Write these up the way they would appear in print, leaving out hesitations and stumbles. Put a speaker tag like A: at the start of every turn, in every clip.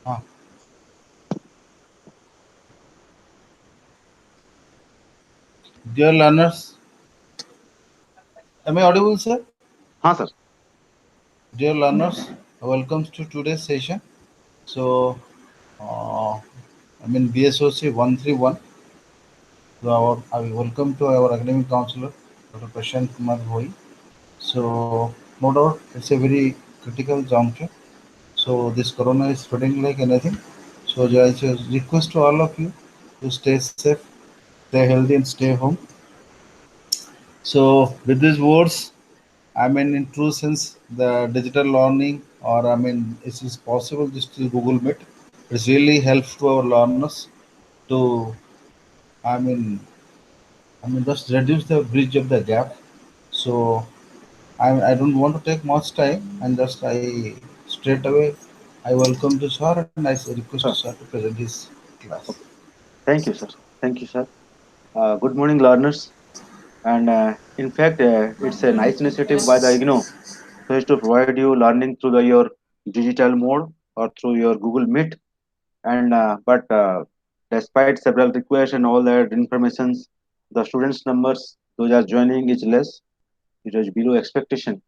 A: Ah, dear learners, am I audible, sir?
B: हाँ sir.
A: Dear learners, welcome to today's session. So, uh, I'm in BSOC 131. I welcome to our academic counselor, Dr. Prasant Kumar Bhui. So, no doubt, it's a very critical juncture. So, this corona is spreading like anything. So, I just request to all of you to stay safe, stay healthy, and stay home. So, with these words, I mean, in true sense, the digital learning, or I mean, it is possible just to Google Meet. It's really helps to our learners to, I mean, just reduce the bridge of the gap. So I don't want to take much time, and just I straight away I welcome to sir and I request
B: Sir.
A: sir to present his class.
B: Okay. Thank you, sir. Thank you, sir. Good morning, learners. And in fact, it's a nice initiative by the IGNOU so as to provide you learning through your digital mode or through your Google Meet. And but despite several requests and all that informations, the students' numbers those are joining is less. It is below expectation.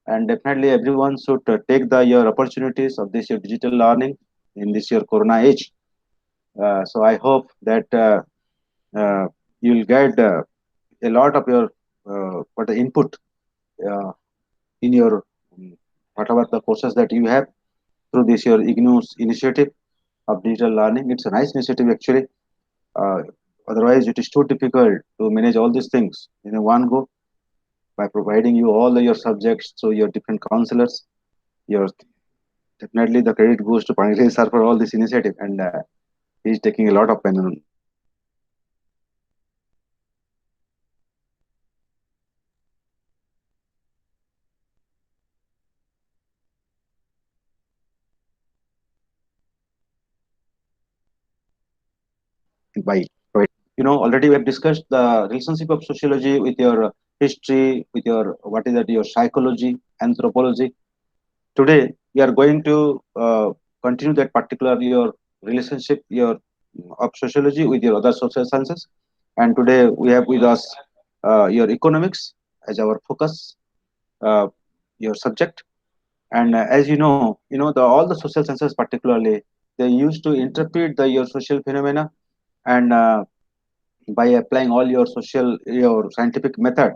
B: And definitely, everyone should take the your opportunities of this your digital learning in this your Corona age. So I hope that uh, you'll get a lot of your what the input uh, in your whatever the courses that you have through this your IGNOU's initiative of digital learning. It's a nice initiative actually. Uh, Otherwise, it is too difficult to manage all these things in a one go by providing you all your subjects through your different counselors. Your definitely the credit goes to Panile sir for all this initiative, and he's taking a lot of pen on this initiative. So definitely by already we have discussed the relationship of sociology with your history, with your what is that your psychology, anthropology. Today we are going to continue that particular your relationship your of sociology with your other social sciences. And today we have with us your economics as our focus, uh, your subject. And as you know the all the social sciences particularly they used to interpret the your social phenomena, and by applying all your social your scientific method.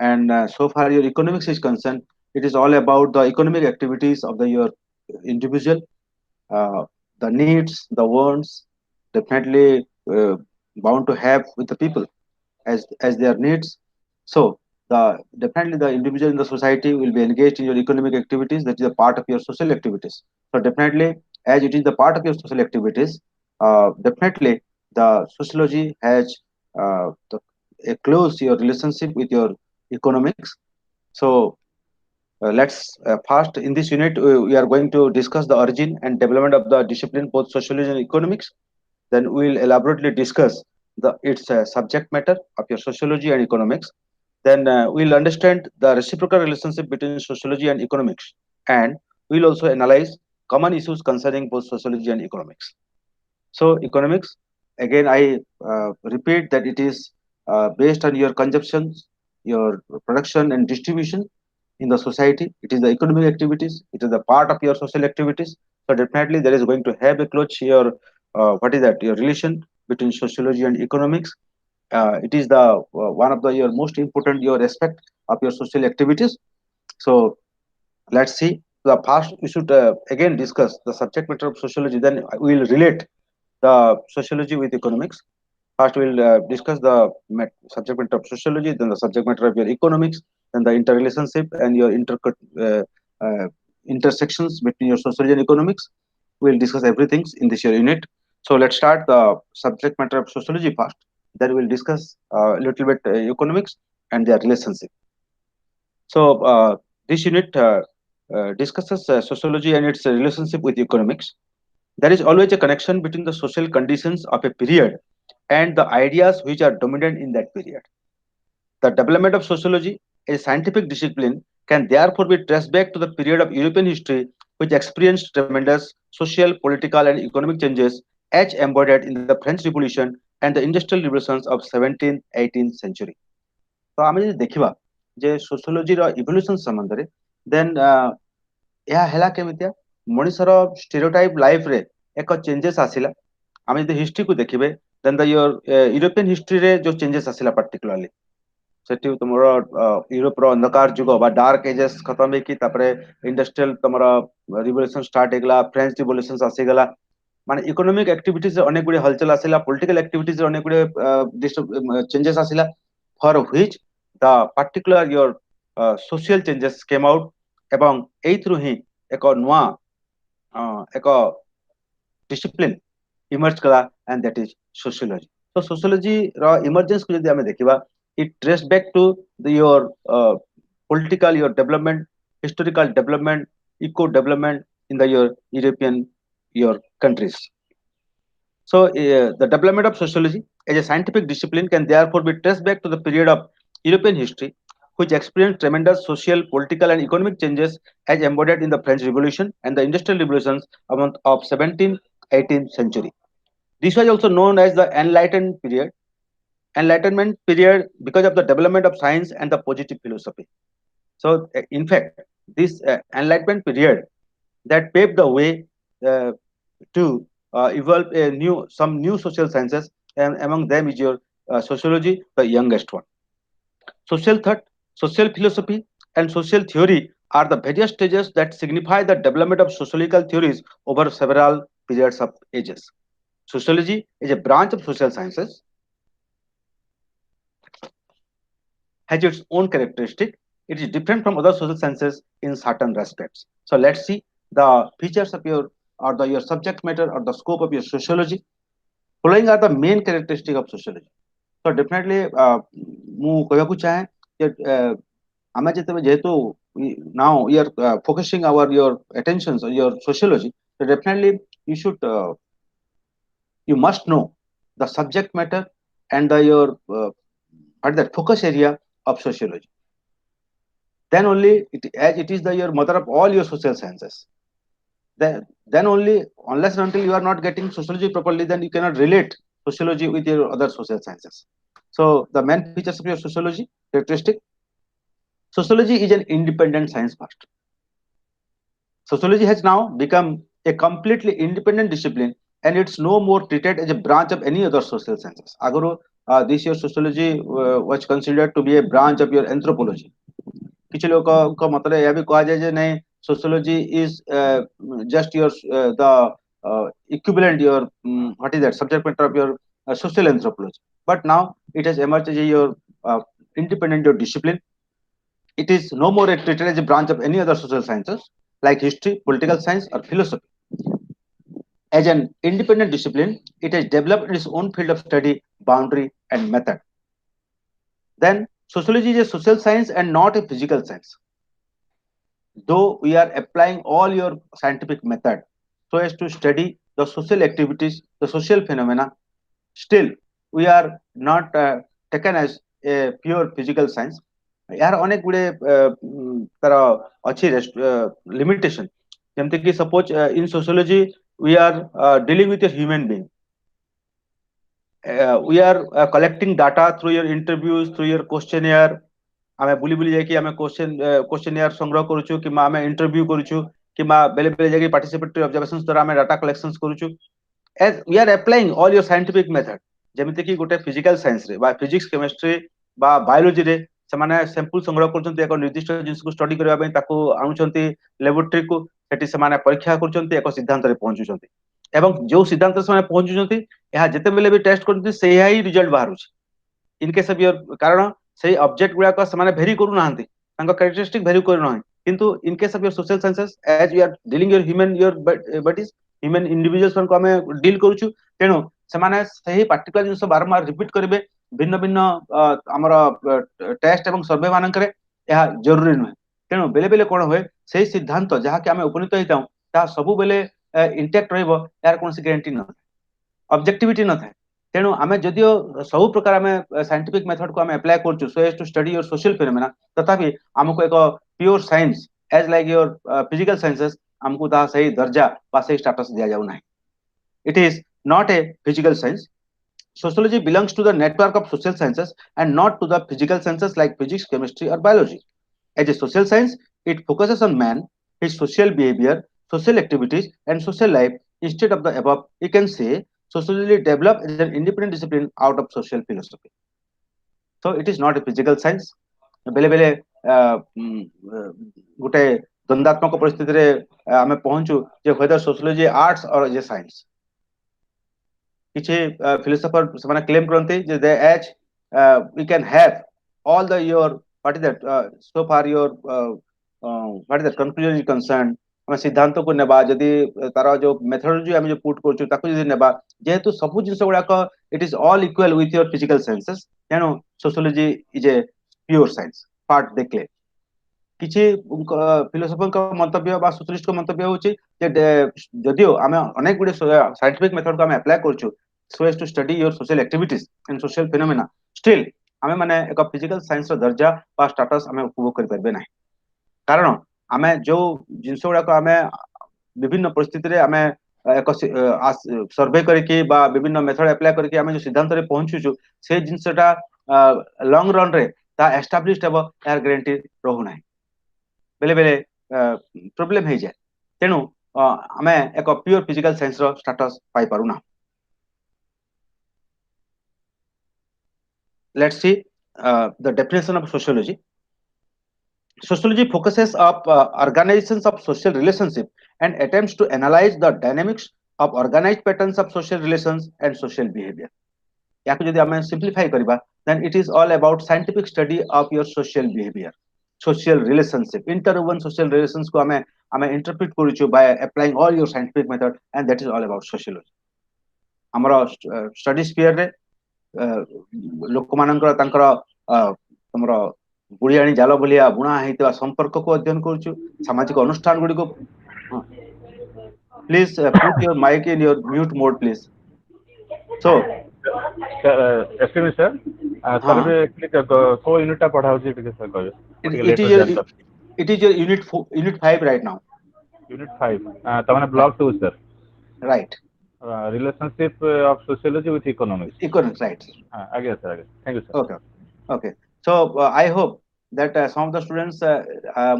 B: And so far your economics is concerned, it is all about the economic activities of the your individual, uh, the needs, the wants, definitely bound to have with the people as their needs. So the definitely the individual in the society will be engaged in your economic activities, that is a part of your social activities. So definitely, as it is the part of your social activities, definitely the sociology has a close your relationship with your economics. So let's first in this unit we are going to discuss the origin and development of the discipline both sociology and economics. Then we will elaborately discuss the its subject matter of your sociology and economics. Then we'll understand the reciprocal relationship between sociology and economics, and we'll also analyze common issues concerning both sociology and economics. So economics, again I repeat that it is based on your consumption, your production and distribution in the society. It is the economic activities. It is the part of your social activities. So definitely there is going to have a close your what is that your relation between sociology and economics. It is the one of the your most important your aspect of your social activities. So let's see. The first we should again discuss the subject matter of sociology. Then we will relate the sociology with economics. First, we'll discuss the subject matter of sociology, then the subject matter of your economics, then the interrelationship and your uh, intersections between your sociology and economics. We'll discuss everything in this year unit. So let's start the subject matter of sociology first. Then we'll discuss a little bit economics and their relationship. So this unit discusses sociology and its relationship with economics. There is always a connection between the social conditions of a period and the ideas which are dominant in that period. The development of sociology, a scientific discipline, can therefore be traced back to the period of European history which experienced tremendous social, political, and economic changes as embodied in the French Revolution and the Industrial Revolutions of 17th, 18th century. तो आम जो देखा जे sociology evolution संबंध में then ଏହା ହେଲା କେମିତିଆ ମଣିଷର ଷ୍ଟେରିଓଟାଇପ ଲାଇଫ ରେ ଏକ ଚେଞ୍ଜେସ୍ ଆସିଲା ଆମେ ଯଦି ହିଷ୍ଟ୍ରି କୁ ଦେଖିବେ ଦେନ୍ ଦ ୟୁରୋପିଆନ ହିଷ୍ଟ୍ରିରେ ଯୋଉ ଚେଞ୍ଜେସ୍ ଆସିଲା ପାର୍ଟିକୁଲାରଲି ସେଠି ତୁମର ୟୁରୋପର ଅନ୍ଧକାର ଯୁଗ ବା ଡାର୍କ ଏଜେସ୍ ଖତମ ହେଇକି ତାପରେ ଇଣ୍ଡଷ୍ଟ୍ରିଆଲ ତମର ରିଭଲ୍ୟୁସନ ଷ୍ଟାର୍ଟ ହେଇଗଲା ଫ୍ରେଞ୍ଚ ରିଭଲ୍ୟୁସନ ଆସିଗଲା ମାନେ ଇକୋନୋମିକ ଆକ୍ଟିଭିଟିଜ ଅନେକ ଗୁଡ଼ିଏ ହଲଚଲ ଆସିଲା ପଲିଟିକାଲ ଆକ୍ଟିଭିଟିଜ ଅନେକ ଗୁଡ଼ିଏ ଚେଞ୍ଜେସ୍ ଆସିଲା for which the particular your social changes came out ଏବଂ ଏଇଥିରୁ ହିଁ ଏକ ନୂଆ ଏକ ଡିସିପ୍ଲିନ ଇମର୍ଜ କଲା and that is sociology. So sociology ର emergence କୁ ଯଦି ଆମେ ଦେଖିବା it trace back to your political your development historical development eco development in the your European your countries. So the development of sociology as a scientific discipline can therefore be traced back to the period of European history which experienced tremendous social, political, and economic changes as embodied in the French Revolution and the Industrial Revolutions of 17th, 18th century. This was also known as the Enlightenment period because of the development of science and the positive philosophy. So, in fact, this Enlightenment period that paved the way to evolve some new social sciences, and among them is your sociology, the youngest one. Social thought, social philosophy, and social theory are the various stages that signify the development of sociological theories over several periods of ages. Sociology is a branch of social sciences, has its own characteristic. It is different from other social sciences in certain respects. So let's see the features of your or your subject matter or the scope of your sociology. Following are the main characteristic of sociology. So definitely ମୁଁ କହିବାକୁ ଚାହେଁ ଯେ ଆମେ ଯେତେବେଳେ ଯେହେତୁ now we are focusing your attentions on your sociology, so definitely you must know the subject matter and your what is that focus area of sociology. Then only as it is your mother of all your social sciences. Then only unless and until you are not getting sociology properly, then you cannot relate sociology with your other social sciences. So the main features of your sociology characteristic. Sociology is an independent science first. Sociology has now become a completely independent discipline and it's no more treated as a branch of any other social sciences. Agaro, this year sociology was considered to be a branch of your anthropology. କିଛି ଲୋକଙ୍କ ମତରେ ଏହା ବି କୁହାଯାଏ ଯେ ନାଇଁ sociology is just your the equivalent your what is that subject matter of your social anthropology, but now it has emerged as your independent your discipline. It is no more treated as a branch of any other social sciences like history, political science, or philosophy. As an independent discipline, it has developed its own field of study, boundary, and method. Then sociology is a social science and not a physical science. Though we are applying all your scientific method so as to study the social activities, the social phenomena, still we are not taken as a pure physical science. यार अनेक गुड़े तार अच्छी limitation. जेमती कि suppose in sociology we are dealing with a human being. We are collecting data through your interviews, through your questionnaire. आमे बुली बुली जाकि आमे questionnaire संग्रह करूछु कि आमे इंटरव्यू करूछु कि बेले बेले जाकि पार्टिसिपेटरी ऑब्जर्वेशंस द्वारा आमे डाटा कलेक्शंस करूछु as we are applying all your scientific method जेमिति कि गोटे फिजिकल साइंस रे बा फिजिक्स केमिस्ट्री बा बायोलॉजी रे सेमाने सैंपल संग्रह करछन्ते एक निर्दिष्ट जिनिस को स्टडी करबा पई ताको आनुछन्ते लैबोरेटरी को सेठी सेमाने परीक्षा करछन्ते एक सिद्धांत रे पहुंचुछन्ते एवं जो सिद्धांत से पहुंचुछन्ते यहा जते बेले भी टेस्ट करछन्ते सेही ही रिजल्ट बाहरुछ इन केस ऑफ योर कारण से ऑब्जेक्ट गुडा को समान भेरी करू नाहंती तांको कैरेक्टरिस्टिक भेरी करू नाही किंतु in case of your social sciences as we are dealing your human your bodies human individuals को हमें डील करूछु तेनो समान सही पार्टिकुलर जिंस बारंबार रिपीट करिवे भिन्न भिन्न हमर टेस्ट एवं सर्वे मानन करे यह जरूरी नहे तेनो बेले बेले कोन होय सही सिद्धांत जहा कि हमें उपनीत हिताउ ता सब बेले इंटैक्ट रहइबो यार कोनसी गारंटी न ऑब्जेक्टिविटी न थाए तेणु आम जदियो सब प्रकार आम साइंटिफिक मेथड को आम अप्लाई कर so as to study your social phenomena तथापि आमको एक pure science as like your physical sciences आमको ता सही दर्जा बा सही स्टेटस दिया जाउ नाही. It is not a physical science. Sociology belongs to the network of social sciences and not to the physical sciences like physics, chemistry, or biology. As a social science, it focuses on man, his social behavior, social activities, and social life. Instead of the above, you can say sociology developed as an independent discipline out of social philosophy. So it is not a physical science. बेले बेले गोटे द्वंद्वात्मक परिस्थिति रे आमे पहुंचू जे whether sociology arts or as a science. किसी philosopher से क्लेम करते जे they as we can have all the your what is that so far your what is that conclusion is concern हम सिद्धांत को नेबा जदी तार जो मेथोडोलॉजी हम जो पुट करछु ताको जदी नेबा जेहेतु सब जिंस गुडा it is all equal with your physical senses तेणु sociology is a pure science part देखले किसी फिलोसोफर मंतव्य बा सोशलिस्ट मंतव्य होची जदियो आम अनेक गुड़े साइंटिफिक मेथड को आम apply करछु so as to study your social activities and social phenomena still आमे माने एक फिजिकल साइंस रो दर्जा बा स्टेटस आमे उपभोग कर परबे नाही कारण आमे जो जिंस गुडा को आमे विभिन्न परिस्थिति रे आमे एक सर्वे करके बा विभिन्न मेथड अप्लाई करके आमे जो सिद्धांत रे पहुंचुछु से जिंसटा लॉन्ग रन रे ता एस्टैब्लिश्ड हेबो यार गारंटी रहू नाही बेले बेले प्रॉब्लम हे जाय तेनु आमे एक प्योर फिजिकल साइंस रो स्टेटस पाई पारु ना. Let's see the definition of sociology. Sociology focuses on organizations of social relationship and attempts to analyze the dynamics of organized patterns of social relations and social behavior. याको यदि हमें simplify करिबा then it is all about scientific study of your social behavior, social relationship, interwoven social relations को हमें interpret करूछु by applying all your scientific method and that is all about sociology. हमरो study sphere रे लोक मानकर तांकर हमरो बुढ़ियाणी जाल भलिया बुणा हेतिबा संपर्क को अध्ययन करूछु सामाजिक अनुष्ठान गुडी को please put your mic in your mute mode please. So
C: excuse me sir sir be actually को यूनिट टा पढ़ाउ छी ଟିକେ सर कहबे ଟିକେ
B: it
C: लेट
B: is
C: हो
B: your
C: जान त
B: it is your unit 5 right now.
C: Unit 5 त माने block 2 sir
B: Right.
C: relationship of sociology with economics
B: Economics, right.
C: आगे सर आगे thank you sir.
B: Okay. Okay. So I hope that some of the students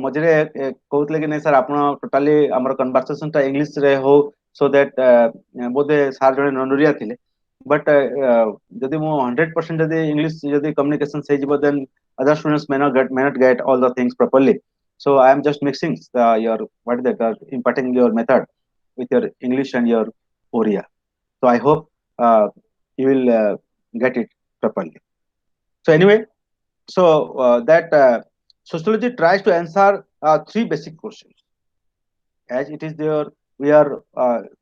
B: मजरे कहउतले कि नहीं sir आपण totally हमर conversation टा English रे हो so that बोधे सार जने ननुरिया थिले but जदि मो 100% जदि इंग्लिश जदि कम्युनिकेशन से जिवो then other students may not get all the things properly. So I am just mixing your what is that imparting your method with your English and your Oriya. So I hope you will get it properly. So anyway, so that sociology tries to answer three basic questions. As it is there, we are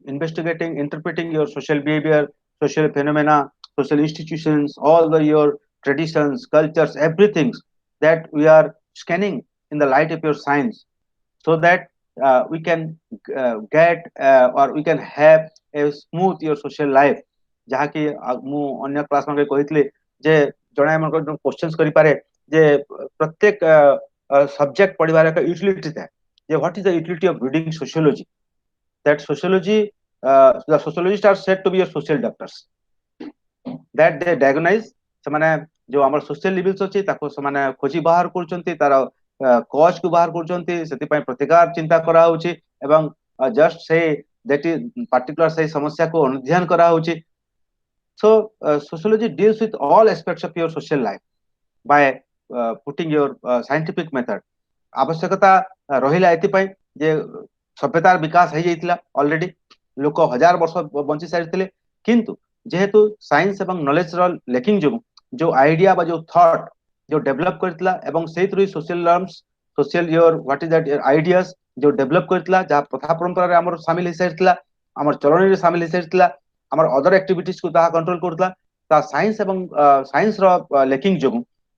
B: investigating, interpreting your social behavior, social phenomena, social institutions, all the your traditions, cultures, everything that we are scanning in the light of your science, so that we can get or we can have a smooth your social life. जहाँ कि मु अन्य class में कही जे जड़े हम questions करि पारे जे प्रत्येक सब्जेक्ट पढ़िबार एक यूटिलिटी था जे what is the utility of reading sociology that sociology the sociologist are said to be a social doctors that they diagnose से माने जो हमर सोशल लेवल्स अछि ताको से माने खोजी बाहर करचंती तार कॉज को बाहर करचंती सेति पय प्रतिकार चिंता करा होची एवं just say that is particular से समस्या को अनुध्यान करा होची. So sociology deals with all aspects of your social life by putting your scientific method. आवश्यकता रहिला एति पय जे सभ्यतार विकास हो जाइतिला ऑलरेडी लोक हजार वर्ष बंची सारिथिले किंतु जेहेतु साइंस एवं नॉलेज रो लेकिंग जो आइडिया बा जो थॉट जो डेवलप करतिला एवं सेहि through social norms social your what is that ideas जो डेवलप करतिला जा प्रथा परंपरा रे हमर शामिल हो सारिथिला हमर चलन रे शामिल हो सारिथिला हमर अदर एक्टिविटीज को ताहा कंट्रोल करतला ता साइंस एवं साइंस रो लेकिंग जो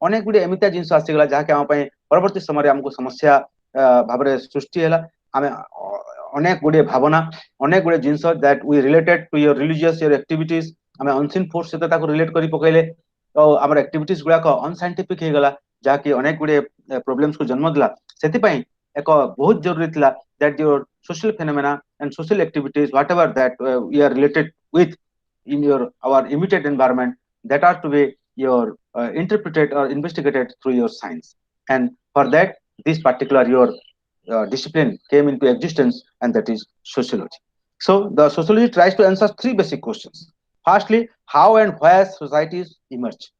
B: अनेक गुडी एमिता जिंस आसी गला जहा के हम पय परवर्ती समय रे हमको समस्या भाबरे सृष्टि हैला हमें अनेक गुडी भावना अनेक गुडी जिंस that we related to your religious your activities आमे अनसीन फोर्स सहित ताको रिलेट करी पकैले तो हमर एक्टिविटीज गुडा को अनसाइंटिफिक हे गला जाकि अनेक गुडे प्रॉब्लम्स को जन्म दिला सेति पई एक बहुत जरूरी थिला that your social phenomena and social activities whatever that we are related with in your our immediate environment that are to be your interpreted or investigated through your science, and for that this particular your discipline came into existence, and that is sociology. So the sociology tries to answer three basic questions. Firstly, how and where societies emerge.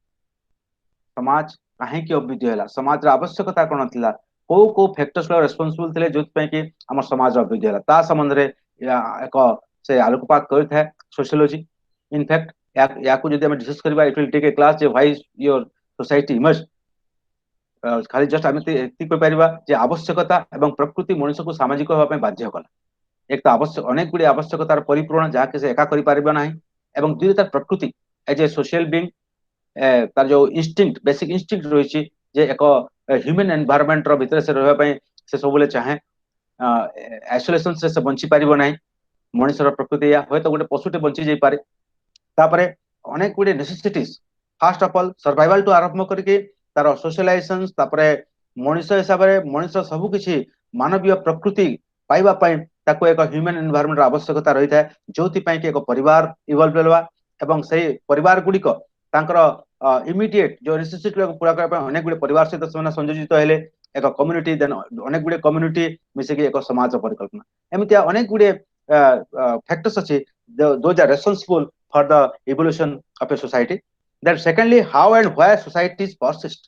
B: समाज काहेकि अभ्युदय है, समाज आवश्यकता कौन थिला, को factors responsible थिले जो कि आम समाज अभ्युदय है ता संबंध रे एक से आलोकपात करता है सोशियोलॉजी. इनफैक्ट याकू जदि हम डिस्कस करबा it will take a class जे व्हाई योर सोसाइटी इमर्ज. खाली जस्ट आम एति कर परिबा जे आवश्यकता एवं प्रकृति मनुष्य को सामाजिक होबा में बाध्य कला. एक तो आवश्यक अनेक गुडी आवश्यकतार परिपूर्ण जहा के से एका करि परिबा नाही, एवं दुई तार प्रकृति एज ए सोशल बीइंग तार जो इंस्टिंक्ट बेसिक इंस्टिंक्ट रही जे एक ह्यूमन एनवायरनमेंट रो भीतर से रहबा पई से सबले चाहे आइसोलेशन से बंची परिबो नाही. मनुष्यर प्रकृति या होय तो गोटे पशुटे बंची जाई पारे. तापरे अनेक गुडे necessities first of all survival टू आरंभ करके तार सोशलाइजेशन तापरे मनुष्य हिसाब रे मनुष्य सब किछि मानवीय प्रकृति पाइबा पई ताको एक ह्यूमन एनवायरनमेंट आवश्यकता रही था जोथि पई कि एक परिवार इवॉल्व लेवा एवं सही परिवार गुडी को तांकर इमीडिएट जो नेसेसिटी को पूरा करबा अनेक गुडे परिवार सहित से संयोजित हेले एक कम्युनिटी देन अनेक गुडे कम्युनिटी मिसिकी एक समाज परिकल्पना एमिति अनेक गुडे फैक्टर्स अछि those are responsible for the evolution of a society. Then secondly, how and where societies persist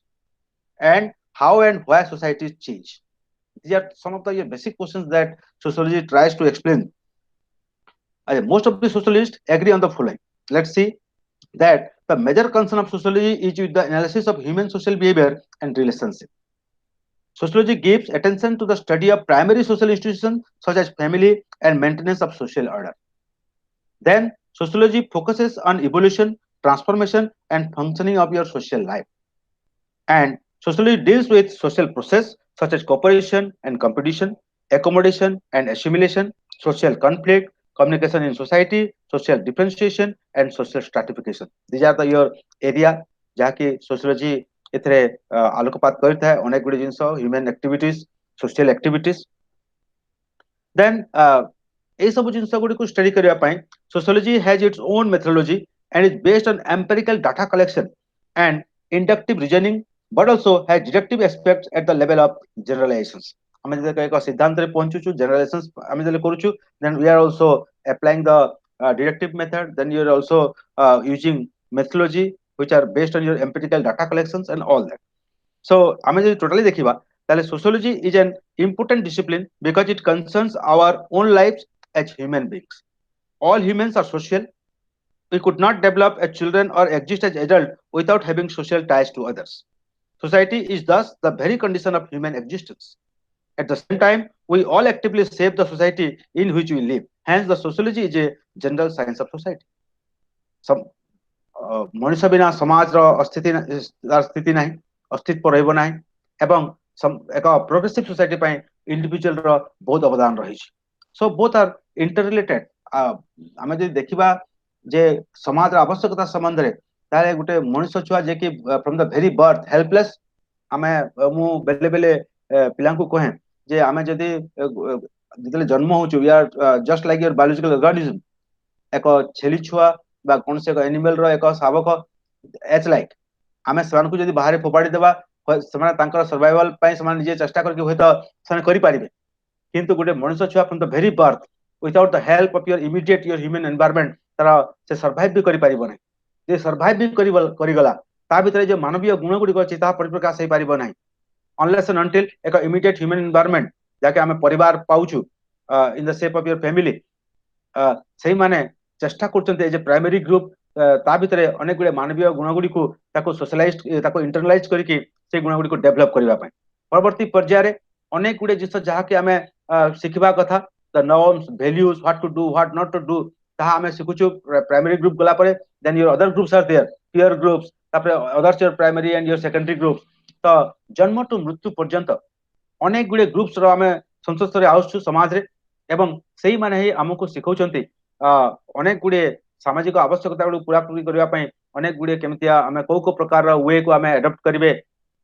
B: and how and where societies change. These are some of the basic questions that sociology tries to explain. Most of the sociologists agree on the following. Let's see that the major concern of sociology is with the analysis of human social behavior and relationship. Sociology gives attention to the study of primary social institutions such as family and maintenance of social order. Then sociology focuses on evolution, transformation, and functioning of your social life. And sociology deals with social process such as cooperation and competition, accommodation and assimilation, social conflict, communication in society, social differentiation, and social stratification. These are the your area jaki sociology एथरे आलोकपात करता है अनेक गुडी जिंस human activities social activities. Then ए सब जिंस गुडी को स्टडी करिया पई sociology has its own methodology and is based on empirical data collection and inductive reasoning, but also has deductive aspects at the level of generalizations. हमें जब एक सिद्धांत रे पहुंचुछु generalizations हमें जब करूछु, then we are also applying the deductive method, then you are also using methodology which are based on your empirical data collections and all that. So हमें जब totally देखिबा ताले sociology is an important discipline because it concerns our own lives as human beings. All humans are social. We could not develop as children or exist as adults without having social ties to others. Society is thus the very condition of human existence. At the same time, we all actively shape the society in which we live. Hence, the sociology is a general science of society. Some मनुष्य बिना समाज स्थिति नहीं, अस्तित्व रहबो नहीं, एवं एक प्रोग्रेसिव सोसाइटी पई इंडिविजुअल रो बहुत अवदान रही. So both are interrelated. आमे जे देखिबा जे समाज आवश्यकता संबंध रे ताले गुटे मनुष्य छुआ जे कि from the very birth helpless. आमे मु बेले बेले पिलां को कहे जे आमे जदी जदले जन्म होचु we are just like your biological organism. एक छेली छुआ बा कोन से एनिमल रो एक शावक एच लाइक आमे समान को जदी बाहर फोपाडी देबा समान तांकर सर्वाइवल पई समान निजे चेष्टा करके होय तो समान करि पारिबे. किंतु गुटे मनुष्य छुआ from the very birth without the help of your immediate your human environment तारा से सर्वाइव भी करि पारिबो नै. जे सर्वाइव भी करि गला ता भितरे जे मानवीय गुण गुडी को चिता परिप्रकाश हे पारिबो नै अनलेस एंड अनटिल एक इमीडिएट ह्यूमन एनवायरनमेंट जाके हमें परिवार पाउछु in the shape of your family सही माने चेष्टा करचंते जे प्राइमरी ग्रुप ता भितरे अनेक गुडे मानवीय गुण गुडी को ताको सोशलाइज ताको इंटरनलाइज करके से गुण गुडी को डेवलप करबा पय परवर्ती पर्याय रे अनेक गुडे जिस जहा के हमें सिखबा कथा the norms values what to do what not to do ताहा हमें सिखुछु प्राइमरी ग्रुप गला परे. Then your other groups are there peer groups तापर others your primary and your secondary groups. तो जन्म टू मृत्यु पर्यंत अनेक गुडे ग्रुप्स रो हमें संस्पर्श रे आउछु समाज रे एवं सही माने ही हमको सिखौचंती अनेक गुडे सामाजिक आवश्यकता गुड़ी पूरा पूरी करबा पई अनेक गुडी केमतिया हमें को प्रकार वे को हमें एडॉप्ट करिवे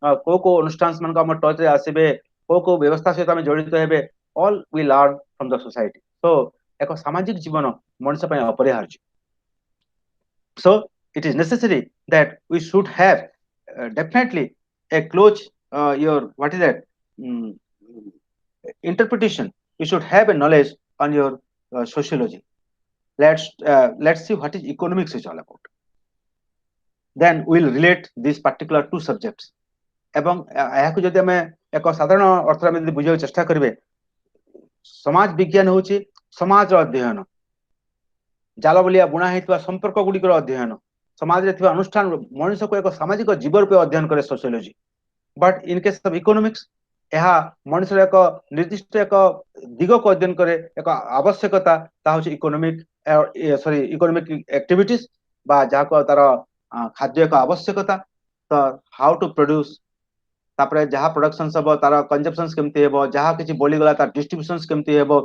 B: को अनुष्ठान मन को हम टच रे आसीबे को व्यवस्था सहित हमें जड़ित हेबे all we learn from the society so एक सामाजिक जीवन मनुष्य पई अपरिहार्य so it is necessary that we should have definitely a close your what is that interpretation you should have a knowledge on your sociology let's see what is economics is all about then we'll relate these particular two subjects ଏବଂ ଏହାକୁ ଯଦି ଆମେ ଏକ ସାଧାରଣ ଅର୍ଥରେ ଆମେ ଯଦି ବୁଝିବାକୁ ଚେଷ୍ଟା କରିବେ ସମାଜ ବିଜ୍ଞାନ ହେଉଛି ସମାଜର ଅଧ୍ୟୟନ ଜାଲବଲିଆ ବୁଣା ହେଇଥିବା ସମ୍ପର୍କ ଗୁଡିକର ଅଧ୍ୟୟନ ସମାଜରେ ଥିବା ଅନୁଷ୍ଠାନ ମଣିଷକୁ ଏକ ସାମାଜିକ ଜୀବ ରୂପେ ଅଧ୍ୟୟନ କରେ sociology but in case of economics ଏହା ମଣିଷର ଏକ ନିର୍ଦ୍ଦିଷ୍ଟ ଏକ ଦିଗକୁ ଅଧ୍ୟୟନ କରେ ଏକ ଆବଶ୍ୟକତା ତାହା ହେଉଛି ଇକୋନୋମିକ ଆକ୍ଟିଭିଟିଜ ବା ଯାହାକୁ ତାର ଖାଦ୍ୟ ଏକ ଆବଶ୍ୟକତା ତ ହାଉ ଟୁ ପ୍ରଡ୍ୟୁସ तापरे जहाँ प्रोडक्शन सब तार कंजप्शंस केमती हेबो जहाँ किछि बोली गला तार डिस्ट्रीब्यूशंस केमती हेबो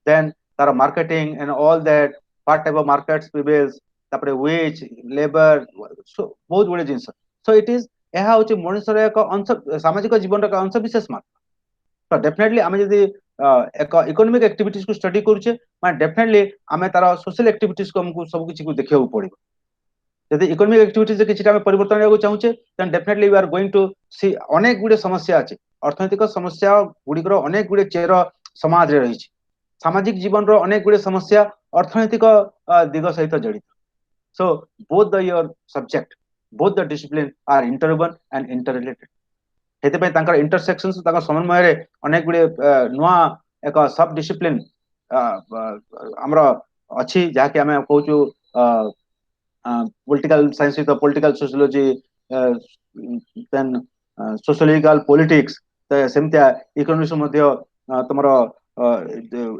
B: देन तार marketing and all that what type of markets prevails तापरे वेज लेबर बहुत गुडे जिंस सो इट इज एहा होछि मनुष्यर एक अंश सामाजिक जीवन का अंश विशेष मात्र तो डेफिनेटली आमे जदी एक इकोनॉमिक एक्टिविटीज को स्टडी करूचे माने डेफिनेटली आमे तार सोशल एक्टिविटीज को हमको सब किछि को देखियो पड़िबो यदि इकोनॉमिक एक्टिविटीज किछि आमे परिवर्तन आगो चाहूचे then definitely we are going to see अनेक गुडे समस्या अछि अर्थनैतिक समस्या गुडीकर अनेक गुडे चेर समाज रे रही सामाजिक जीवन रो अनेक गुडे समस्या अर्थनैतिक दिग सहित जड़ित so both the your subject both the discipline are interwoven and interrelated हेते पे तांकर इंटरसेक्शंस तांकर समन्वय रे अनेक गुडे नुआ एक सब डिसिप्लिन हमरो अछि जाके हमें कहूचु political science with the political sociology then sociological politics सेमतिया इकोनॉमिक्स मध्ये तमरो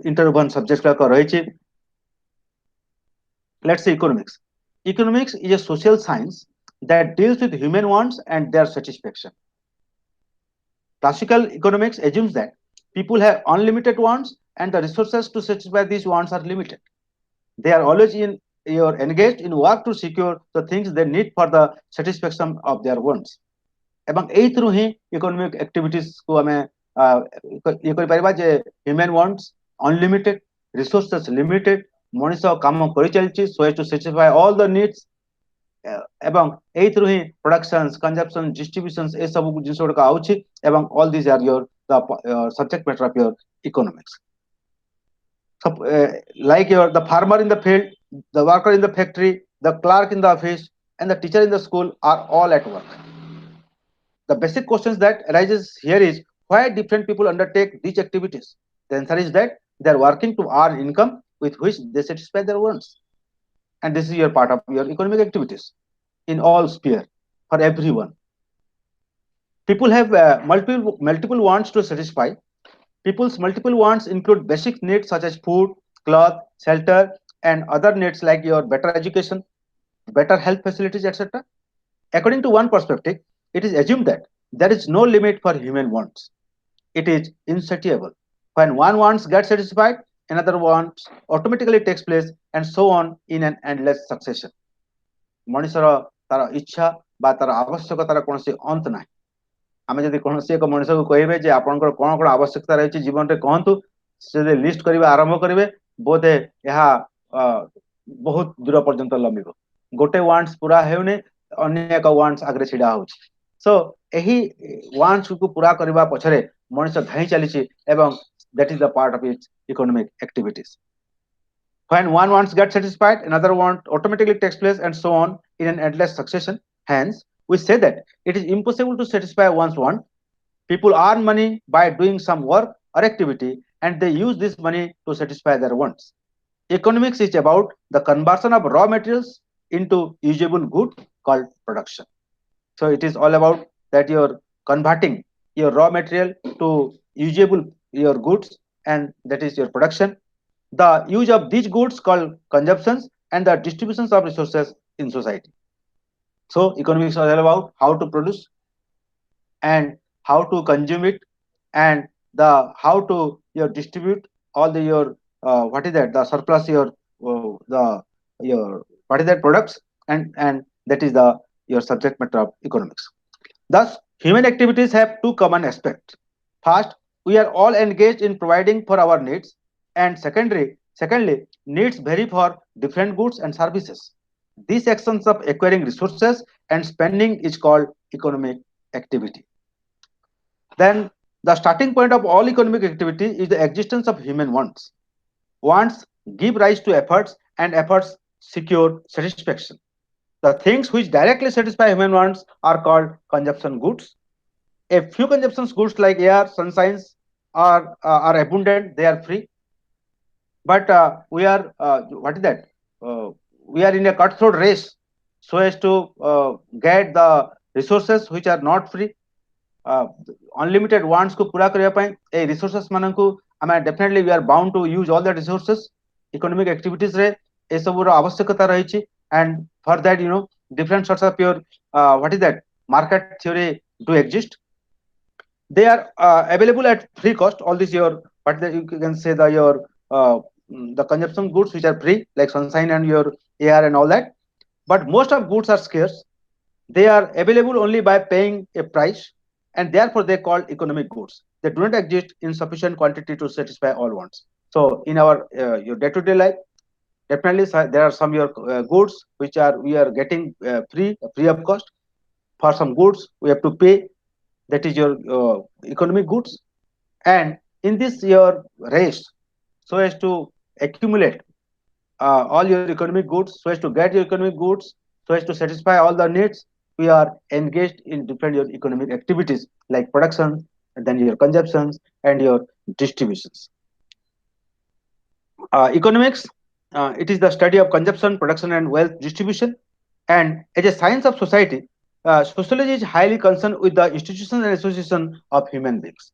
B: इंटरवन सब्जेक्ट का रहिछि let's say economics is a social science that deals with human wants and their satisfaction classical economics assumes that people have unlimited wants and the resources to satisfy these wants are limited they are always you're engaged in work to secure the things they need for the satisfaction of their wants এবং এই through হি economic activities কো আমি ই করি পারিবা যে human wants unlimited resources limited मनुष्य काम करि चलछि so to satisfy all the needs এবং এই থ্রু হি प्रोडक्शंस कंजप्शन डिस्ट्रीब्यूशंस ए सब जिंस गुडा आउछि এবং all this are your the subject matter of your economics like the farmer in the field the worker in the factory the clerk in the office and the teacher in the school are all at work the basic questions that arises here is why different people undertake these activities the answer is that they are working to earn income with which they satisfy their wants and this is your part of your economic activities in all sphere for everyone people have multiple wants to satisfy people's multiple wants include basic needs such as food cloth shelter and other needs like your better education better health facilities etc according to one perspective it is assumed that there is no limit for human wants it is insatiable when one wants gets satisfied another wants automatically takes place and so on in an endless succession मनुष्यर तार इच्छा बा तार आवश्यकतार कोनोसी अंत नाही आमे जदि कोनोसी एक मनुष्य को कहिबे जे आपनकर कोन कोन आवश्यकता रहिछि जीवन रे कहंतु से लिस्ट करिवे आरंभ करिवे बोधे यहा बहुत दूर पर्यंत लंबिबो गोटे वांट्स पूरा हेउने अन्य एक वांट्स आगरे छिडा होछि सो एही वांट्स को पूरा करबा पछरे मनुष्य धाई चलीछि एवं that is the part of its economic activities when one wants get satisfied another want automatically takes place and so on in an endless succession hence we say that it is impossible to satisfy one's want people earn money by doing some work or activity and they use this money to satisfy their wants economics is about the conversion of raw materials into usable good called production so it is all about that you're converting your raw material to usable your goods and that is your production the use of these goods called consumptions and the distributions of resources in society so economics is all about how to produce and how to consume it and the how to your distribute all the your what is that the surplus your the your what is that products, and that is the your subject matter of economics. Thus, human activities have two common aspects. First, we are all engaged in providing for our needs, and secondly, needs vary for different goods and services. These actions of acquiring resources and spending is called economic activity. Then, the starting point of all economic activity is the existence of human wants. Wants give rise to efforts, and efforts secure satisfaction. The things which directly satisfy human wants are called consumption goods. A few consumption goods like air, sunshine are abundant, they are free. But we are what is that? Uh, we are in a cutthroat race so as to get the resources which are not free. Unlimited wants को पूरा करने ପାଇଁ ए resources ମାନଙ୍କୁ ଆମେ definitely we are bound to use all the resources. Economic activities रे ए सबुर आवश्यकता रही and for that different sorts of your what is that market theory do exist. They are available at free cost. All these your what you can say your the consumption goods which are free like sunshine and your air and all that. But most of goods are scarce. They are available only by paying a price, and therefore they are called economic goods. They do not exist in sufficient quantity to satisfy all wants. So in our your day-to-day life, definitely there are some your goods which are we are getting free of cost. For some goods we have to pay, that is your economic goods. And in this your race, so as to accumulate all your economic goods, so as to get your economic goods, so as to satisfy all the needs, we are engaged in different your economic activities like production, and then your consumptions and your distributions. Economics, it is the study of consumption, production, and wealth distribution. And as a science of society, sociology is highly concerned with the institutions and association of human beings.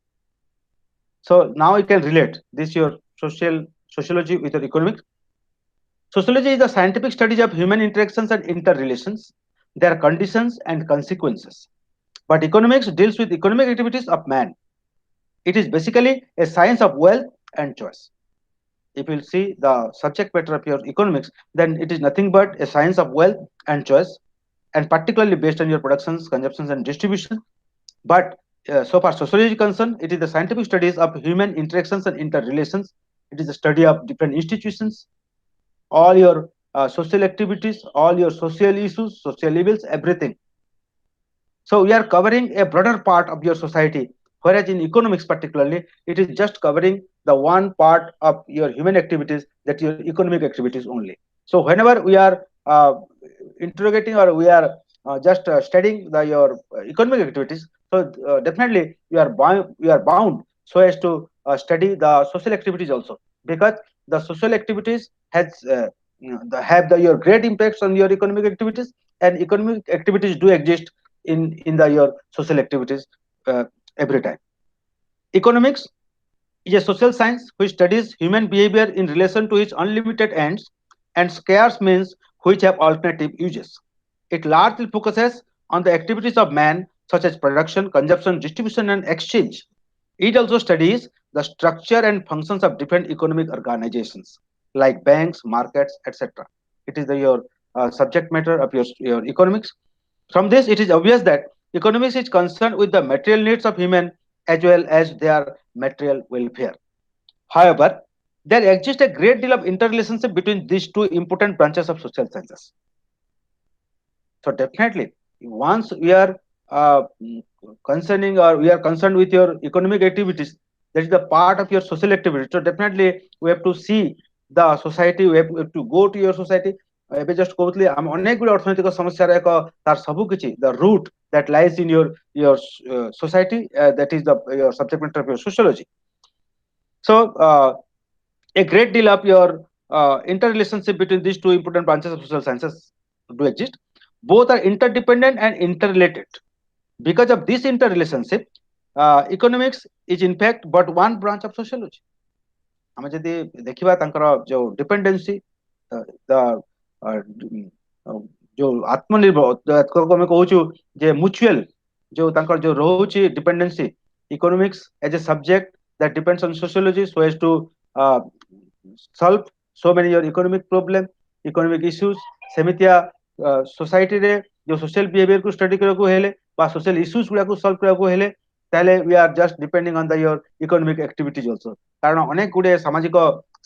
B: So now you can relate this your sociology with your economics. Sociology is the scientific studies of human interactions and interrelations, their conditions and consequences. But economics deals with economic activities of man. It is basically a science of wealth and choice. If you see the subject matter of your economics, then it is nothing but a science of wealth and choice, and particularly based on your productions, consumptions, and distribution. But so far sociology is concerned, it is the scientific studies of human interactions and interrelations. It is the study of different institutions, all your social activities, all your social issues, social evils, everything. So we are covering a broader part of your society, whereas in economics particularly, it is just covering the one part of your human activities, that your economic activities only. So whenever we are interrogating or we are just studying your economic activities, so definitely we are bound so as to study the social activities also, because the social activities have your great impacts on your economic activities, and economic activities do exist in the your social activities uh, every time. Economics is a social science which studies human behavior in relation to its unlimited ends and scarce means which have alternative uses. It largely focuses on the activities of man such as production, consumption, distribution, and exchange. It also studies the structure and functions of different economic organizations like banks, markets, etc. It is your subject matter of your economics. From this, it is obvious that economics is concerned with the material needs of human as well as their material welfare. However, there exists a great deal of interrelationship between these two important branches of social sciences. So definitely, once we are concerning or we are concerned with your economic activities, that is the part of your social activity. So definitely, we have to see the society. We have to go to your society. ଏବେ just କହୁଥିଲି ଆମେ ଅନେକ ଗୁଡ଼ିଏ ଅର୍ଥନୈତିକ ସମସ୍ୟାର ଏକ ତାର ସବୁ କିଛି the root that lies in your society, that is the your subject matter of your sociology. So a great deal of your interrelationship between these two important branches of social sciences do exist. Both are interdependent and interrelated. Because of this interrelationship, economics is in fact but one branch of sociology. ଆମେ ଯଦି ଦେଖିବା ତାଙ୍କର ଯୋଉ dependency ଯୋଉ ଆତ୍ମନିର୍ଭର ଆମେ କହୁଛୁ ଯେ mutual ଯୋଉ ତାଙ୍କର ଯୋଉ ରହୁଛି dependency, economics as a subject that depends on sociology so as to solve so many your economic problem, economic issues, सेमितिया सोसाइटी रे जो सोशल बिहेवियर को स्टडी करको हेले बा सोशल इश्यूज गुडा को सॉल्व करको हेले ताले we are just depending on the your economic activities also कारण अनेक गुडे सामाजिक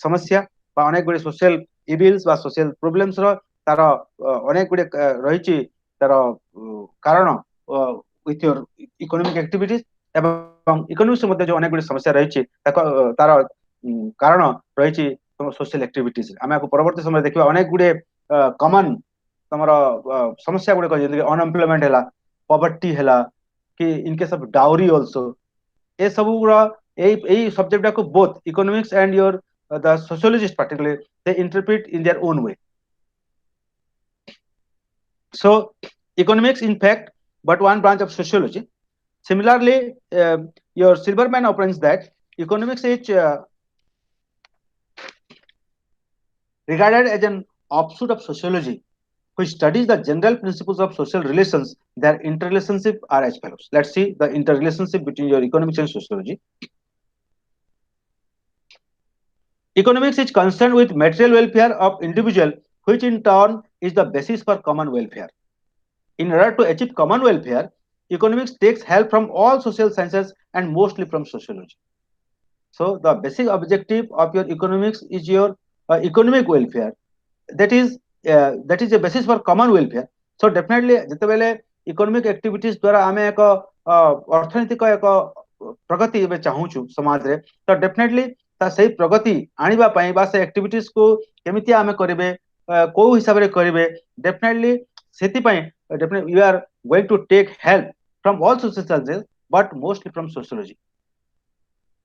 B: समस्या बा अनेक गुडे सोशल इविल्स बा सोशल प्रॉब्लम्स रो तार अनेक गुडे रहिछि तार कारण विथ योर इकोनॉमिक एक्टिविटीज एवं इकोनॉमिक्स मध्ये जो अनेक गुडे समस्या रहिछि तार कारण रहिछि सोशल एक्टिविटीज आमे को परवर्ती समय देखिबा अनेक गुडे कॉमन तमरा समस्या गुडे जेंति अनएम्प्लॉयमेंट हैला पॉवर्टी हैला कि इन case of dowry also a सब गुरा ए सब्जेक्ट को both economics and your the sociologists particularly they interpret in their own way. So economics in fact but one branch of sociology. Similarly your Silverman opines that economics is regarded as an offshoot of sociology which studies the general principles of social relations. Their interrelationship are as follows. Let's see the interrelationship between your economics and sociology. Economics is concerned with material welfare of individual, which in turn is the basis for common welfare. In order to achieve common welfare, economics takes help from all social sciences and mostly from sociology. So the basic objective of your economics is your economic welfare. That is a basis for common welfare. So definitely, जेतेबेले economic activities द्वारा आमे एक अर्थनैतिक एक प्रगति एबे चाहूछु समाज रे तो definitely ता सही प्रगति आनिबा पई बा से एक्टिविटीज को केमिति आमे करिवे को हिसाब रे करिवे डेफिनेटली सेति पई definitely we are going to take help from all social sciences but mostly from sociology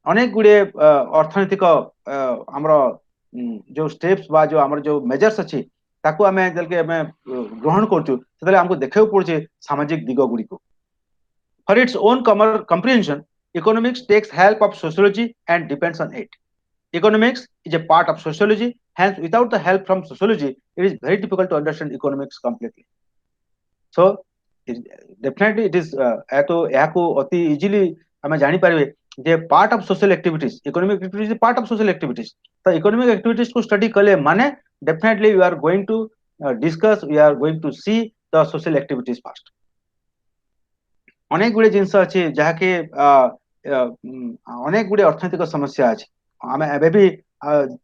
B: अनेक गुडे अर्थनैतिक हमरो जो स्टेप्स बा जो हमर जो मेजर्स अछि ताको आमे जलके आमे ग्रहण करछु सेतले हमको देखैउ पड़छे सामाजिक दिग गुडी को for its own comprehension economics takes help of sociology and depends on it. Economics is a part of sociology, hence without the help from sociology it is very difficult to understand economics completely. So definitely it is एतो याको अति easily हमें जानि पारबे जे part of social activities economic activities is part of social activities तो economic activities को study करले माने definitely we are going to discuss we are going to see the social activities first अनेक गुडे जिंस अछि जाके अनेक गुडे अर्थनैतिक समस्या अछि आमे एबे भी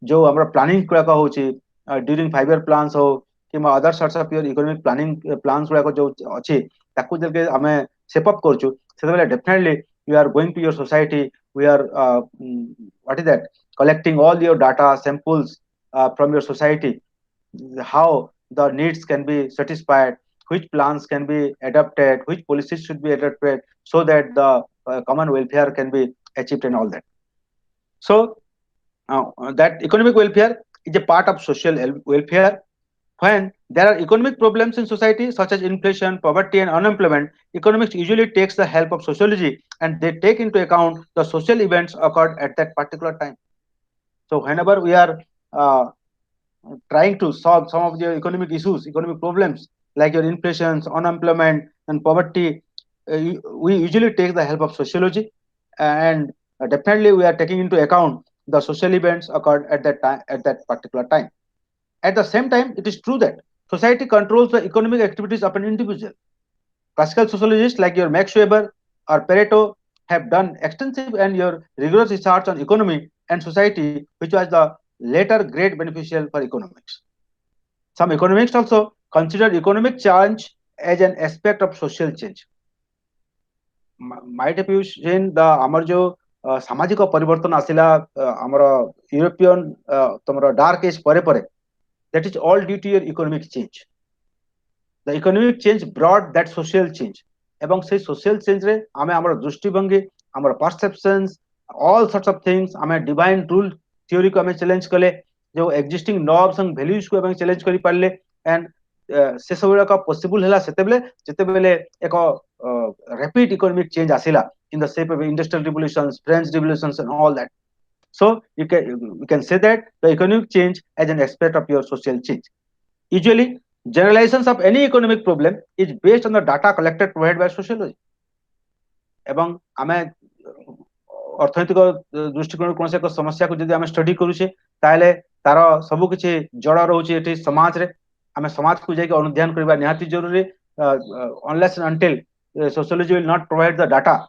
B: जो हमरा प्लानिंग कुरा का होछि ड्यूरिंग 5 ईयर प्लान्स हो कि other sorts of your economic planning plans गुडा को जो अछि ताकू जलके हमें सेप अप करछु सेतबेले डेफिनेटली you are going to your society we are what is that collecting all your data samples from your society how the needs can be satisfied which plans can be adopted which policies should be adopted so that the common welfare can be achieved and all that so that economic welfare is a part of social welfare. When there are economic problems in society such as inflation, poverty and unemployment, economics usually takes the help of sociology and they take into account the social events occurred at that particular time. So whenever we are trying to solve some of the economic issues, economic problems like your inflation, unemployment and poverty, we usually take the help of sociology and definitely we are taking into account the social events occurred at that time, at that particular time. At the same time, it is true that society controls the economic activities of an individual. Classical sociologists like your Max Weber or Pareto have done extensive and your rigorous research on economy and society, which was the later great beneficial for economics. Some economists also consider economic change as an aspect of social change. Might have you seen the amar jo सामाजिक परिवर्तन आसिला हमर European तमरा dark as परे परे that is all due to your economic change. The economic change brought that social change. এবং সেই social change রে ଆମେ ଆମର ଦୃଷ୍ଟିଭଙ୍ଗୀ ଆମର perceptions all sorts of things ଆମେ divine rule theory को ଆମେ challenge कले जो existing norms and values को ଆମେ challenge करि पारले and से सब का possible ହେଲା सेतेबेले जेतेबेले एक rapid economic change आसिला in the shape of industrial revolutions, French revolutions and all that. So you can say that the economic change as an aspect of your social change. Usually, generalizations of any economic problem is based on the data collected provided by sociology. एवं आमे अर्थनैतिक दृष्टिकोण कोनसे एक समस्या को जदि आमे study करूछे ताले तार सब किछि जड़ रहउछे एठी समाज रे आमे समाज को जाके अनुध्यान करबा निहाती जरूरी unless and until sociology will not provide the data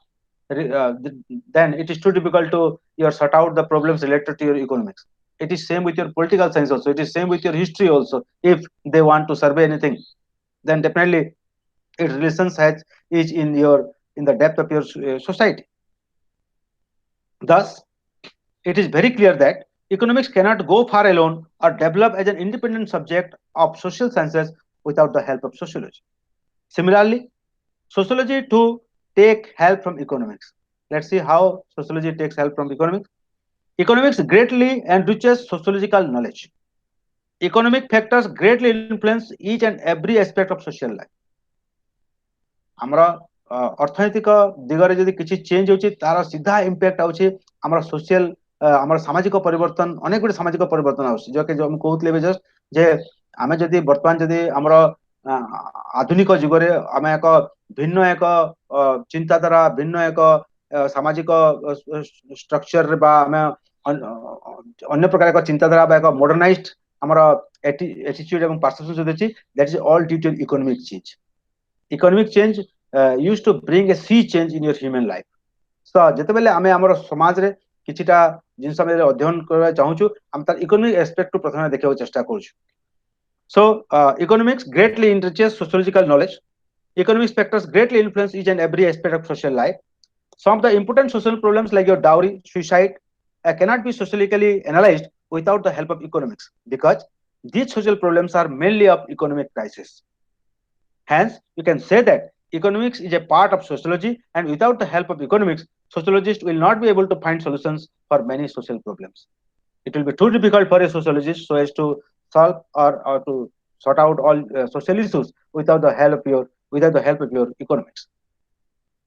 B: then it is too difficult to sort out the problems related to your economics. It is same with your political science also, it is same with your history also. If they want to survey anything, then definitely its relations has is in the depth of your society. Thus it is very clear that economics cannot go far alone or develop as an independent subject of social sciences without the help of sociology. Similarly, sociology too take help from economics. Let's see how sociology takes help from economics. Economics greatly enriches sociological knowledge. Economic factors greatly influence each and every aspect of social life. Amra ଅର୍ଥନୈତିକ ଦିଗରେ ଯଦି କିଛି change ହେଉଛି ତାର ସିଧା impact ହେଉଛି ଆମର social ଆମର ସାମାଜିକ ପରିବର୍ତ୍ତନ ଅନେକ ଗୁଡ଼ିଏ ସାମାଜିକ ପରିବର୍ତ୍ତନ ଆସୁଛି ଯୋଉକି ମୁଁ କହୁଥିଲି ଏବେ ଜଷ୍ଟ ଯେ ଆମେ ଯଦି ବର୍ତ୍ତମାନ ଯଦି ଆମର ଆଧୁନିକ ଯୁଗରେ ଆମେ ଏକ ଭିନ୍ନ ଏକ ଚିନ୍ତାଧାରା ଭିନ୍ନ ଏକ ସାମାଜିକ ଷ୍ଟ୍ରକ୍ଚରରେ ବା ଆମେ ଅନ୍ୟ ପ୍ରକାର ଏକ ଚିନ୍ତାଧାରା ବା ଏକ ମଡର୍ଣ୍ଣାଇଜ୍ଡ ଆମର attitude ଏବଂ perception ଯଦି ଅଛି that is all due to economic change. Economic change used to bring a sea change in your human life. So ଯେତେବେଳେ ଆମେ ଆମର ସମାଜରେ କିଛିଟା ଜିନିଷ ଆମେ ଅଧ୍ୟୟନ କରିବା ଚାହୁଁଛୁ ଆମେ ତାର ଇକୋନୋମିକ ଆସ୍ପେକ୍ଟ କୁ ପ୍ରଥମେ ଦେଖିବାକୁ ଚେଷ୍ଟା କରୁଛୁ. So economics greatly enriches sociological knowledge. Economic factors greatly influence each and every aspect of social life. Some of the important social problems like your dowry, suicide cannot be sociologically analyzed without the help of economics because these social problems are mainly of economic crisis. Hence, you can say that economics is a part of sociology, and without the help of economics, sociologists will not be able to find solutions for many social problems. It will be too difficult for a sociologist so as to solve or to sort out all social issues without the help of your economics.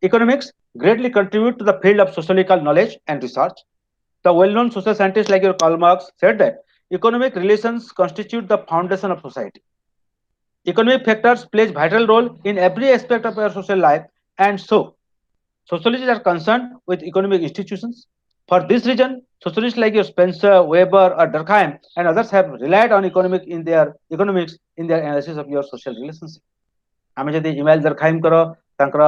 B: Economics greatly contribute to the field of sociological knowledge and research. The well-known social scientists like your Karl Marx said that economic relations constitute the foundation of society. Economic factors plays vital role in every aspect of our social life, and so sociologists are concerned with economic institutions. For this reason, sociologists like your Spencer, Weber, or Durkheim and others have relied on economics in their analysis of your social relationship. ଆମେ ଯଦି Emile ଦରଖାଇମଙ୍କର ତାଙ୍କର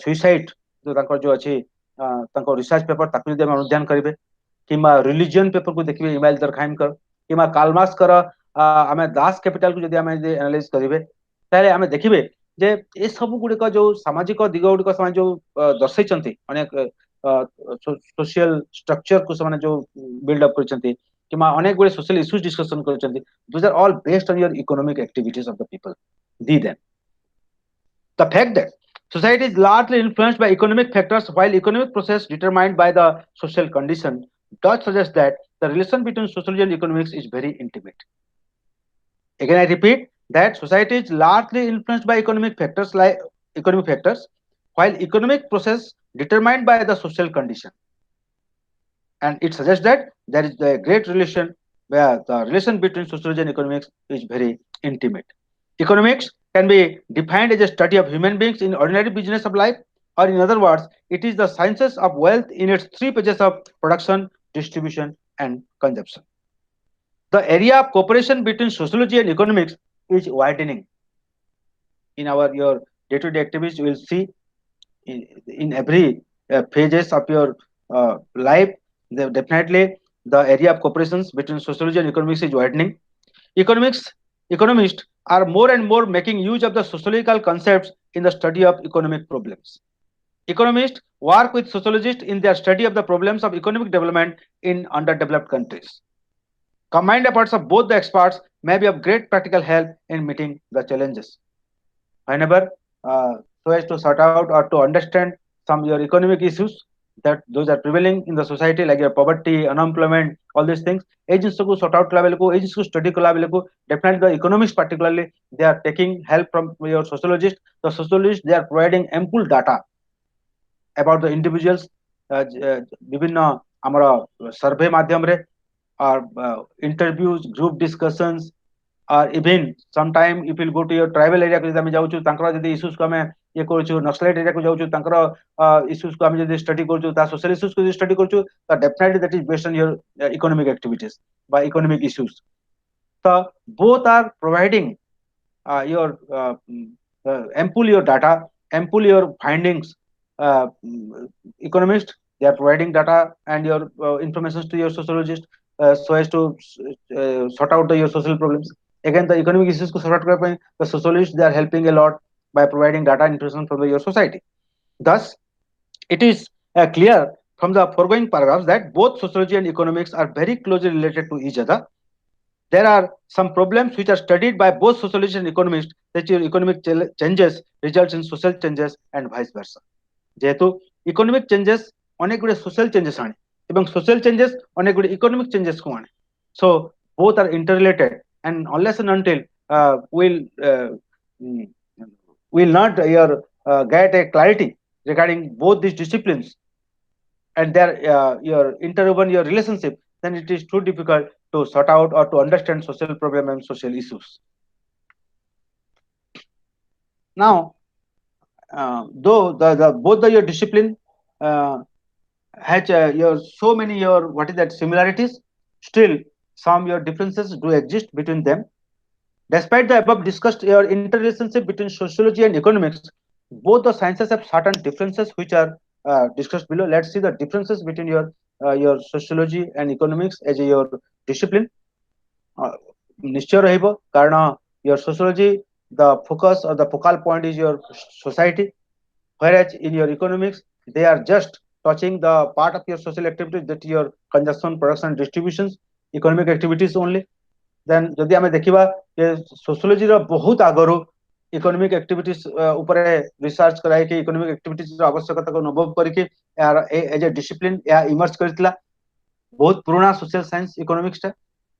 B: suicide ଯୋଉ ଅଛି ତାଙ୍କ research paper ତାକୁ ଯଦି ଆମେ ଅନୁଧ୍ୟାନ କରିବେ କିମ୍ବା ରିଲିଜିୟନ ପେପରକୁ ଦେଖିବେ ଇମାଇଲ ଦରଖାଇମଙ୍କର କିମ୍ବା କାଲମାର୍କ୍ସଙ୍କର ଆମେ ଦାସ କ୍ୟାପିଟାଲକୁ ଯଦି ଆମେ ଆନାଲାଇଜ କରିବେ ତାହେଲେ ଆମେ ଦେଖିବେ ଯେ ଏ ସବୁ ଗୁଡିକ ଯୋଉ ସାମାଜିକ ଦିଗ ଗୁଡିକ ସେମାନେ ଯୋଉ ଦର୍ଶାଇଛନ୍ତି ଅନେକ ସୋସିଆଲ ଷ୍ଟ୍ରକ୍ଚରକୁ ସେମାନେ ଯୋଉ ବିଲ୍ଡ ଅପ୍ କରିଛନ୍ତି କିମ୍ବା ଅନେକ ଗୁଡେ ସୋସିଆଲ ଇସ୍ୟୁଜ ଡିସ୍କସନ କରିଛନ୍ତି those are all based on your economic activities of the people. The fact that society is largely influenced by economic factors while economic process determined by the social condition does suggest that the relation between sociology and economics is very intimate. Again, I repeat that society is largely influenced by economic factors while economic process determined by the social condition. And it suggests that there is a great relation where the relation between sociology and economics is very intimate. Economics can be defined as a study of human beings in ordinary business of life, or in other words, it is the sciences of wealth in its three pages of production, distribution, and consumption. The area of cooperation between sociology and economics is widening. In your day-to-day activities, you will see in every phases of your life, definitely the area of cooperations between sociology and economics is widening. Economists are more and more making use of the sociological concepts in the study of economic problems. Economists work with sociologists in their study of the problems of economic development in underdeveloped countries. Combined efforts of both the experts may be of great practical help in meeting the challenges. Whenever so as to sort out or to understand some your economic issues that those are prevailing in the society like your poverty, unemployment, all these things, each को sort out each को study definitely the economists particularly they are taking help from your sociologists. The sociologists they are providing ample data about the individuals विभिन्न हमारा survey माध्यम or interviews, group discussions, or even sometime if you go to your tribal area को जब जाऊँ तांकरा जब issues को हमें ये करूँ नक्सलाइट area को जाऊँ तांकरा issues को हमें जब study करूँ ता social issues को जब study करूँ ता definitely that is based on your economic activities by economic issues. So both are providing ample your data, ample your findings. Economists, they are providing data and your information to your sociologist, so as to sort out your social problems. Again, the economic issues ko sort out kar paye, the sociologists, they are helping a lot by providing data and information from your society. Thus, it is clear from the foregoing paragraphs that both sociology and economics are very closely related to each other. There are some problems which are studied by both sociologists and economists, that your economic changes results in social changes and vice versa. যেহেতু economic changes অনেক গুড়ে social changes আনে এবং social changes অনেক গুড়ে economic changes কু আনে, so both are interrelated, and unless and until we'll not get a clarity regarding both these disciplines and their your interwoven your relationship, then it is too difficult to sort out or to understand social problem and social issues. Now, though the both your discipline has your so many your what is that similarities, still some your differences do exist between them. Despite the above discussed your interrelationship between sociology and economics, both the sciences have certain differences which are discussed below. Let's see the differences between your sociology and economics as your discipline. निश्चय रहिबो कारण your sociology, the focus or the focal point is your society, whereas in your economics they are just touching the part of your social activities, that your consumption, production, distributions, economic activities only. Then जदि आमे देखिबा जे sociology रो बहुत आगरो economic activities ऊपर research कराई के economic activities रो आवश्यकता को अनुभव करके यार एज ए डिसिप्लिन या इमर्ज करथिला. बहुत पुराना सोशल साइंस इकोनॉमिक्स टा,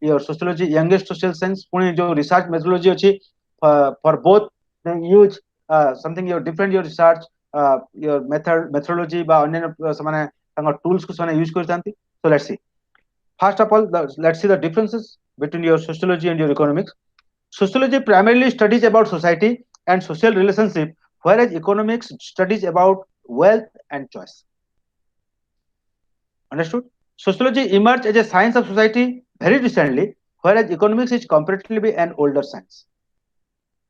B: your sociology youngest social science, पुणी जो रिसर्च मेथोडोलॉजी अछि for both they use something your different your research your methodology बा अन्य समान तांगा टूल्स को समान यूज करथांती. So let's see. First of all, let's see the differences between your sociology and your economics. Sociology primarily studies about society and social relationship, whereas economics studies about wealth and choice. Understood? Sociology emerged as a science of society very recently, whereas economics is comparatively an older science.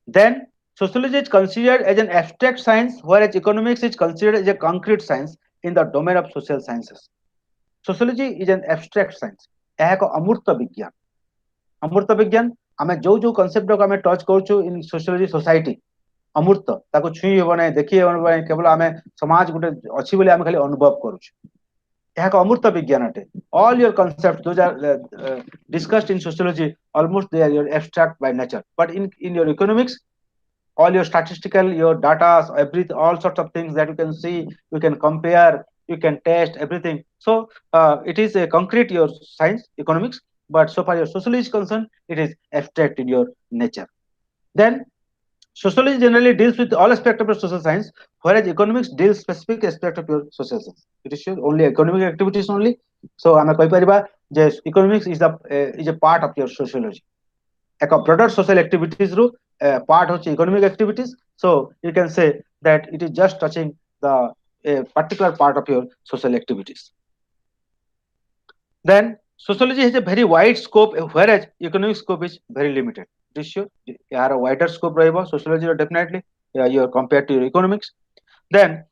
B: Then, sociology is considered as an abstract science, whereas economics is considered as a concrete science in the domain of social sciences. Sociology is an abstract science, यह एक अमूर्त विज्ञान. अमूर्त विज्ञान आमे जो जो concept को आमे टच करछु इन सोशियोलॉजी सोसाइटी, अमूर्त ताको छुई हेबो नै, देखि हेबो नै, केवल आमे समाज गुटे अछि बोली आमे खाली अनुभव करूछु. यह एक अमूर्त विज्ञान अटे. All your concept those are discussed in sociology almost they are your abstract by nature, but in your economics all your statistical, your data, everything, all sorts of things that you can see, you can compare, you can test everything. So it is a concrete your science economics, but so far your sociology is concerned, it is abstract in your nature. Then sociology generally deals with all aspects of your social science, whereas economics deals specific aspect of your social science. It is only economic activities only. So ame koi pariba je economics is a part of your sociology. एक broader social activities ru part hoche economic activities, so you can say that it is just touching the particular part of your social activities. Then sociology has a very wide scope, whereas economic scope is very limited. It is sure yaar a wider scope rahibo sociology definitely you are compared to your economics. Then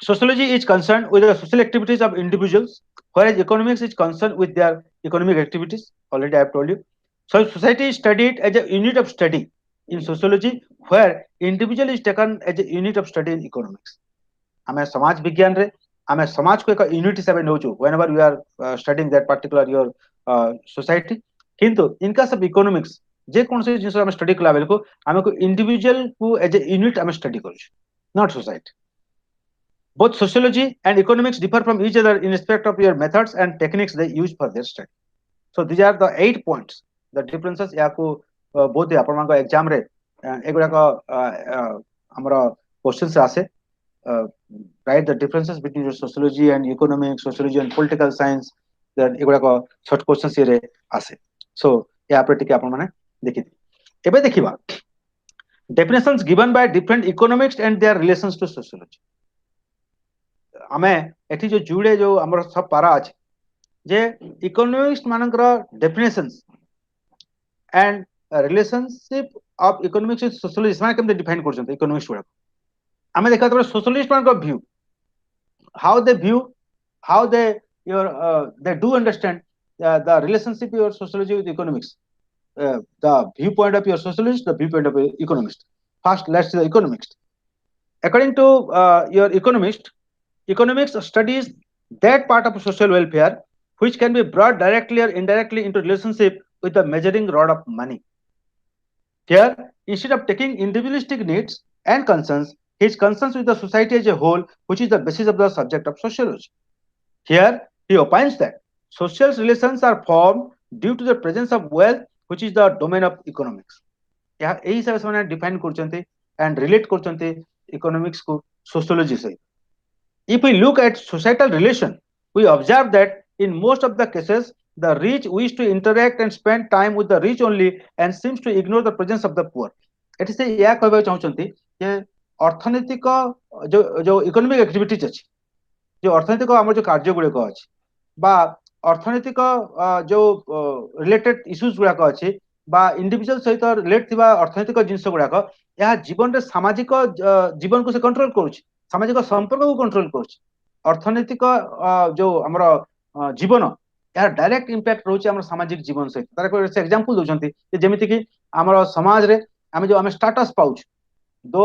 B: sociology is concerned with the social activities of individuals, whereas economics is concerned with their economic activities. Already I have told you. So society is studied as a unit of study in sociology, where individual is taken as a unit of study in economics. आमे समाज विज्ञान रे आमे समाज को एक unit हिसाब से नोचु whenever we are studying that particular your society. किंतु इनका सब इकोनॉमिक्स जे कोन से जिंस आमे स्टडी कला बेल को आमे को इंडिविजुअल को एज ए यूनिट आमे स्टडी करू, not society. Both sociology and economics differ from each other in respect of your methods and techniques they use for their study. So these are the 8 points, the differences. याको both आपण मानको exam रे एगुडा को हमरा questions आसे, write the differences between your sociology and economics, sociology and political science, that एगुडा को शॉर्ट क्वेश्चंस रे आसे. So या पर टिके आपण माने देखि एबे देखिबा definitions given by different economics and their relations to sociology. आमे एठी जो जुडे जो हमर सब पारा अछि जे इकोनॉमिक्स मानकर definitions and relationship of economics with sociology ସେମାନେ କେମିତି define କରୁଛନ୍ତି economics ଗୁଡାକ ଆମେ ଦେଖିବା ଯେତେବେଳେ socialist ମାନଙ୍କ view how they view how they do understand the relationship your sociology with economics, the viewpoint of your sociologist, the viewpoint of your economist. First, let's see the economist. According to your economist, economics studies that part of social welfare which can be brought directly or indirectly into relationship with the measuring rod of money. Here, instead of taking individualistic needs and concerns, his concerns with the society as a whole, which is the basis of the subject of sociology. Here, he opines that social relations are formed due to the presence of wealth, which is the domain of economics. यहाँ यही हिसाब से मैंने define करचंती and relate करचंती economics को sociology से. If we look at societal relation, we observe that in most of the cases, the rich wish to interact and spend time with the rich only and seems to ignore the presence of the poor. एठी से या कहबा चाहउचंती जे अर्थनैतिक जो economic activities अछि जो अर्थनैतिक आम जो कार्य गुड़ाक अच्छी बा अर्थनैतिक जो रिलेटेड इश्यूज गुड़ाक अच्छी बा इंडिविजुअल सहित रिलेट थिबा अर्थनैतिक जिनस गुड़ाक यह जीवन रे सामाजिक जीवन को से कंट्रोल करूछि सामाजिक संपर्क को कंट्रोल करूछि अर्थनैतिक जो हमर जीवन यार डायरेक्ट इंपैक्ट रहउछि हमर सामाजिक जीवन सहित तार को एग्जांपल दोछंती जे जेमिति कि हमर समाज रे हम जो हम स्टेटस पाउछ दो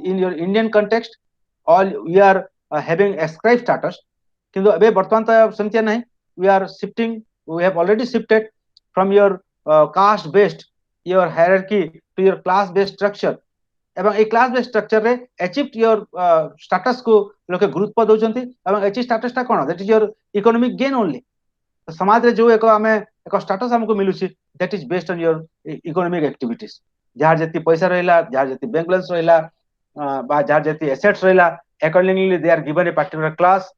B: in your Indian context all we are having ascribed status किंतु अबे वर्तमान तो समझिया नहीं we are shifting we have already shifted from your caste based your hierarchy to your class based structure एवं ए क्लास बेस्ड स्ट्रक्चर रे achieved your status को लोके गुरुत्व दोचंती एवं अचीव स्टेटस ता कोन that is your economic gain only समाज रे जो एक हमें एक स्टेटस हमको मिलुची that is based on your economic activities जार जति पैसा रहिला जार जति बैंक बैलेंस रहिला बा जार जति एसेट्स रहिला accordingly they are given a particular class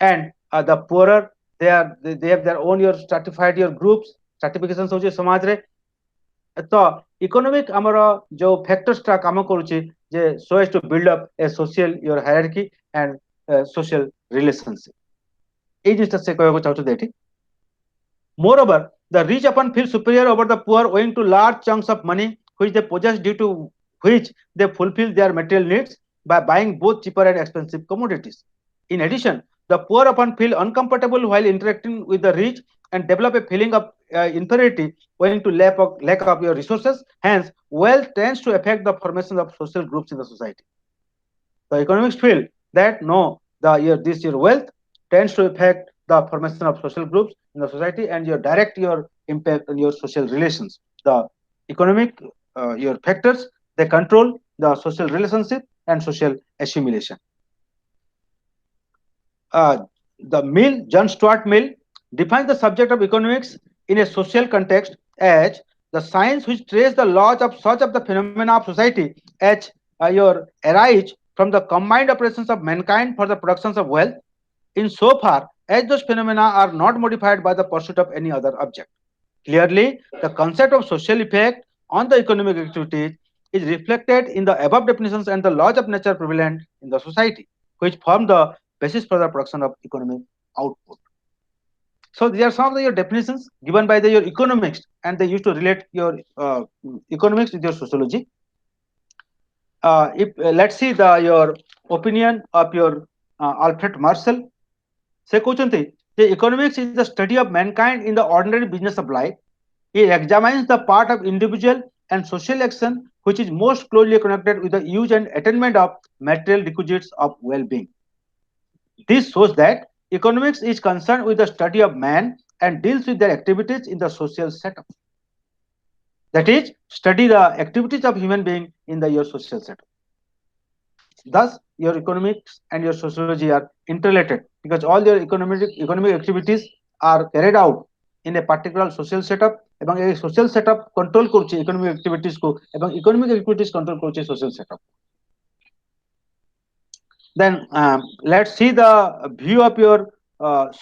B: and the poorer they have their own your stratified your groups stratifications होचे समाज रे तो इकोनॉमिक हमरो जो फैक्टर्स टा काम करूची जे so as to build up a social your hierarchy and social relationship ए जिसटा से कहबो चाहतो देठी moreover the rich often feel superior over the poor owing to large chunks of money which they possess due to which they fulfill their material needs by buying both cheaper and expensive commodities. In addition, the poor often feel uncomfortable while interacting with the rich and develop a feeling of inferiority owing to lack of your resources. Hence, wealth tends to affect the formation of social groups in the society. The economics feel that no, your wealth tends to affect the formation of social groups in the society and your direct your impact on your social relations. The economic your factors they control the social relationship and social assimilation. The Mill, John Stuart Mill, defines the subject of economics in a social context as the science which traces the laws of such of the phenomena of society as your arise from the combined operations of mankind for the productions of wealth, in so far as those phenomena are not modified by the pursuit of any other object. Clearly, the concept of social effect on the economic activities is reflected in the above definitions and the laws of nature prevalent in the society, which form the basis for the production of economic output. So these are some of your definitions given by your economics, and they used to relate your economics with your sociology. If let's see your opinion of your Alfred Marshall. Say कहते the economics is the study of mankind in the ordinary business of life. It examines the part of individual and social action which is most closely connected with the use and attainment of material requisites of well-being. This shows that economics is concerned with the study of man and deals with their activities in the social setup. That is, study the activities of human being in your social setup. Thus, your economics and your sociology are interrelated because all your economic activities are carried out in a particular social setup এবং এই social setup control করছে economic activities को এবং economic activities control করছে social setup. Then let's see the view of your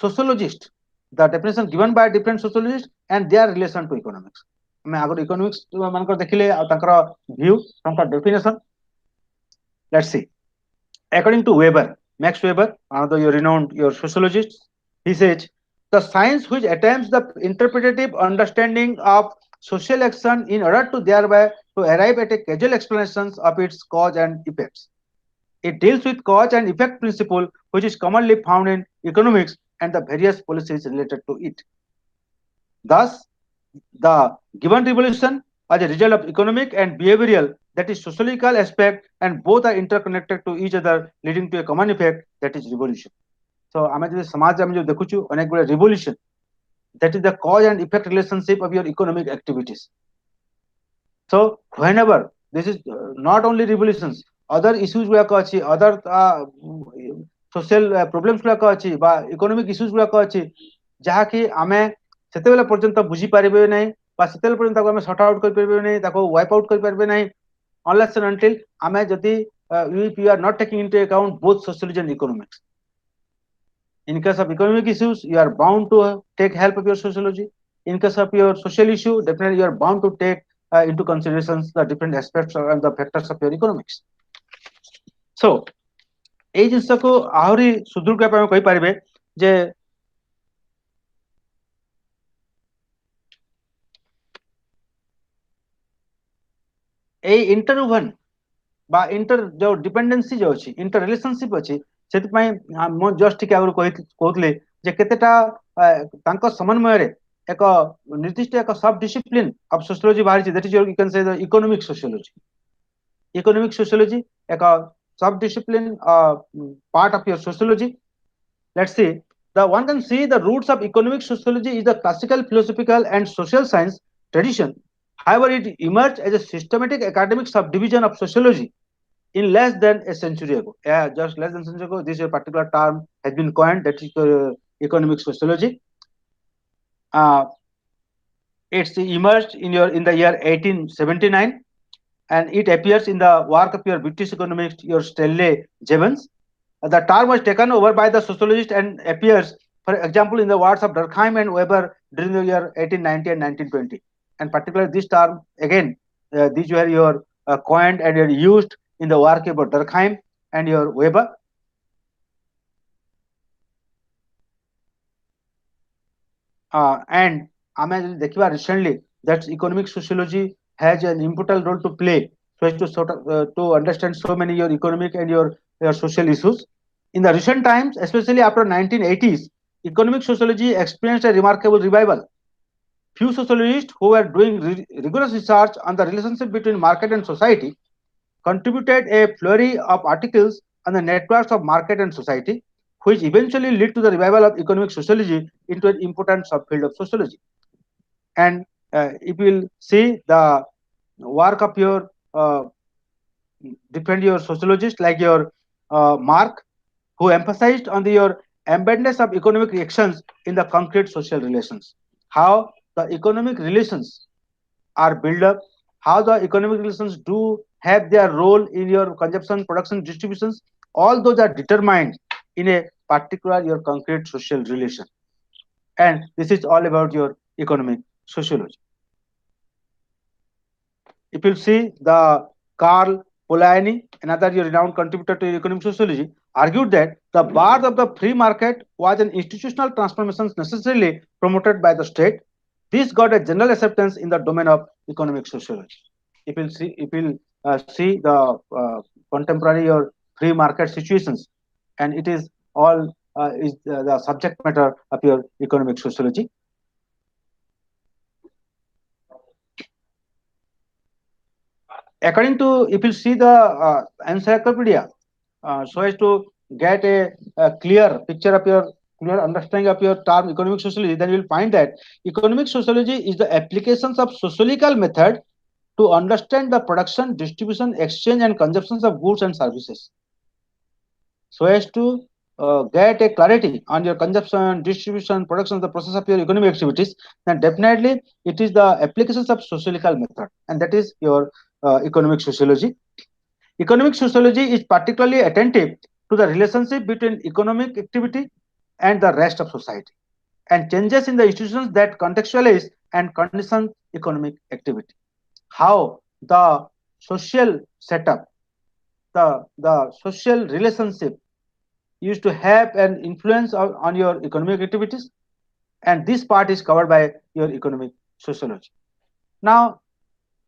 B: sociologist, the definition given by different sociologists and their relation to economics. ଆମେ ଆଗରୁ economics ମାନଙ୍କର ଦେଖିଲେ ଆଉ ତାଙ୍କର view ତାଙ୍କର definition. Let's see. According to Weber, Max Weber, another your renowned your sociologist, he says the science which attempts the interpretative understanding of social action in order to thereby to arrive at a causal explanations of its cause and effects. It deals with cause and effect principle, which is commonly found in economics and the various policies related to it. Thus, the given revolution as a result of economic and behavioral, that is sociological aspect, and both are interconnected to each other, leading to a common effect, that is revolution. So ଆମେ ଯଦି ସମାଜରେ ଆମେ ଯୋଉ ଦେଖୁଛୁ ଅନେକ ଗୁଡେ revolution, that is the cause and effect relationship of your economic activities. So whenever this is not only revolutions, other issues गुड़ाक अच्छी, other social problems गुड़ाक अच्छी बा economic issues गुड़ाक अच्छी, जहाँकि आमे सेतेबेले पर्यंत बुझी पारिबे नहीं बा सेतेबेले पर्यंत ताको आमे सॉर्ट आउट कर पारिबे नहीं, ताको वाइप आउट कर पारिबे नहीं, unless and until आमे जदि if you are not taking into account both sociology and economics. In case of economic issues, you are bound to take help of your sociology. In case of your social issue, definitely you are bound to take into considerations the different aspects and the factors of your economics. So, এই ଜିନିଷକୁ ଆହୁରି ସୁଦୃଢ କରିବା ପାଇଁ ଆମେ କହିପାରିବେ ଯେ এই ଇଣ୍ଟରଭନ୍ বা ଇଣ୍ଟର ଯୋଉ ଡିପେଣ୍ଡେନ୍ସି ଯୋଉ ଅଛି, ଇଣ୍ଟର ରିଲେସନସିପ ଅଛି, ସେଥିପାଇଁ ମୁଁ ଜଷ୍ଟ ଟିକେ ଆଗରୁ କହୁଥିଲି ଯେ କେତେଟା ତାଙ୍କ ସମନ୍ୱୟରେ ଏକ ନିର୍ଦ୍ଦିଷ୍ଟ ଏକ ସବ୍ ଡିସିପ୍ଲିନ ଅଫ ସୋସିଓଲୋଜି ବାହାରିଛି, that is your, you can say, the economic sociology. Economic sociology ଏକ sub discipline part of your sociology. Let's see, the one can see the roots of economic sociology is the classical philosophical and social science tradition. However, it emerged as a systematic academic subdivision of sociology in less than a century ago. Yeah, just less than a century ago, this particular term has been coined, that is economic sociology. It's emerged in the year 1879, and it appears in the work of your British economist, your Stanley Jevons. The term was taken over by the sociologist and appears, for example, in the works of Durkheim and Weber during the year 1890 and 1920. And particularly this term, again, these were your coined and used in the work of Durkheim and your Weber. And ଆମେ ଯଦି ଦେଖିବା recently, that economic sociology has an important role to play so as to sort of to understand so many your economic and your social issues. In the recent times, especially after 1980s, economic sociology experienced a remarkable revival. Few sociologists who were doing rigorous research on the relationship between market and society contributed a flurry of articles on the networks of market and society, which eventually led to the revival of economic sociology into an important subfield of sociology. And if you will see the work of your different your sociologists like your Mark, who emphasized on your embeddedness of economic reactions in the concrete social relations, how the economic relations are built up, how the economic relations do have their role in your consumption, production, distributions. All those are determined in a particular your concrete social relation. And this is all about your economic sociology. If you see, the Carl Polanyi, another your renowned contributor to economic sociology, argued that the birth of the free market was an institutional transformation necessarily promoted by the state. This got a general acceptance in the domain of economic sociology. If you see the contemporary or free market situations, and it is all is the subject matter of your economic sociology. According to, if you see the encyclopedia, so as to get a clear picture of your clear understanding of your term economic sociology, then you will find that economic sociology is the applications of sociological method to understand the production, distribution, exchange, and consumptions of goods and services. So as to get a clarity on your consumption, distribution, production, the process of your economic activities, then definitely it is the applications of sociological method, and that is your economic sociology. Economic sociology is particularly attentive to the relationship between economic activity and the rest of society, and changes in the institutions that contextualize and condition economic activity. How the social setup, the social relationship used to have an influence on your economic activities, and this part is covered by your economic sociology. Now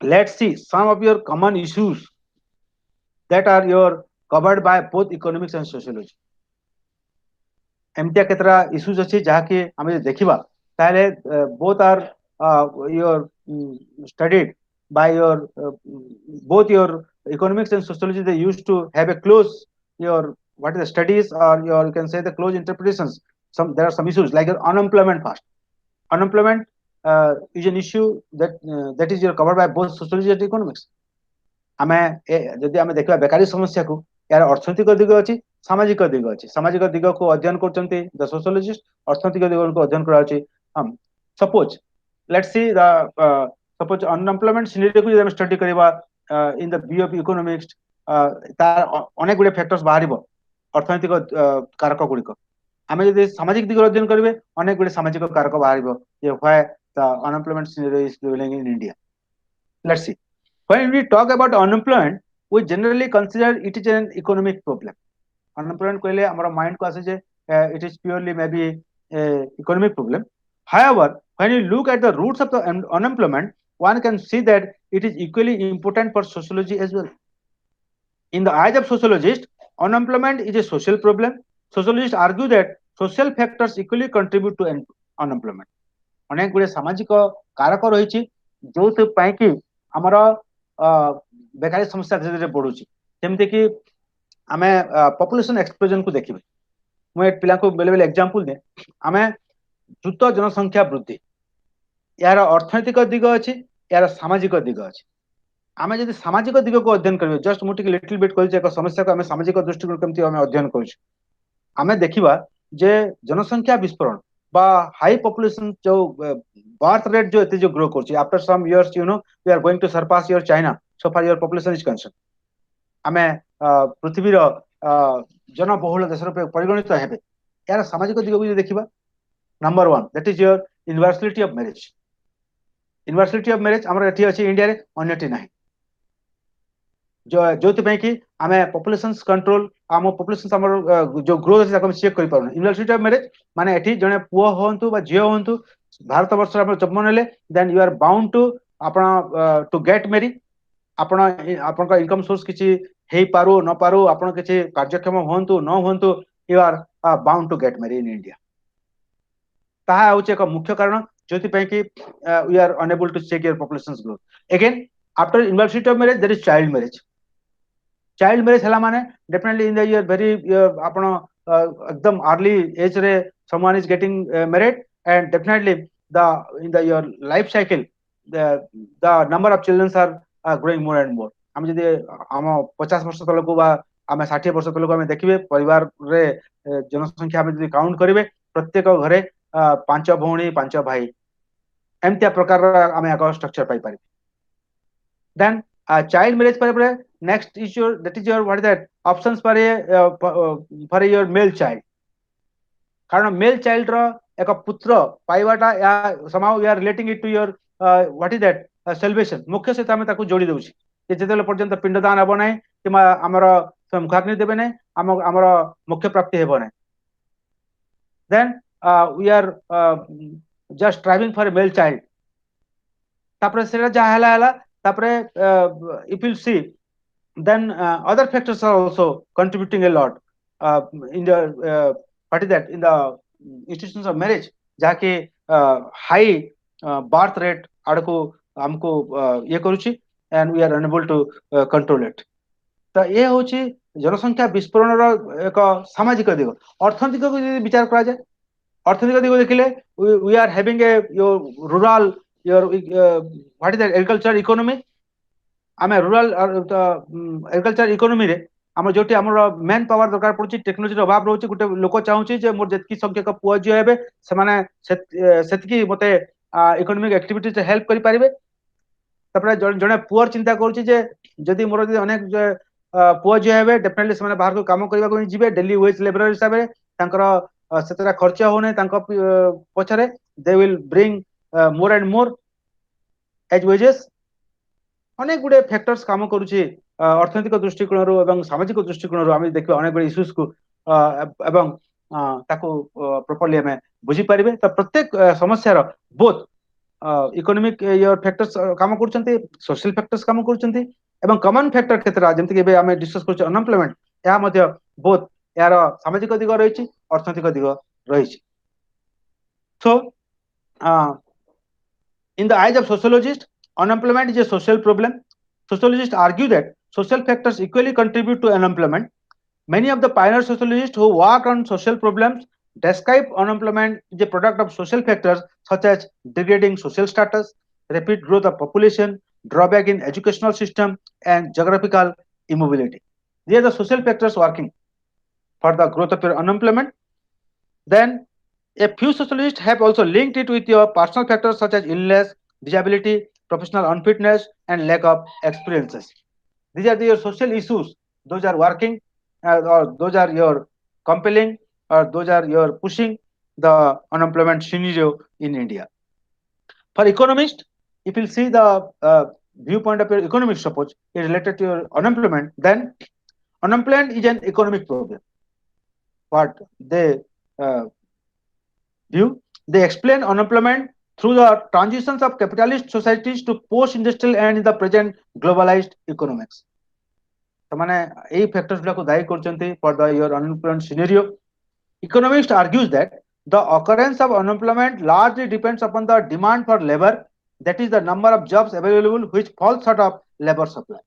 B: let's see some of your common issues that are your covered by both economics and sociology. एमतिया केतरा issues अच्छी जहाँकि आम देखा ताले both are your studied by your both your economics and sociology. They used to have a close your what is the studies or your you can say the close interpretations. Some there are some issues like your unemployment first. Unemployment is an issue that is your covered by both sociology and economics. आम जदि आम देखा बेकारी समस्या को यार अर्थनैतिक दिग अच्छी सामाजिक दिग अच्छी सामाजिक दिग को अध्ययन कर सोशियोलॉजिस्ट अर्थनैतिक दिग को अध्ययन करा suppose let's see the suppose unemployment scenario को जब स्टडी करबा in the view of economics तार अनेक गुडे फैक्टर्स बाहर अर्थनैतिक कारक गुड़िक आम जब सामाजिक दिग अध्ययन करेंगे अनेक गुडे सामाजिक कारक बाहर why the unemployment scenario is prevailing in India. Let's see. When we talk about unemployment, we generally consider it is an economic problem. Unemployment कहले हमारा mind को आसे जे it is purely maybe economic problem. However, when you look at the roots of the unemployment, one can see that it is equally important for sociology as well. In the eyes of sociologists, unemployment is a social problem. Sociologists argue that social factors equally contribute to unemployment. अनेक गुड़े सामाजिक कारक रही जो कि आमर बेकारी समस्या धीरे धीरे बढ़ुची जमती कि आम पॉपुलेशन एक्सप्लोजन को देखिए मुझे पिला को बेले बेले एग्जांपल दे आम द्रुत जनसंख्या वृद्धि यार अर्थनैतिक दिग अच्छी यार सामाजिक दिग अच्छी आम जब सामाजिक दिग को अध्ययन करेंगे जस्ट मुझे लिटिल बिट कह समस्या को आम सामाजिक दृष्टिकोण केमती आम अध्ययन करें देखा जे जनसंख्या विस्फोरण बा हाई पॉपुलेशन जो बर्थ रेट जो जो ग्रो कर after some years you know we are going to surpass your China so far your population is concern आम पृथ्वीर जनबहुल देश परिगणित हेबे यार सामाजिक दिग को देखा number one that is your universality of marriage. Universality of marriage आमर एठी अछि इंडिया रे अन्यटी नाही जो कि आम पॉपुलेशन कंट्रोल आम पॉपुलेशन आम जो ग्रोथ अच्छे हम चेक कर यूनिवर्सिटी ऑफ मैरिज माने एठी जने पुओ होंतु बा झियो होंतु भारत वर्ष जन्म नेले then you are bound to आपण टू गेट मेरी आपण आपण इनकम सोर्स किछि हेई पारू न पारू आपण किछि कार्यक्षम होंतु न होंतु you are bound to get marry in India. ताहा होचे एक मुख्य कारण जोति कि we are unable to check your population growth. Again after university of marriage there is child marriage. Child marriage है माने definitely in the year very आपण एकदम अर्ली एज रे someone is getting married and definitely the in the your life cycle the number of children are growing more and more. हम जदि आम 50 वर्ष तलक बा आम 60 वर्ष तलक आम देखिबे परिवार रे जनसंख्या हम जदि काउंट करिवे प्रत्येक घरे 5 भौणी 5 भाई एमतिया प्रकार आम एक स्ट्रक्चर पाई पारि. देन child marriage पर next is your that is your what is that options for your male child कारण male child रो एक पुत्र पाइबाटा या somehow we are relating it to your what is that salvation मुख्य से हमें ताकू जोड़ी दउची जे जेतेले पर्यंत पिंडदान हेबो नै कि हमर मुखाग्नि देबे नै हमर मुख्य प्राप्ति हेबो नै. then we are just striving for a male child तापरे सेरा जा हला tapre if you see then other factors are also contributing a lot in the what is that in the institutions of marriage jaake high birth rate adko हमको ये करूची and we are unable to control it. तो ये होची जनसंख्या विस्फोरण रो एक सामाजिक दिग. अर्थनैतिक को विचार करा जाए अर्थनैतिक दिग देखिले we are having a your rural your what is that agriculture economy आम रूरल एग्रीकल्चर इकोनॉमी रे आम जो मेन पावर दरकार पड़ुची टेक्नोलॉजी अभाव रोचे गोटे लोक चाहूची जे मोर जतकी संख्यक पुओ झियो हेबे सेमाने सेतकी मते इकोनॉमिक एक्टिविटीज हेल्प करि पारिबे. तपरे जने पुअर चिंता करूची जे जदि मोर अनेक पुओ झियो हेबे डेफिनेटली सेमाने बाहर को काम करबा को जिबे डेली वेज लेबर हिसाब रे तांकर सेतरा खर्च होने तांको पछरे they will bring more and more as wages. अनेक गुडे फैक्टर्स काम करूची अर्थनैतिक दृष्टिकोण एवं सामाजिक दृष्टिकोण आम देखिए अनेक गुडे इश्यूज को एवं ताको प्रॉपर्ली हमें बुझी पारिबे. तो प्रत्येक समस्या बोथ इकोनॉमिक your factors काम करछन्ते social factors काम करछन्ते एवं common factor क्षेत्र जेमति कि आमे डिस्कस करछ unemployment या मध्ये both यार सामाजिक दिग रहिछि अर्थनैतिक दिग रहिछि so in the eyes of sociologists unemployment is a social problem sociologists argue that social factors equally contribute to unemployment many of the pioneer sociologists who work on social problems describe unemployment as a product of social factors such as degrading social status, rapid growth of population, drawback in educational system, and geographical immobility. These are the social factors working for the growth of your unemployment. Then a few sociologists have also linked it with your personal factors such as illness, disability, professional unfitness, and lack of experiences. These are your social issues. Those are working, or those are your compelling, or those are your pushing the unemployment scenario in India. For economists, if you see the viewpoint of your economic suppose is related to your unemployment, then unemployment is an economic problem. What they uh, view, they explain unemployment through the transitions of capitalist societies to post-industrial and in the present globalized economics. ସେମାନେ ଏଇ factors ଗୁଡାକୁ ଦାୟୀ କରୁଛନ୍ତି for the your unemployment scenario. Economists argues that the occurrence of unemployment largely depends upon the demand for labor, that is the number of jobs available which falls short of labor supply.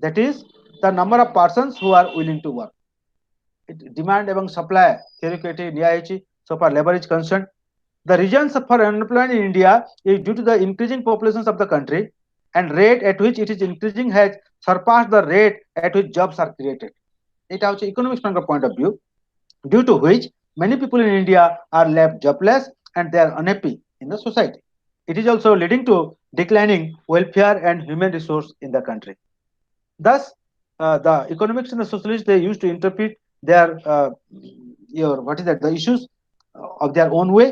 B: That is the number of persons who are willing to work. Demand এবং supply theory କୁ ଏଠି ନିଆ ହେଇଛି so far labor is concerned. The reasons for unemployment in India is due to the increasing populations of the country and rate at which it is increasing has surpassed the rate at which jobs are created. It also economics point of view, due to which many people in India are left jobless and they are unhappy in the society. It is also leading to declining welfare and human resource in the country. Thus, the economics and the socialists they used to interpret their your what is that the issues of their own way.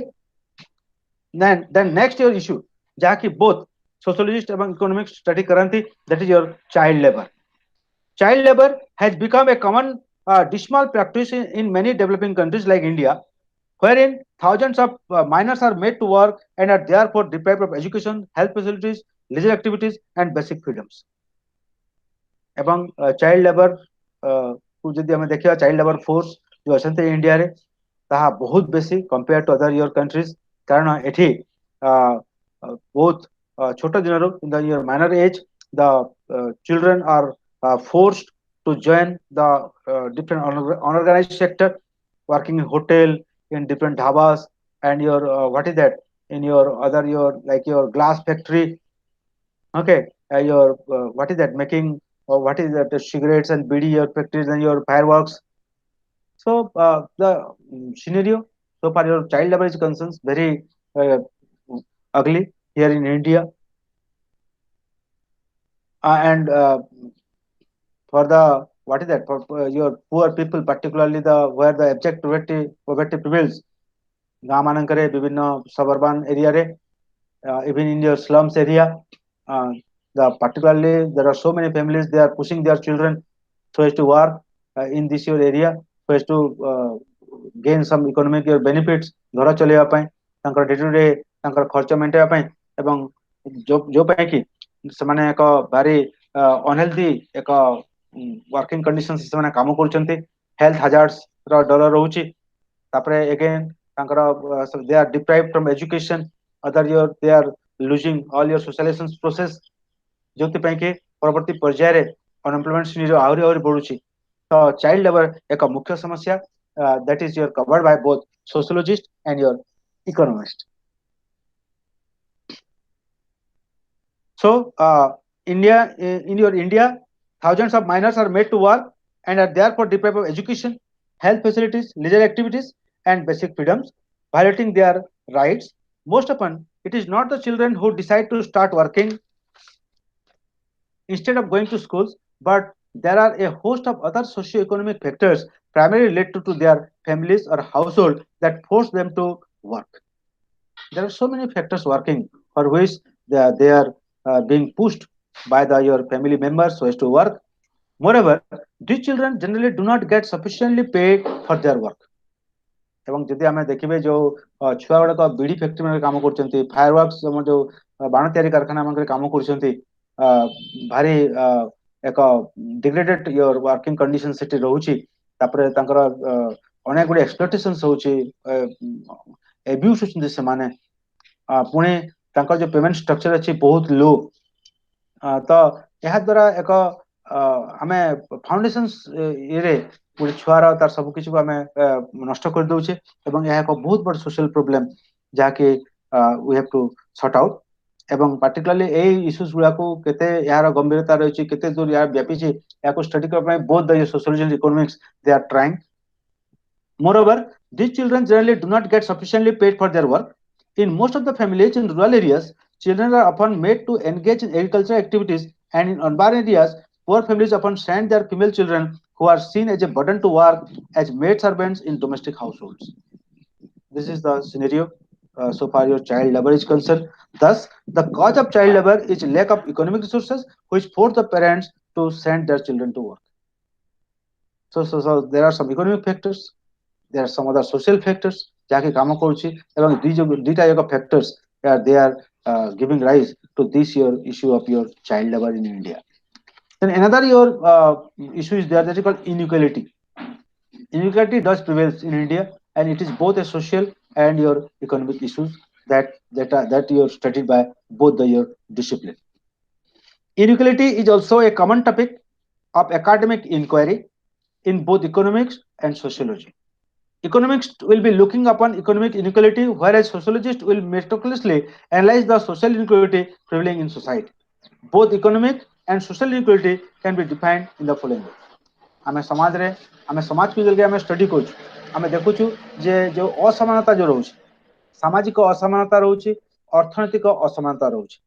B: Then next your issue, jaki both sociologist and economics study currently, that is your child labor. Child labor has become a common dismal practice in many developing countries like India, wherein thousands of minors are made to work and are therefore deprived of education, health facilities, leisure activities, and basic freedoms. ଏବଂ child labour କୁ ଯଦି ଆମେ ଦେଖିବା child labour force ଯୋଉ ଅଛନ୍ତି ଇଣ୍ଡିଆରେ ତାହା ବହୁତ ବେଶୀ compare two other year countries କାରଣ ଏଠି ବହୁତ ଛୋଟ ଦିନରୁ in the your minor age the children are forced to join the different unorganized sector working in hotel in different dhabas and your what is that in your other your like your glass factory, okay, your what is that making what is that cigarettes and bidi your factories and your fireworks. So the scenario so far your child labor is concerns very uh, ugly here in India. And for the what is that for your poor people particularly the where the abject poverty prevails ଗାଁ ମାନଙ୍କରେ ବିଭିନ୍ନ suburban area ରେ even in your slums area uh, the particularly there are so many families they are pushing their children so as to work in this your area so as to gain some economic benefits ଘର ଚଲେଇବା ପାଇଁ ତାଙ୍କର day two day ତାଙ୍କର ଖର୍ଚ୍ଚ ମେଣ୍ଟେଇବା ପାଇଁ ଏବଂ ଯୋଉ ପାଇଁ କି ସେମାନେ ଏକ ଭାରି ଅନହେଲ୍ଦି ଏକ working conditions ସେମାନେ କାମ କରୁଛନ୍ତି health hazards ର ଡର ରହୁଛି ତାପରେ again ତାଙ୍କର they are deprived from education other your they are losing all your socialization process ଯୋଉଥିପାଇଁ କି ପରବର୍ତ୍ତୀ ପର୍ଯ୍ୟାୟରେ unemployment scenario ଆହୁରି ଆହୁରି ବଢୁଛି ତ child labor ଏକ ମୁଖ୍ୟ ସମସ୍ୟା that is your covered by both sociologist and your economist. So India in your India thousands of minors are made to work and are therefore deprived of education, health facilities, leisure activities, and basic freedoms, violating their rights. Most often, it is not the children who decide to start working instead of going to schools, but there are a host of other socio-economic factors primarily related to their families or household that force them to work. There are so many factors working for which they are being pushed by your family members so as to work. Moreover, these children generally do not get sufficiently paid for their work. ଏବଂ ଯଦି ଆମେ ଦେଖିବେ ଯୋଉ ଛୁଆ ଗୁଡାକ BD factory ମାନଙ୍କରେ କାମ କରୁଛନ୍ତି, ଫାୟାର ୱାର୍କସ ଯୋଉ ବାଣ ତିଆରି କାରଖାନା ମାନଙ୍କରେ କାମ କରୁଛନ୍ତି, ଭାରି ଏକ ଡିଗ୍ରେଡେଡ ୟୋର ୱାର୍କିଂ କଣ୍ଡିସନ ସେଠି ରହୁଛି। ତାପରେ ତାଙ୍କର ଅନେକ ଗୁଡେ ଏକ୍ସପ୍ଲୋଇଟେସନ ହଉଛି, ଏବ୍ୟୁଜ ହଉଛନ୍ତି ସେମାନେ। ପୁଣି ତାଙ୍କର ଯୋଉ ପେମେଣ୍ଟ ଷ୍ଟ୍ରକ୍ଚର ଅଛି ବହୁତ ଲୋ। ତ ଏହା ଦ୍ୱାରା ଏକ ଆମେ ଫାଉଣ୍ଡେସନ ଇଏରେ ଗୋଟେ ଛୁଆର ତାର ସବୁ କିଛିକୁ ଆମେ ନଷ୍ଟ କରିଦଉଛେ ଏବଂ ଏହା ଏକ ବହୁତ ବଡ ସୋସିଆଲ ପ୍ରୋବ୍ଲେମ ଯାହାକି we have to sort out. ଏବଂ ପାର୍ଟିକୁଲାରଲି ଏଇ ଇସ୍ୟୁଜ ଗୁଡାକୁ କେତେ ଏହାର ଗମ୍ଭୀରତା ରହିଛି, କେତେ ଦୂର ଏହା ବ୍ୟାପିଛି, ଏହାକୁ ଷ୍ଟଡି କରିବା ପାଇଁ both the sociology and economics they are trying. Moreover, these children generally do not get sufficiently paid for their work. In most of the families in rural areas, children are often made to engage in agricultural activities, and in urban areas, poor families often send their female children who are seen as a burden to work as maid servants in domestic households. This is the scenario so far your child labor is concerned. Thus, the cause of child labor is lack of economic resources which force the parents to send their children to work. So there are some economic factors, there are some other social factors ଯାହାକି କାମ କରୁଛି ଏବଂ ଦୁଇଟା ଯାକ factors they are giving rise to this your issue of your child labor in India. Then another your issue is there that is called inequality. Inequality does prevail in India, and it is both a social and your economic issues that you are studied by both the your discipline. Inequality is also a common topic of academic inquiry in both economics and sociology. Economics will be looking upon economic inequality, whereas sociologists will meticulously analyze the social inequality prevailing in society. Both economic and social inequality can be defined in the following way. आमे समाज रे आमे समाज को जल्दी आमे study करू, आमे देखुछु जे जो असमानता जो रहउछि, सामाजिक असमानता रहउछि, अर्थनैतिक असमानता रहउछि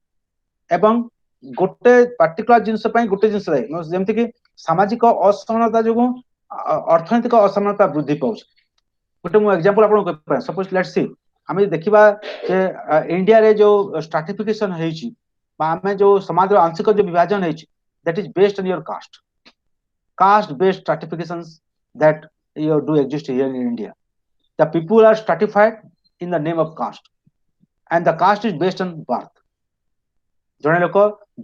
B: एवं गोटे पार्टिकुलर जिंस पई गोटे जिंस रे जेमति कि सामाजिक असमानता जो अर्थनैतिक असमानता वृद्धि पाउछि। गोटे मु एग्जांपल आपन को सपोज लेट्स सी आमे देखिबा जे इंडिया रे जो स्ट्रैटिफिकेशन हेछि बा आमे जो समाज रो आंशिक जो विभाजन हेछि that is based on your caste based stratifications that you do exist here in India. The people are stratified in the name of caste, and the caste is based on birth. जने लोक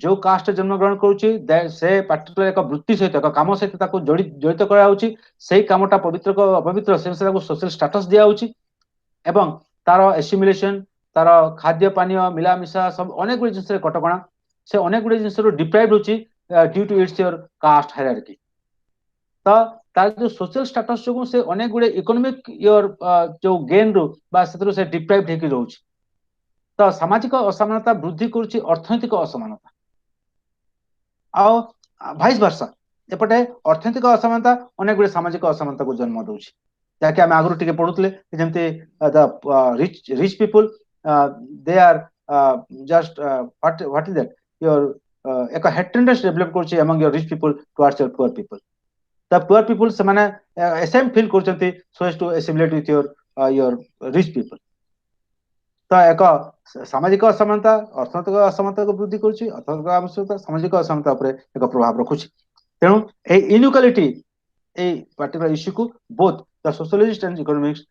B: जो cast जन्म ग्रहण करूची से particular एक वृत्ति सहित एक काम सहित ताको जड़ित करा होची, सेही कामटा पवित्र को अपवित्र से ताको सोशल स्टेटस दिया होची एवं तार एसिमिलेशन, तार खाद्य पानीय मिलामिशा सब अनेक गुडी जिंस रे कटकणा से अनेक गुडी जिंस रो डिप्राइव्ड होची due to its your caste hierarchy. तो तार जो सोशल स्टेटस जो से अनेक गुडे इकोनॉमिक योर जो गेन रो बा सेतरो से डिप्राइव्ड हेकी रहउची। तो सामाजिक असमानता वृद्धि करूची अर्थनैतिक असमानता आ भाइस वर्सा एपटे अर्थनैतिक असमानता अनेक गुडे सामाजिक असमानता को जन्म दउची, जाके हम आगरु टिके पढुतले जेमते the rich people they are just what is that your एक हेट्रेंडस डेवलप करची among your rich people towards your poor people. The poor people से माने एसेम फील करचंती so as to assimilate with your rich people. तो एक सामाजिक असमानता अर्थनैतिक असमानता को वृद्धि करुची, अर्थनैतिक आवश्यकता सामाजिक असमानता ऊपर एक प्रभाव रखुची। तेणु ए इनइक्वालिटी ए पर्टिकुलर इश्यू को both the sociologist and economics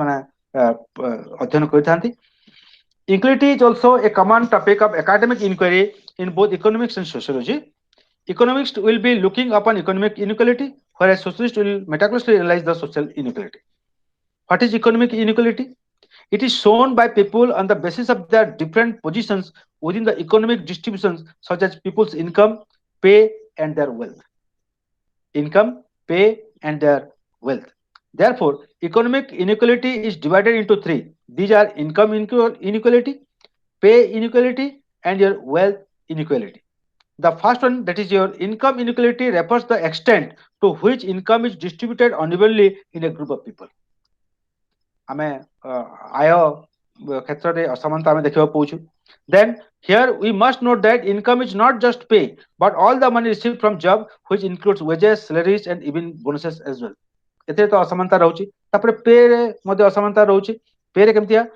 B: माने अध्ययन करथांती। Equality is also a common topic of academic inquiry in both economics and sociology. Economists will be looking upon economic inequality, whereas socialists will meticulously analyze the social inequality. What is economic inequality? It is shown by people on the basis of their different positions within the economic distributions, such as people's income, pay, and their wealth. Income, pay, and their wealth. Therefore, economic inequality is divided into three. These are income inequality, pay inequality, and your wealth inequality. The first one, that is your income inequality, refers the extent to which income is distributed unevenly in a group of people. आमे आय क्षेत्र रे असमानता आमे देखिबा पउछु. Then here we must note that income is not just pay but all the money received from job, which includes wages, salaries, and even bonuses as well. एते तो असमानता रहउची. तापरे पे रे मध्ये असमानता रहउची. पे रे केमतिया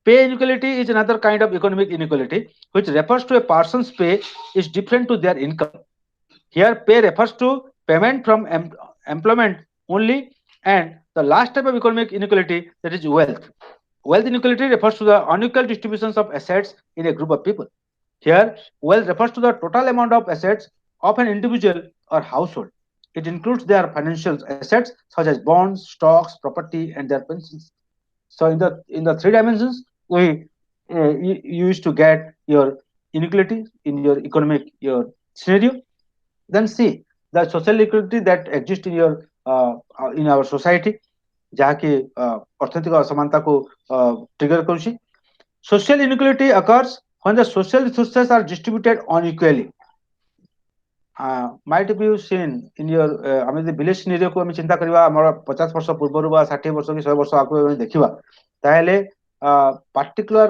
B: pay inequality is another kind of economic inequality which refers to a person's pay is different to their income. Here pay refers to payment from employment only, and The last type of economic inequality, that is wealth. Wealth inequality refers to the unequal distributions of assets in a group of people. Here, wealth refers to the total amount of assets of an individual or household. It includes their financial assets such as bonds, stocks, property, and their pensions. So in the three dimensions, we you used to get your inequality in your economic your scenario. Then see the social equality that exists in our society, ଯାହାକି ଅର୍ଥନୈତିକ ଅସମାନତାକୁ trigger କରୁଛି. Social inequality occurs when the social resources are distributed unequally. Might be seen in your ଆମେ ଯଦି village scenario କୁ ଆମେ ଚିନ୍ତା କରିବା ଆମର 50 ବର୍ଷ ପୂର୍ବରୁ ବା 60 ବର୍ଷ କି 100 ବର୍ଷ ଆଗକୁ ଆମେ ଦେଖିବା ତାହେଲେ particular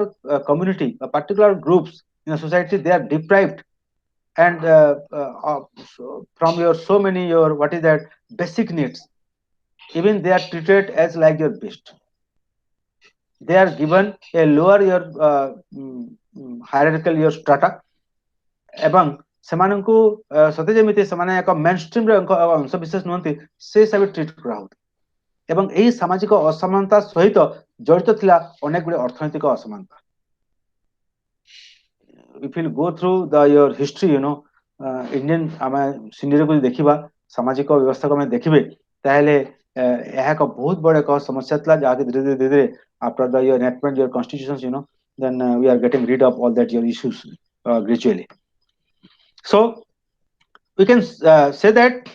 B: community particular groups in a society, they are deprived and from your so many your what is that basic needs, even they are treated as like your beast. They are given a lower your hierarchical your strata, ଏବଂ ସେମାନଙ୍କୁ ସତେ ଯେମିତି ସେମାନେ ଏକ main stream ର ଅଂଶ ବିଶେଷ ନୁହନ୍ତି ସେ ହିସାବରେ ଟ୍ରିଟ୍ କରାହଉଥିଲା। ଏବଂ ଏହି ସାମାଜିକ ଅସମାନତା ସହିତ ଜଡ଼ିତ ଥିଲା ଅନେକ ଗୁଡ଼ିଏ ଅର୍ଥନୈତିକ ଅସମାନତା। if you go through your history, Indian ଆମେ ସିନେରୀକୁ ଦେଖିବା ସାମାଜିକ ବ୍ୟବସ୍ଥାକୁ ଆମେ ଦେଖିବେ ତାହେଲେ ଏହା ଏକ ବହୁତ ବଡ଼ ଏକ ସମସ୍ୟା ଥିଲା ଯାହାକି ଧୀରେ ଧୀରେ ଧୀରେ after the your enactment your constitutions, then we are getting rid of all that your issues gradually. So we can say that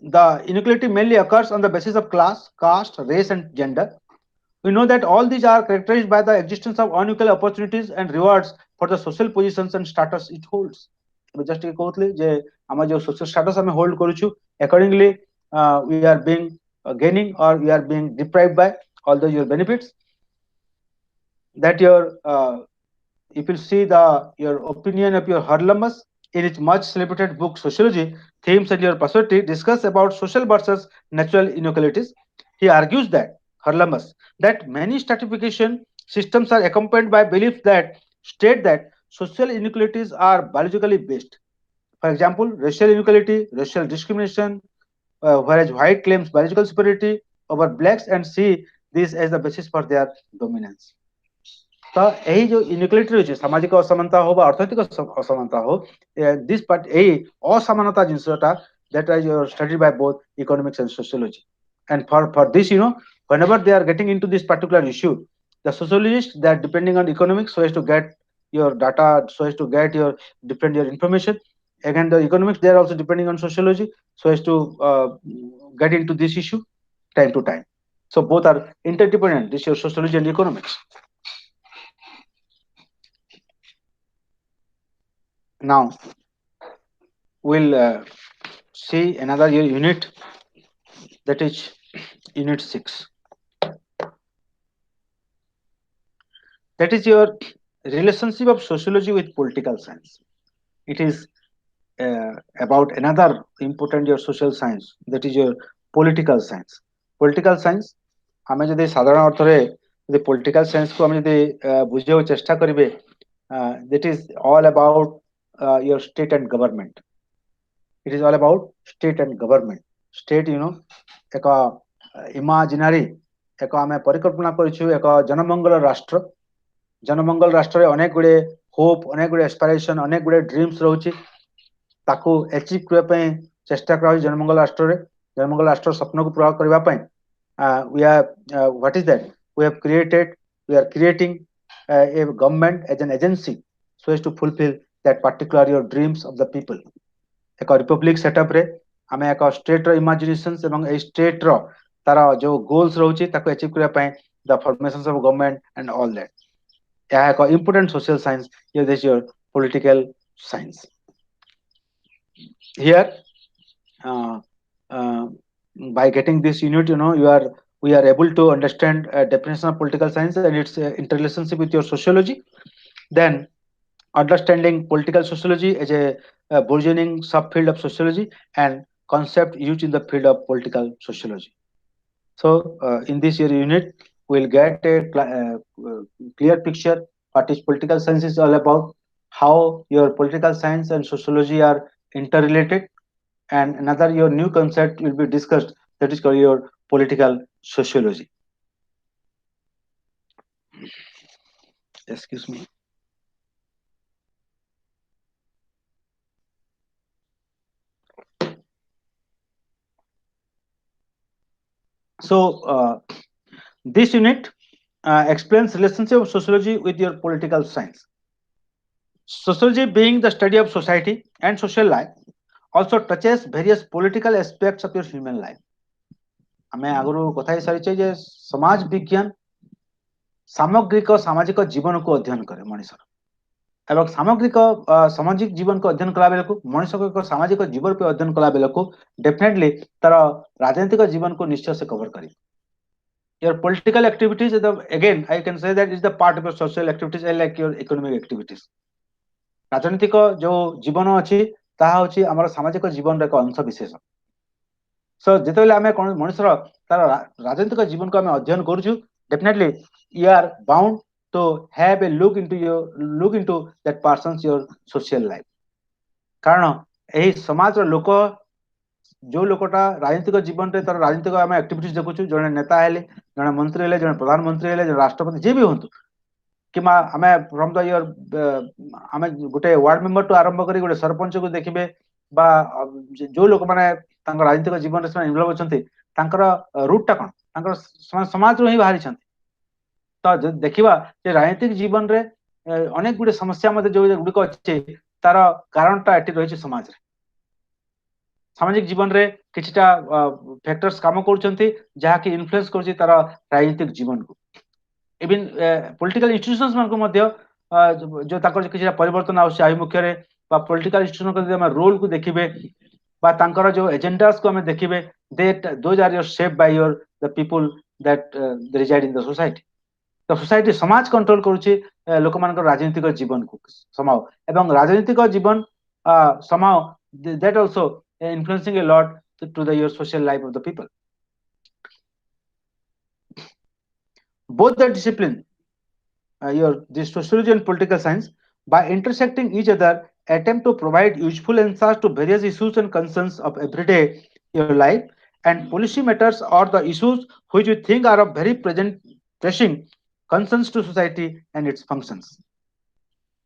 B: the inequality mainly occurs on the basis of class, caste, race, and gender. We know that all these are characterized by the existence of unequal opportunities and rewards for the social positions and status it holds. Just कहूଥିଲି ଯେ ଆମର जो social status ଆମେ hold କରୁଛୁ accordingly we are being gaining or we are being deprived by all the your benefits that your if you see your opinion of your Harlamus in its much celebrated book Sociology, Themes and Your Perspective discuss about social versus natural inequalities. He argues that Harlamus that many stratification systems are accompanied by beliefs that state that social inequalities are biologically based. For example, racial inequality, racial discrimination, whereas white claims biological superiority over blacks and see this as the basis for their dominance. तो यही जो inequality रही सामाजिक असमानता हो अर्थनैतिक असमानता हो this part यही असमानता जिनसटा that is studied by both economics and sociology. And for this, whenever they are getting into this particular issue, the sociologists, they are depending on economics so as to get your data, so as to get your different your information. Again, the economics, they are also depending on sociology so as to get into this issue time to time. So both are interdependent, this is your sociology and economics. Now we'll see another unit, that is unit 6. That is your relationship of sociology with political science. It is about another important your social science, that is your political science. Political science ଆମେ ଯଦି ସାଧାରଣ ଅର୍ଥରେ ଯଦି political science କୁ ଆମେ ଯଦି ବୁଝିବାକୁ ଚେଷ୍ଟା କରିବେ that is all about your state and government. It is all about state and government. State, ଏକ imaginary ଏକ ଆମେ ପରିକଳ୍ପନା କରିଛୁ ଏକ ଜନମଙ୍ଗଳ ରାଷ୍ଟ୍ର। ଜନମଙ୍ଗଳ ରାଷ୍ଟ୍ରରେ ଅନେକ ଗୁଡ଼ିଏ ହୋପ୍, ଅନେକ ଗୁଡ଼ିଏ ଏସ୍ପାଇରେସନ୍, ଅନେକ ଗୁଡ଼ିଏ ଡ୍ରିମ୍ସ ରହୁଛି, ତାକୁ ଆଚିଭ୍ କରିବା ପାଇଁ ଚେଷ୍ଟା କରାଯାଉଛି ଜନମଙ୍ଗଳ ରାଷ୍ଟ୍ରରେ। ଜନମଙ୍ଗଳ ରାଷ୍ଟ୍ର ସ୍ୱପ୍ନକୁ ପୂରା କରିବା ପାଇଁ what is that we are creating a government as an agency so as to fulfill that particular your dreams of the people. ଏକ ରିପବ୍ଲିକ ସେଟଅପ୍ ରେ ଆମେ ଏକ ଷ୍ଟେଟ୍ ର ଇମାଜିନେସନ୍ସ ଏବଂ ଏଇ ଷ୍ଟେଟ୍ ର ତାର ଯୋଉ ଗୋଲ୍ସ ରହୁଛି ତାକୁ ଆଚିଭ୍ କରିବା ପାଇଁ the formations of government and all that. ଏହା ଏକ important social science, here this your political science. Here by getting this unit, we are able to understand a definition of political science and its interrelationship with your sociology. Then understanding political sociology as a burgeoning subfield of sociology and concept used in the field of political sociology. So in this year unit, we'll get a clear picture what is political science is all about, how your political science and sociology are interrelated, and another your new concept will be discussed, that is called your political sociology. Excuse me. So this unit explains relationship of sociology with your political science. Sociology, being the study of society and social life, also touches various political aspects of your human life. ଆମେ ଆଗରୁ କଥା ହେଇସାରିଛେ ଯେ ସମାଜ ବିଜ୍ଞାନ ସାମଗ୍ରିକ ସାମାଜିକ ଜୀବନକୁ ଅଧ୍ୟୟନ କରେ ମଣିଷର ଏବଂ ସାମଗ୍ରିକ ସାମାଜିକ ଜୀବନକୁ ଅଧ୍ୟୟନ କଲା ବେଳକୁ ମଣିଷକୁ ଏକ ସାମାଜିକ ଜୀବନ ଅଧ୍ୟୟନ କଲା ବେଳକୁ ଡେଫିନେଟଲି ତାର ରାଜନୈତିକ ଜୀବନକୁ ନିଶ୍ଚୟ ସେ କଭର କରିବ. Your political activities is the, again I can say that is the part of your social activities like your economic activities. ରାଜନୈତିକ ଯୋଉ ଜୀବନ ଅଛି ତାହା ହେଉଛି ଆମର ସାମାଜିକ ଜୀବନର ଏକ ଅଂଶ ବିଶେଷ. So ଯେତେବେଳେ ଆମେ ମଣିଷର ତାର ରାଜନୈତିକ ଜୀବନକୁ ଆମେ ଅଧ୍ୟୟନ କରୁଛୁ definitely you are bound to have a look into that person's your social life. କାରଣ ଏହି ସମାଜର ଲୋକ ଯୋଉ ଲୋକଟା ରାଜନୈତିକ ଜୀବନରେ ତାର ରାଜନୈତିକ ଆମେ ଆକ୍ଟିଭିଟିଜ ଦେଖୁଛୁ ଜଣେ ନେତା ହେଲେ ଜଣେ ମନ୍ତ୍ରୀ ହେଲେ ଜଣେ ପ୍ରଧାନମନ୍ତ୍ରୀ ହେଲେ ଜଣେ ରାଷ୍ଟ୍ରପତି ଯିଏ ବି ହୁଅନ୍ତୁ କିମ୍ବା ଆମେ ଫ୍ରମ ଦ ଇୟର ଆମେ ଗୋଟେ ୱାର୍ଡ ମେମ୍ବର ଠୁ ଆରମ୍ଭ କରି ଗୋଟେ ସରପଞ୍ଚକୁ ଦେଖିବେ ବା ଯୋଉ ଲୋକମାନେ ତାଙ୍କ ରାଜନୈତିକ ଜୀବନରେ ସେମାନେ ଇନଭଲ୍ଭ ଅଛନ୍ତି ତାଙ୍କର ରୁଟ ଟା କଣ ତାଙ୍କର ସମାଜରୁ ହିଁ ବାହାରିଛନ୍ତି. ତ ଯଦି ଦେଖିବା ଯେ ରାଜନୈତିକ ଜୀବନରେ ଅନେକ ଗୁଡେ ସମସ୍ୟା ମଧ୍ୟ ଯୋଉ ଗୁଡିକ ଅଛି ତାର କାରଣଟା ଏଠି ରହିଛି ସମାଜରେ. ସାମାଜିକ ଜୀବନରେ କିଛିଟା ଫ୍ୟାକ୍ଟର୍ସ କାମ କରୁଛନ୍ତି ଯାହାକି ଇନଫ୍ଲୁଏନ୍ସ କରୁଛି ତାର ରାଜନୈତିକ ଜୀବନକୁ. ଇଭିନ୍ ପଲିଟିକାଲ ଇନଷ୍ଟିଟ୍ୟୁସନ୍ସ ମାନଙ୍କୁ ମଧ୍ୟ ଯୋଉ ତାଙ୍କର କିଛିଟା ପରିବର୍ତ୍ତନ ଆସୁଛି ଆଭିମୁଖ୍ୟରେ ବା ପଲିଟିକାଲ ଇନଷ୍ଟିଟ୍ୟୁସନଙ୍କ ଯଦି ଆମେ ରୋଲକୁ ଦେଖିବେ ବା ତାଙ୍କର ଯୋଉ ଏଜେଣ୍ଡାସକୁ ଆମେ ଦେଖିବେ those are your shaped by your the people that reside in the society. ତ ସୋସାଇଟି ସମାଜ କଣ୍ଟ୍ରୋଲ କରୁଛି ଲୋକମାନଙ୍କର ରାଜନୈତିକ ଜୀବନକୁ ସମାଓ ଏବଂ ରାଜନୈତିକ ଜୀବନ somehow that also influencing a lot to the your social life of the people. Both the discipline this sociology and political science by intersecting each other attempt to provide useful answers to various issues and concerns of everyday your life and policy matters or the issues which we think are of very pressing concerns to society and its functions.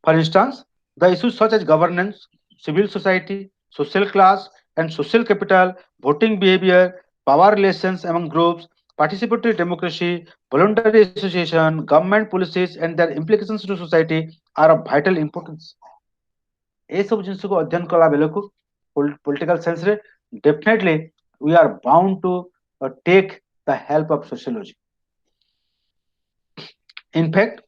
B: For instance, the issues such as governance, civil society, social class and social capital, voting behavior, power relations among groups, participatory democracy, voluntary association, government policies and their implications to society are of vital importance. ए सब जिनिस को अध्ययन कला बेलको political science रे definitely we are bound to take the help of sociology. In fact,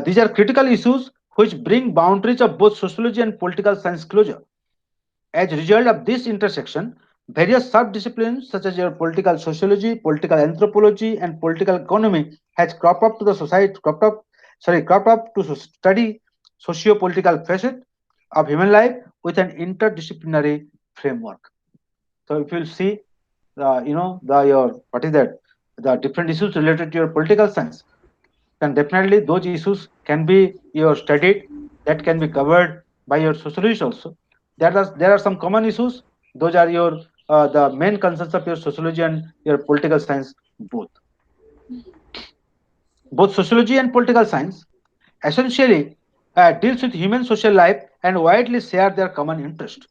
B: these are critical issues which bring boundaries of both sociology and political science closure. As a result of this intersection, various sub-disciplines such as your political sociology, political anthropology, and political economy has cropped up to study socio-political facet of human life with an interdisciplinary framework. So if you see, the different issues related to your political science, then definitely those issues can be your studied, that can be covered by your sociology also. There are some common issues. Those are your the main concerns of your sociology and your political science both. Both sociology and political science essentially deals with human social life and widely share their common interest.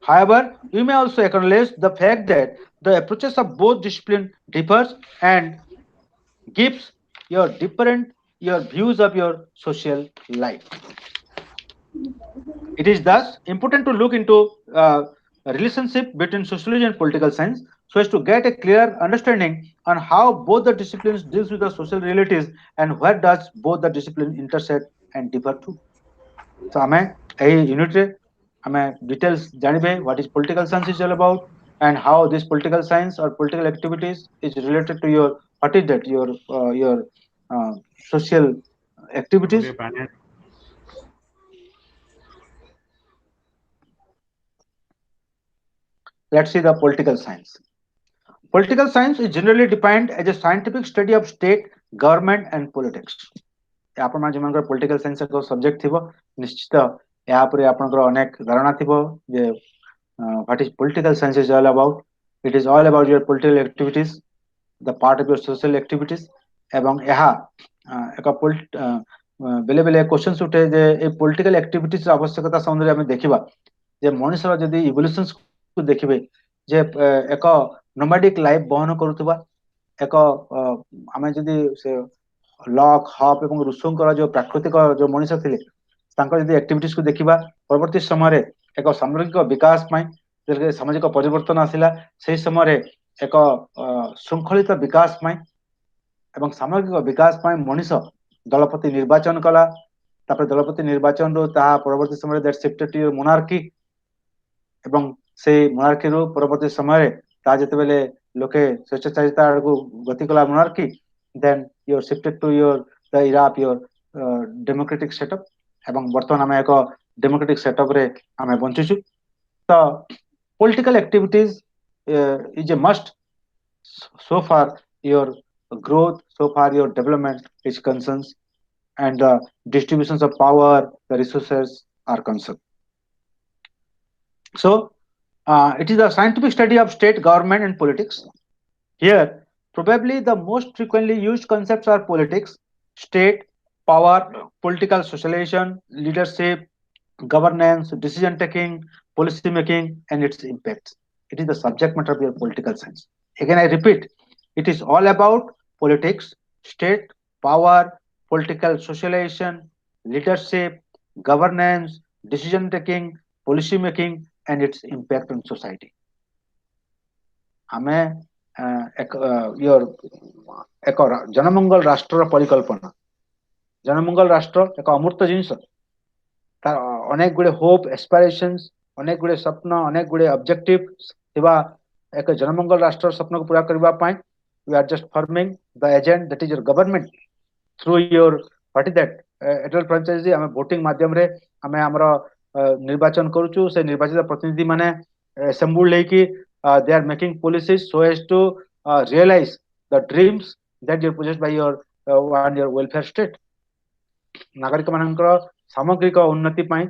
B: However, we may also acknowledge the fact that the approaches of both disciplines differs and gives your views of your social life. It is thus important to look into a relationship between sociology and political science so as to get a clear understanding on how both the disciplines deals with the social realities and where does both the disciplines intersect and differ too. So ame ei unit re ame details janibe what is political science is all about and how this political science or political activities is related to your what is that your social activities. Let's see the political science. Political science is generally defined as a scientific study of state, government and politics. आपण मान जमनकर political science को subject थिबो निश्चित या पर आपनकर अनेक धारणा थिबो जे what is political science is all about. It is all about your political activities the part of your social activities এবং ଏହା ଏକ ବେଲେ ବେଲେ क्वेश्चंस उठे जे ए पॉलिटिकल एक्टिविटीज आवश्यकता संबंधी ଆମେ ଦେଖିବା ଯେ ମଣିଷର ଯଦି ଇଭଲ୍ୟୁସନ୍स କୁ ଦେଖିବେ ଯେ ଏକ ନୋମାଡିक ଲାଇଫ ବହନ କରୁଥିବା ଏକ ଆମେ ଯଦି ସେ ଲକ୍ ହପ୍ ଏବଂ ଋଷୁଙ୍କର ଯୋଉ ପ୍ରାକୃତିକ ଯୋଉ ମଣିଷ ଥିଲେ ତାଙ୍କର ଯଦି ଆକ୍ଟିଭିଟିଜ କୁ ଦେଖିବା ପରବର୍ତ୍ତୀ ସମୟରେ ଏକ ସାମଗ୍ରିକ ବିକାଶ ପାଇଁ ଯେତେବେଳେ ସାମାଜିକ ପରିବର୍ତ୍ତନ ଆସିଲା ସେହି ସମୟରେ ଏକ ଶୃଙ୍ଖଳିତ ବିକାଶ ପାଇଁ ଏବଂ ସାମଗ୍ରିକ ବିକାଶ ପାଇଁ ମଣିଷ ଦଳପତି ନିର୍ବାଚନ କଲା ତାପରେ ଦଳପତି ନିର୍ବାଚନରୁ ତାହା ପରବର୍ତ୍ତୀ ସମୟରେ ଦ୍ୟାଟ୍ ଶିଫ୍ଟେଡ ଟୁ ମୋନାର୍କି ଏବଂ ସେଇ ମୋନାର୍କିରୁ ପରବର୍ତ୍ତୀ ସମୟରେ ତାହା ଯେତେବେଳେ ଲୋକେ ସ୍ୱେଚ୍ଛାଚାରିତା ଆଡ଼କୁ ଗତି କଲା ମୋନାର୍କି then you're shifted to the era of your democratic setup ଏବଂ ବର୍ତ୍ତମାନ ଆମେ ଏକ ଡେମୋକ୍ରେଟିକ ସେଟଅପ ରେ ଆମେ ବଞ୍ଚୁଛୁ ତ political activities is a must so far your growth so far your development is concerned and the distributions of power the resources are concerned so it is a scientific study of state government and politics. Here, probably the most frequently used concepts are politics, state, power, political socialization, leadership, governance, decision taking, policy making, and its impacts. It is the subject matter of your political science. Again, I repeat, it is all about politics, state, power, political socialization, leadership, governance, decision taking, policy making, and its impact on society. ଆମେ ଏକ ଜନମଙ୍ଗଳ ରାଷ୍ଟ୍ରର ପରିକଳ୍ପନା ଜନମଙ୍ଗଳ ରାଷ୍ଟ୍ର ଏକ ଅମୂର୍ତ୍ତ ଜିନିଷ ତାର ଅନେକ ଗୁଡ଼ିଏ ହୋପ୍ ଏସ୍ପାଇରେସନ୍ସ ଅନେକ ଗୁଡ଼ିଏ ସ୍ୱପ୍ନ ଅନେକ ଗୁଡ଼ିଏ ଅବଜେକ୍ଟିଭ ଥିବା ଏକ ଜନମଙ୍ଗଳ ରାଷ୍ଟ୍ରର ସ୍ୱପ୍ନକୁ ପୂରା କରିବା ପାଇଁ we are just forming the agent that is your government through your what is that electoral franchise ଆମେ ଭୋଟିଂ ମାଧ୍ୟମରେ ଆମେ ଆମର ନିର୍ବାଚନ କରୁଛୁ ସେ ନିର୍ବାଚିତ ପ୍ରତିନିଧି ମାନେ assembled ହେଇକି they are making policies so as to realize the dreams that you possessed by your and your welfare state ନାଗରିକ ମାନଙ୍କର ସାମଗ୍ରିକ ଉନ୍ନତି ପାଇଁ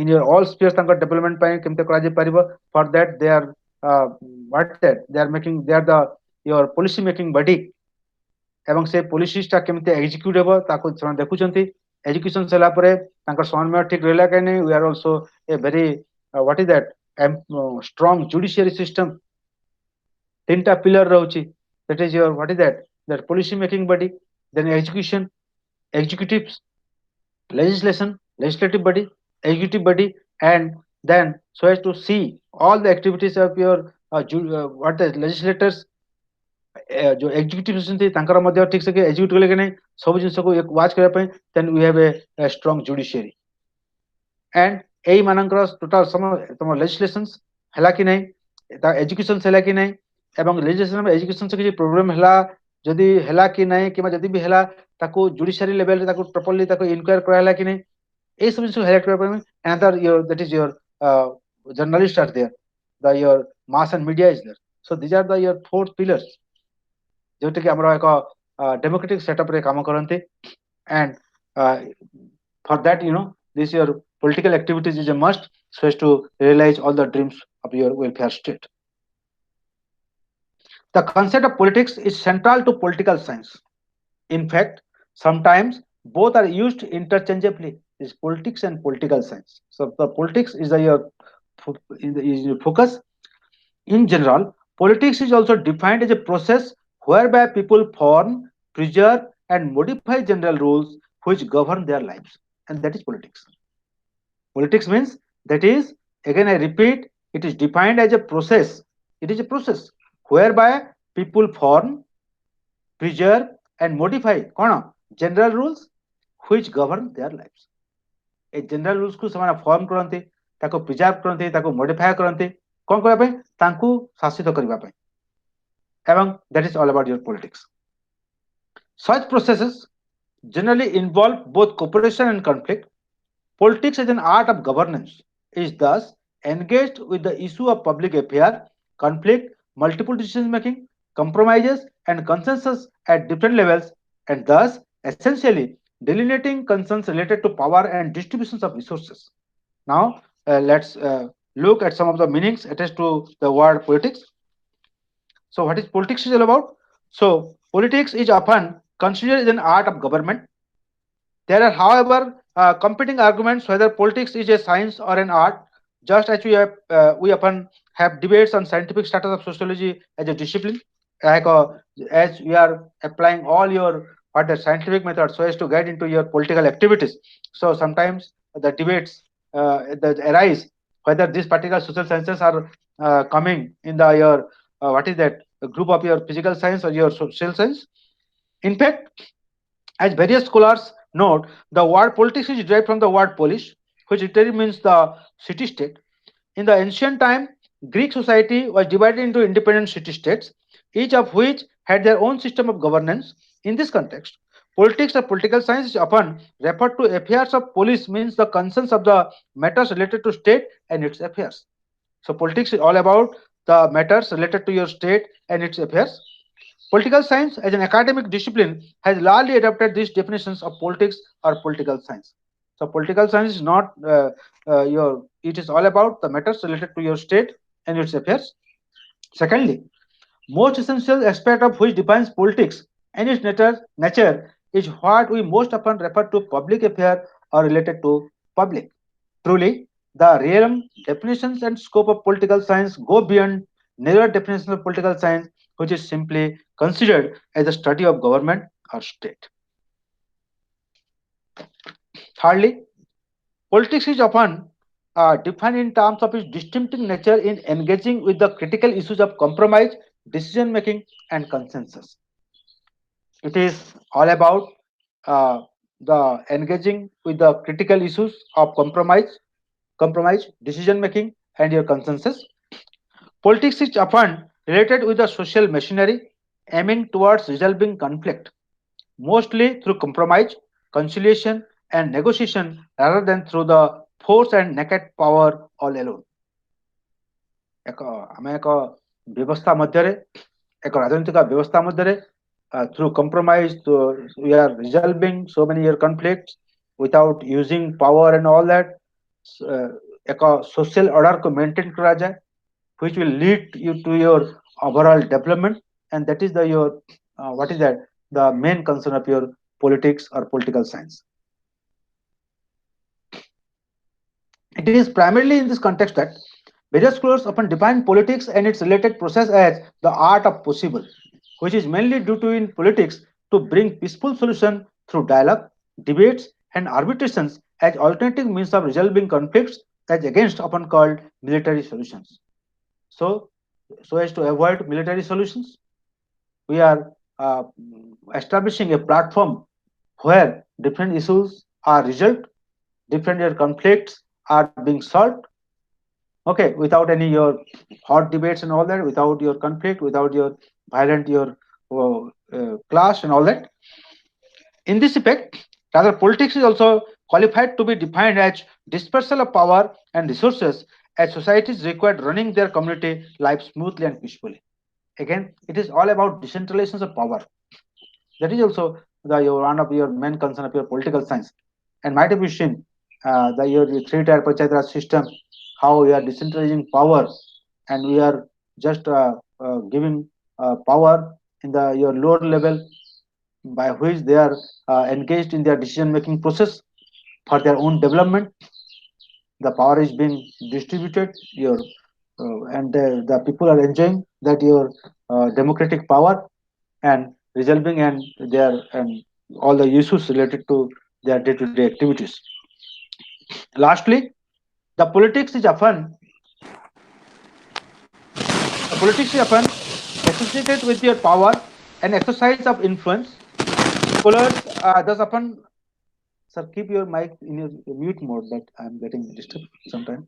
B: in your all spheres ତାଙ୍କର development ପାଇଁ କେମିତି କରାଯାଇ ପାରିବ for that they are what that they are making they are the your policy making body ଏବଂ ସେ ପଲିସିଟା କେମିତି ଏକ୍ଜିକ୍ୟୁଟ ହେବ ତାକୁ ସେମାନେ ଦେଖୁଛନ୍ତି ଏଜୁକେସନ ହେଲା ପରେ ତାଙ୍କର ସମନ୍ୱୟ ଠିକ ରହିଲା କାହିଁ ନାହିଁ we are also a very what is that strong judiciary system ତିନିଟା ପିଲର ରହୁଛି that is your what is that policy making body then execution executives legislation legislative body executive body and then so as to see all the activities of your what the legislators जो executive अछंती तांकर मध्ये ठीक से execute कले कि नहीं सब जिंस को एक वाच करबा पय then we have a strong judiciary and एई मानकर टोटल सम तम लेजिस्लेशंस हला कि नहीं ता एजुकेशन हला कि नहीं एवं लेजिस्लेशन में एजुकेशन से किसी प्रॉब्लम हला जदी हला कि नहीं कि जदी भी हला ताको जुडिशियरी लेवल रे ताको प्रॉपर्ली ताको इंक्वायर कराला कि नहीं ए सब जिंस हेल्प करबा पय another your that is your journalist are there the your mass and media is there so these are the your fourth pillars जोटा कि हमरो एक डेमोक्रेटिक सेटअप रे काम करंती and for that you know this your political activities is a must so as to realize all the dreams of your welfare state. The concept of politics is central to political science. In fact, sometimes both are used interchangeably. Is politics and political science. So the politics is your focus. In general, politics is also defined as a process whereby people form, preserve, and modify general rules which govern their lives, and that is politics. Politics means that is, again I repeat, it is defined as a process. It is a process whereby people form, preserve, and modify general rules which govern their lives. A general rules को ସେମାନେ form करते, ताको preserve करते, ताको modify करते, कौन करबा पे तांकू शासित करबा पे. And that is all about your politics. Such processes generally involve both cooperation and conflict. Politics as an art of governance is thus engaged with the issue of public affair, conflict, multiple decision making, compromises, and consensus at different levels, and thus essentially delineating concerns related to power and distributions of resources. Now, let's look at some of the meanings attached to the word politics. So what is politics is all about?
D: So, politics is often considered as an art of government. There are, however, competing arguments whether politics is a science or an art, just as we often have debates on scientific status of sociology as a discipline, like as we are applying all your what the scientific methods so as to get into your political activities. So sometimes the debates that arise whether these particular social sciences are coming in the your what is that group of your physical science or your social science. In fact, as various scholars note, the word politics is derived from the word polis, which literally means the city state. In the ancient time, Greek society was divided into independent city states, each of which had their own system of governance. In this context, politics or political science is often referred to affairs of polis, means the concerns of the matters related to state and its affairs. So politics is all about the matters related to your state and its affairs. Political science, as an academic discipline, has largely adopted these definitions of politics or political science. So, political science is not it is all about the matters related to your state and its affairs. Secondly, most essential aspect of which defines politics and its nature is what we most often refer to public affair or related to public. Truly, the realm, definitions, and scope of political science go beyond narrow definitions of political science, which is simply considered as the study of government or state. Thirdly, politics is often defined in terms of its distinctive nature in engaging with the critical issues of compromise, decision making, and consensus. It is all about uh, the engaging with the critical issues of compromise, decision making, and your consensus. Politics is often related with the social machinery aiming towards resolving conflict, mostly through compromise, conciliation, and negotiation rather than through the force and naked power all alone. ଏକ ଆମେ ଏକ ବ୍ୟବସ୍ଥା ମଧ୍ୟରେ ଏକ ରାଜନୈତିକ ବ୍ୟବସ୍ଥା ମଧ୍ୟରେ through compromise we are resolving so many your conflicts without using power and all that uh, ଏକ social order को maintain କରାଯାଏ which will lead you to your overall development, and that is the your what is that the main concern of your politics or political science. It is primarily in this context that various scholars often define politics and its related process as the art of possible, which is mainly due to in politics to bring peaceful solution through dialogue, debates, and arbitrations as alternative means of resolving conflicts as against often called military solutions. So, so as to avoid military solutions, we are establishing a platform where different issues are resolved, different conflicts are being solved. Okay, without any your hot debates and all that, without your conflict, without your violent your clash and all that. In this effect, rather politics is also qualified to be defined as dispersal of power and resources as societies required running their community life smoothly and peacefully. Again, it is all about decentralization of power. That is also your one of your main concern of your political science. And might have you seen your three-tier panchayat raj system, how we are decentralizing power, and we are just giving power in the your lower level by which they are engaged in their decision-making process for their own development. The power is being distributed. And the people are enjoying that your democratic power and resolving and their and all the issues related to their day-to-day activities. Lastly, the politics is often the politics is often associated with your power and exercise of influence. Scholars thus often, sir, keep your mic in your mute mode that I'm getting disturbed sometimes.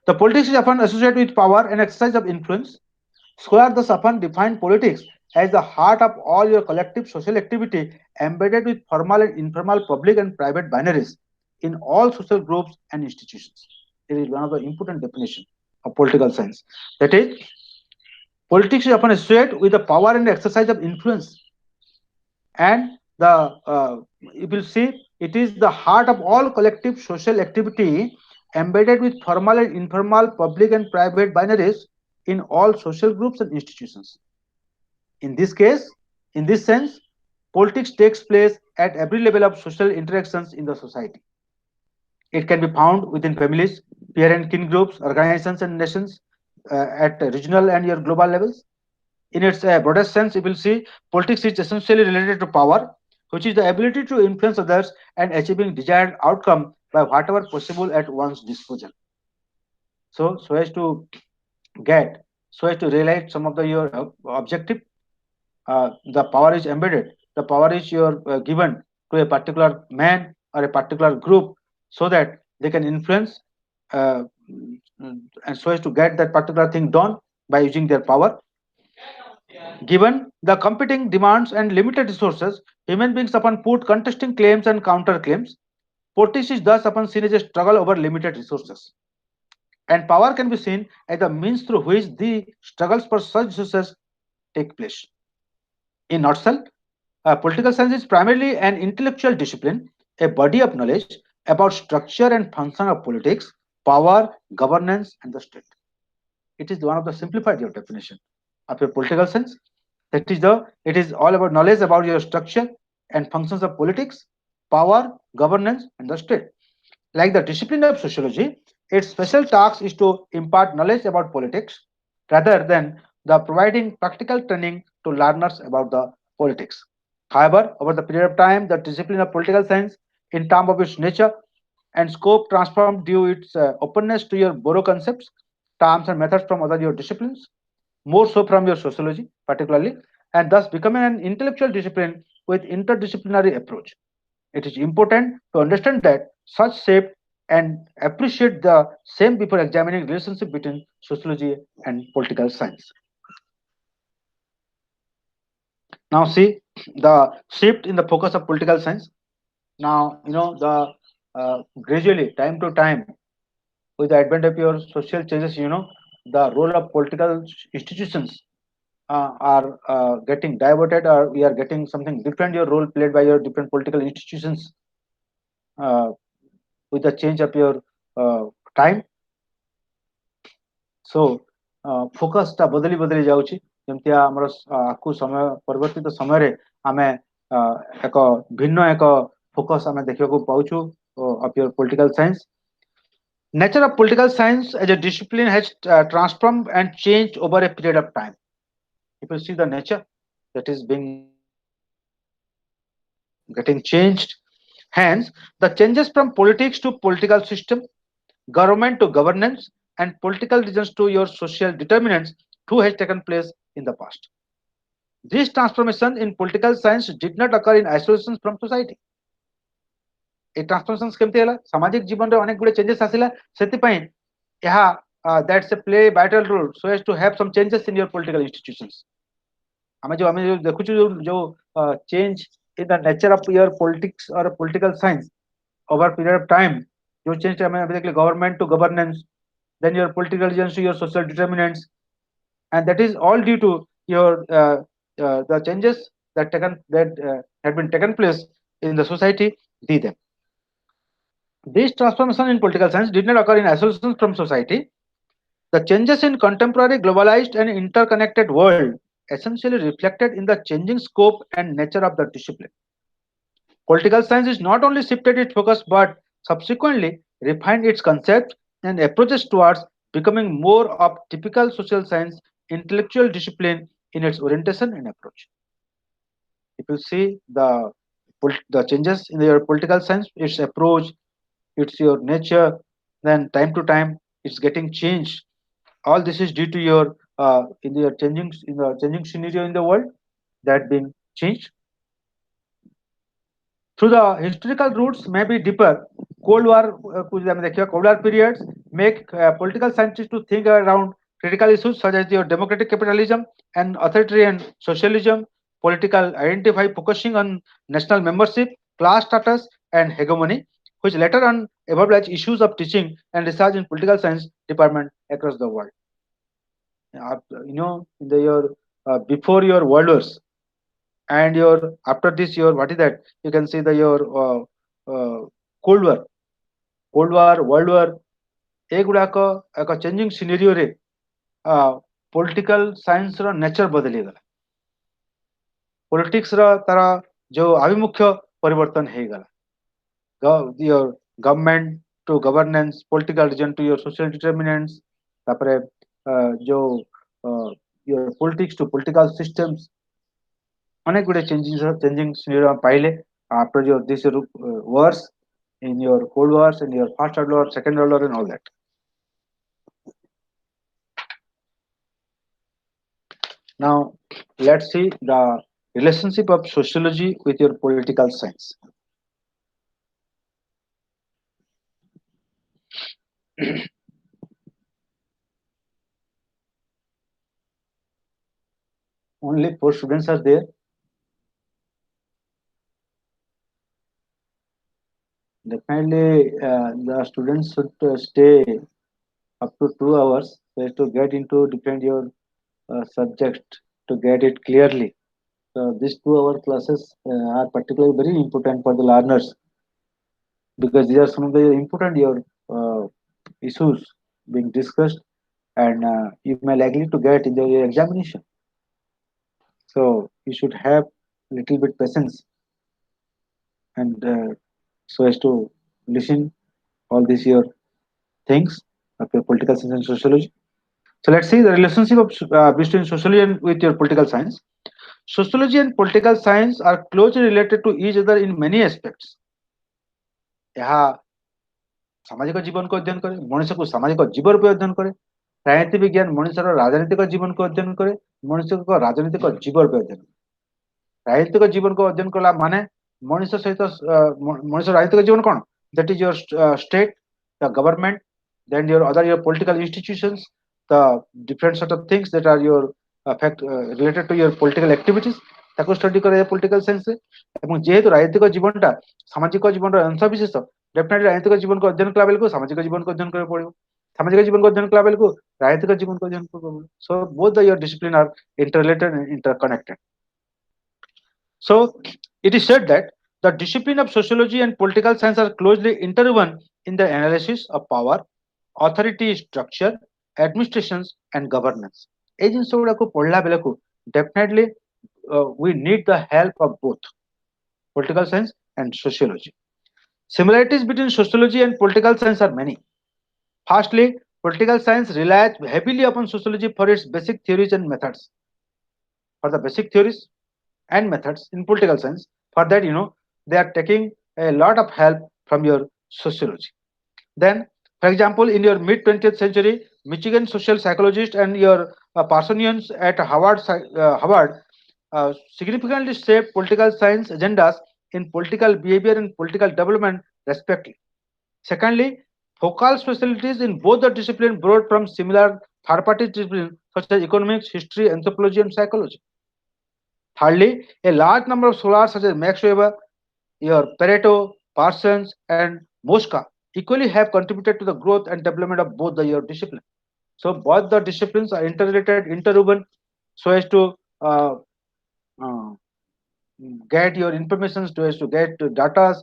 D: The politics is often associated with power and exercise of influence. Scholars thus often define politics as the heart of all your collective social activity embedded with formal and informal public and private binaries in all social groups and institutions. It is one of the important definitions of political science. That is, politics is often associated with the power and exercise of influence. And the you will see it is the heart of all collective social activity embedded with formal and informal public and private binaries in all social groups and institutions. In this case, In this sense, politics takes place at every level of social interactions in the society. It can be found within families, peer and kin groups, organizations, and nations at regional and your global levels. In its broadest sense, you will see politics is essentially related to power, which is the ability to influence others and achieving desired outcome by whatever possible at one's disposal. So as to get, so as to realize some of the your objective, the power is embedded. The power is your given to a particular man or a particular group, so that they can influence, uh, and so as to get that particular thing done by using their power. Given the competing demands and limited resources, human beings often put contesting claims and counterclaims. Politics is thus often seen as a struggle over limited resources. And power can be seen as the means through which the struggles for such resources take place. In nutshell, political science is primarily an intellectual discipline, a body of knowledge about structure and function of politics, power, governance, and the state. It is one of the simplified your definition of a political sense. It is all about knowledge about your structure and functions of politics, power, governance, and the state. Like the discipline of sociology, its special task is to impart knowledge about politics rather than the providing practical training to learners about the politics. However, over the period of time, the discipline of political science, in terms of its nature and scope, transformed due its openness to your borrow concepts, terms, and methods from other your disciplines, more so from your sociology, particularly, and thus becoming an intellectual discipline with interdisciplinary approach. It is important to understand that such shape and appreciate the same before examining relationship between sociology and political science. Now see the shift in the focus of political science. Now the gradually time to time with the advent of your social changes, the role of political institutions are getting diverted, or we are getting something different. Your role played by your different political institutions uh, with the change of your time. So ଫୋକସଟା ବଦଳି ବଦଳି ଯାଉଛି, ଯେମିତି ଆମର ଆକୁ ସମୟ ପରିବର୍ତ୍ତିତ ସମୟରେ ଆମେ ଏକ ଭିନ୍ନ ଏକ ଫୋକସ ଆମେ ଦେଖିବାକୁ ପାଉଛୁ of your political science. Nature of political science as a discipline has transformed and changed over a period of time. If you see the nature that is being getting changed, hence the changes from politics to political system, government to governance, and political regions to your social determinants too has taken place in the past. This transformation in political science did not occur in isolation from society. A transformation କେମିତି ହେଲା, ସାମାଜିକ ଜୀବନରେ ଅନେକ ଗୁଡ଼ିଏ changes ଆସିଲା, ସେଥିପାଇଁ ଏହା that's a play vital role so as to have some changes in your political institutions. ଆମେ ଯୋଉ ଦେଖୁଛୁ ଯୋଉ change in the nature of your politics or political science over a period of time, ଯୋଉ change ଆମେ ଦେଖିଲେ government to governance, then your political regions to your social determinants, and that is all due to your the changes that had been taken place in the society. Them. This transformation in political science did not occur in isolation from society. The changes in contemporary globalized and interconnected world essentially reflected in the changing scope and nature of the discipline. Political science is not only shifted its focus but subsequently refined its concepts and approaches towards becoming more of typical social science intellectual discipline in its orientation and approach. If you see the changes in your political science, its approach, it's your nature, then time to time it's getting changed. All this is due to your in the changing scenario in the world that being changed. Through the historical roots may be deeper, Cold War Cold War periods make political scientists to think around critical issues such as your democratic capitalism and authoritarian socialism, political identify focusing on national membership, class status, and hegemony, which later on evolved as issues of teaching and research in political science department across the world. In the year before your world wars and your after this your what is that, you can see the your cold war world war ଏଗୁଡାକ ଏକ changing ସିନେରିଓରେ political ସାଇନ୍ସର nature ବଦଳିଗଲା. politics ର ତାର ଯୋଉ ଆଭିମୁଖ୍ୟ ପରିବର୍ତ୍ତନ ହେଇଗଲା your government to governance, political region to your social determinants, ତାପରେ ଯୋଉ your politics to political systems, ଅନେକ ଗୁଡେ changing scenario ପାଇଲେ after your this wars, in your cold wars, in your first world war, second world war, and all that. Now let's see the relationship of sociology with your political science. Only 4 students are there. Definitely, the students should stay up to 2 hours so as to get into different your subject to get it clearly. So these 2 hour classes are particularly very important for the learners because these are some of the important your issues being discussed and you may likely to get in your examination. So you should have a little bit patience and so as to listen all these your things of your political science and sociology. So let's see the relationship of between sociology and with your political science. Sociology and political science are closely related to each other in many aspects. ଏହା ସାମାଜିକ ଜୀବନକୁ ଅଧ୍ୟୟନ କରେ, ମଣିଷକୁ ସାମାଜିକ ଜୀବନ ରୂପେ ଅଧ୍ୟୟନ କରେ। ରାଜନୀତି ବିଜ୍ଞାନ ମଣିଷର ରାଜନୈତିକ ଜୀବନକୁ ଅଧ୍ୟୟନ କରେ, ମଣିଷଙ୍କ ରାଜନୈତିକ ଜୀବନ ରୂପେ ଅଧ୍ୟୟନ କରେ। ରାଜନୈତିକ ଜୀବନକୁ ଅଧ୍ୟୟନ କଲା ମାନେ ମଣିଷ ସହିତ ମଣିଷ ରାଜନୈତିକ ଜୀବନ କଣ? That is your state, the government, then your other your political institutions, the different sort of things that are your affect related to your political activities, ତାକୁ ଷ୍ଟଡି କରାଯାଏ ପଲିଟିକାଲ ସାଇନ୍ସରେ। ଏବଂ ଯେହେତୁ ରାଜନୈତିକ ଜୀବନଟା ସାମାଜିକ ଜୀବନର ଅଂଶ ବିଶେଷ, ଡେଫିନେଟଲି ରାଜନୈତିକ ଜୀବନକୁ ଅଧ୍ୟୟନ କଲା ବେଳକୁ ସାମାଜିକ ଜୀବନକୁ ଅଧ୍ୟୟନ କରିବାକୁ ପଡିବ। ସାମାଜିକ ଜୀବନକୁ ଅଧ୍ୟୟନ କଲା ବେଳକୁ ରାଜନୈତିକ ଜୀବନକୁ ଅଧ୍ୟୟନ କରିବାକୁ ପଡିବ। So both the your discipline are interrelated and interconnected. So it is said that the discipline of sociology and political science are closely interwoven in the analysis of power, authority structure, administrations and governance. এই ଜିନିଷଗୁଡାକୁ ପଢିଲା ବେଳକୁ definitely we need the help of both political science and sociology. Similarities between sociology and political science are many. Firstly, political science relies heavily upon sociology for its basic theories and methods. For the basic theories and methods in political science, for that they are taking a lot of help from your sociology. Then for example, in your mid 20th century, Michigan social psychologist and your Parsonians at Harvard significantly shaped political science agendas in political behavior and political development respectively. Secondly, focal specialties in both the disciplines borrowed from similar third-party disciplines such as economics, history, anthropology, and psychology. Thirdly, a large number of scholars such as Max Weber, your Pareto, Parsons, and Mosca equally have contributed to the growth and development of both the your disciplines. So both the disciplines are interrelated, interwoven, so as to get your information, so as to get data,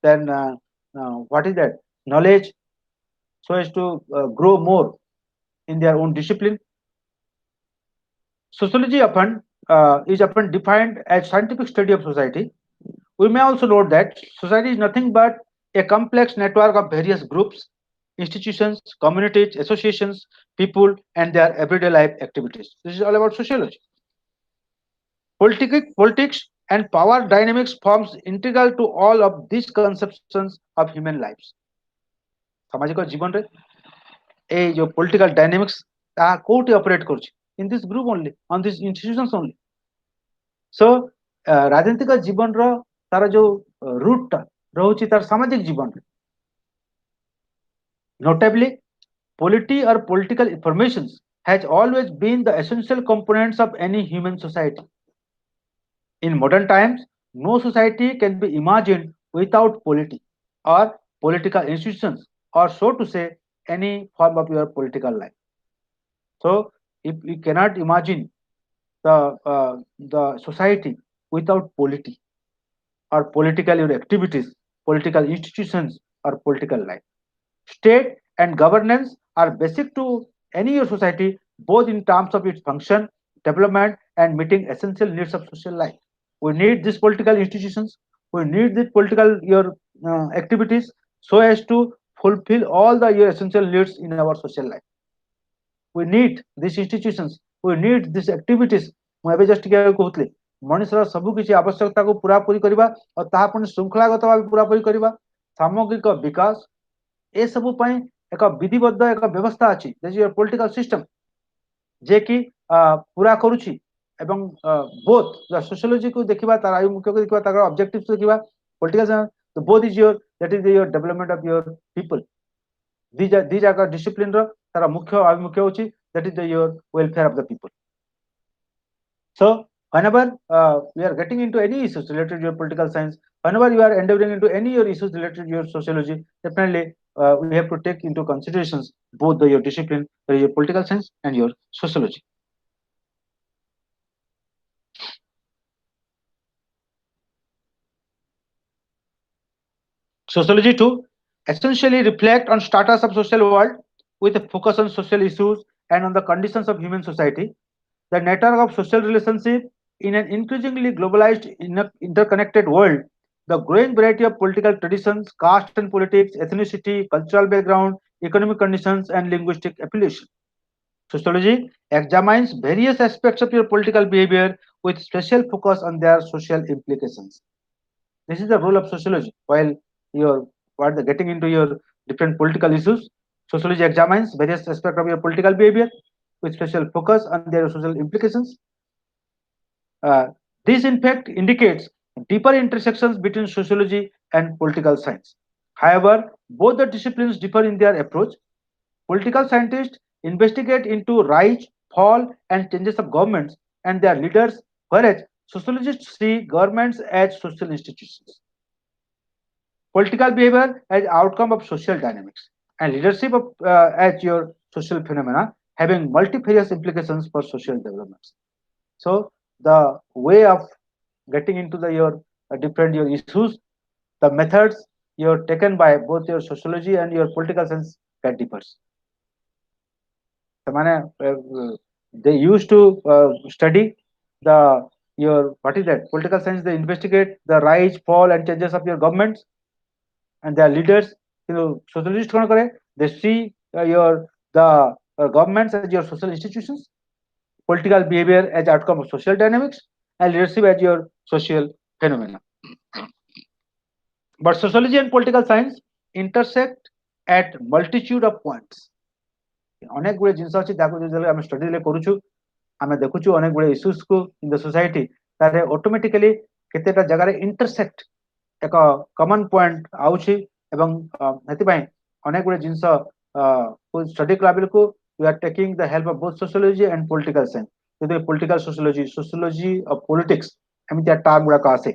D: then what is that knowledge, so as to grow more in their own discipline. Sociology is often defined as scientific study of society. We may also note that society is nothing but a complex network of various groups, institutions, communities, associations, people, and their everyday life activities. This is all about sociology. Politics and power dynamics forms integral to all of these conceptions of human lives. सामाजिक जीवन रे ए जो political dynamics ता कोठी operate करूची in this group only, on these institutions only. So राजनीतिक जीवन रो तार जो रूट टा रहुची तार सामाजिक जीवन रे. Notably, polity or political informations has always been the essential components of any human society. In modern times, no society can be imagined without polity or political institutions, or so to say, any form of your political life. So, if we cannot imagine the society without polity or political your activities, political institutions, or political life. State and governance are basic to any your society, both in terms of its function, development, and meeting essential needs of social life. We need these political institutions. We need these political your activities so as to fulfill all the your essential needs in our social life. We need these institutions. We need these activities. ମୁଁ ଏବେ just ଟିକେ କହୁଥିଲି ମଣିଷର ସବୁ କିଛି ଆବଶ୍ୟକତାକୁ ପୁରାପୁରି କରିବା ଆଉ ତାହା ପୁଣି ଶୃଙ୍ଖଳାଗତ ଭାବେ ପୁରାପୁରି କରିବା ସାମଗ୍ରିକ ବିକାଶ ଏସବୁ ପାଇଁ ଏକ ବିଧିବଦ୍ଧ ଏକ ବ୍ୟବସ୍ଥା ଅଛି ପଲିଟିକାଲ ସିଷ୍ଟମ ଯେ କି ପୁରା କରୁଛି ଏବଂ ବୋଥ ସୋସିଓଲୋଜିକୁ ଦେଖିବା ତାର ଆୟୁମୁଖ୍ୟକୁ ଦେଖିବା ତାର ଅବଜେକ୍ଟିଭ୍ସ ଦେଖିବା political both is your that is your development of your people the ଯାକ ଡିସିପ୍ଲିନର ତାର ମୁଖ୍ୟ ଆଭିମୁଖ୍ୟ ହେଉଛି that is the your welfare of the people. So whenever we are getting into any issues related to your political science, whenever you are endeavoring into any your issues related to your sociology, definitely we have to take into considerations both your discipline, your political science and your sociology. Sociology too essentially reflect on status of social world with a focus on social issues and on the conditions of human society. The network of social relationship in an increasingly globalized, interconnected world, the growing variety of political traditions, caste and politics, ethnicity, cultural background, economic conditions, and linguistic affiliation. Sociology examines various aspects of your political behavior with special focus on their social implications. This is the role of sociology. While you're getting into your different political issues, sociology examines various aspects of your political behavior with special focus on their social implications. This, in fact, indicates deeper intersections between sociology and political science. However, both the disciplines differ in their approach. Political scientists investigate into rise, fall, and changes of governments and their leaders, whereas sociologists see governments as social institutions, political behavior as outcome of social dynamics, and leadership as your social phenomena having multifarious implications for social developments. So the way of getting into your different your issues, the methods you're taken by both your sociology and your political science that differs. They used to study the your what is that political science. They investigate the rise, fall, and changes of your governments and their leaders. Sociologists they see your the governments as your social institutions, political behavior as outcome of social dynamics, and leadership as your social phenomena. But sociology and political science intersect at multitude of points. ଅନେକ ଗୁଡେ ଜିନିଷ ଅଛି ଯାହାକୁ ଯେତେବେଳେ ଆମେ study କରୁଛୁ ଆମେ ଦେଖୁଛୁ ଅନେକ ଗୁଡେ ଇସ୍ୟୁଜ କୁ ଇନ ଦ ସୋସାଇଟି ତାରେ ଅଟୋମେଟିକାଲି କେତେଟା ଜାଗାରେ ଇଣ୍ଟରସେକ୍ଟ ଏକ କମନ ପଏଣ୍ଟ ଆଉଛି ଏବଂ ସେଥିପାଇଁ ଅନେକ ଗୁଡେ ଜିନିଷ ଷ୍ଟଡି କଲା ବେଳକୁ we are taking the help of both sociology and political science. ଯଦି political sociology of politics ଏମିତିଆ ଟର୍ମ ଗୁଡାକ ଆସେ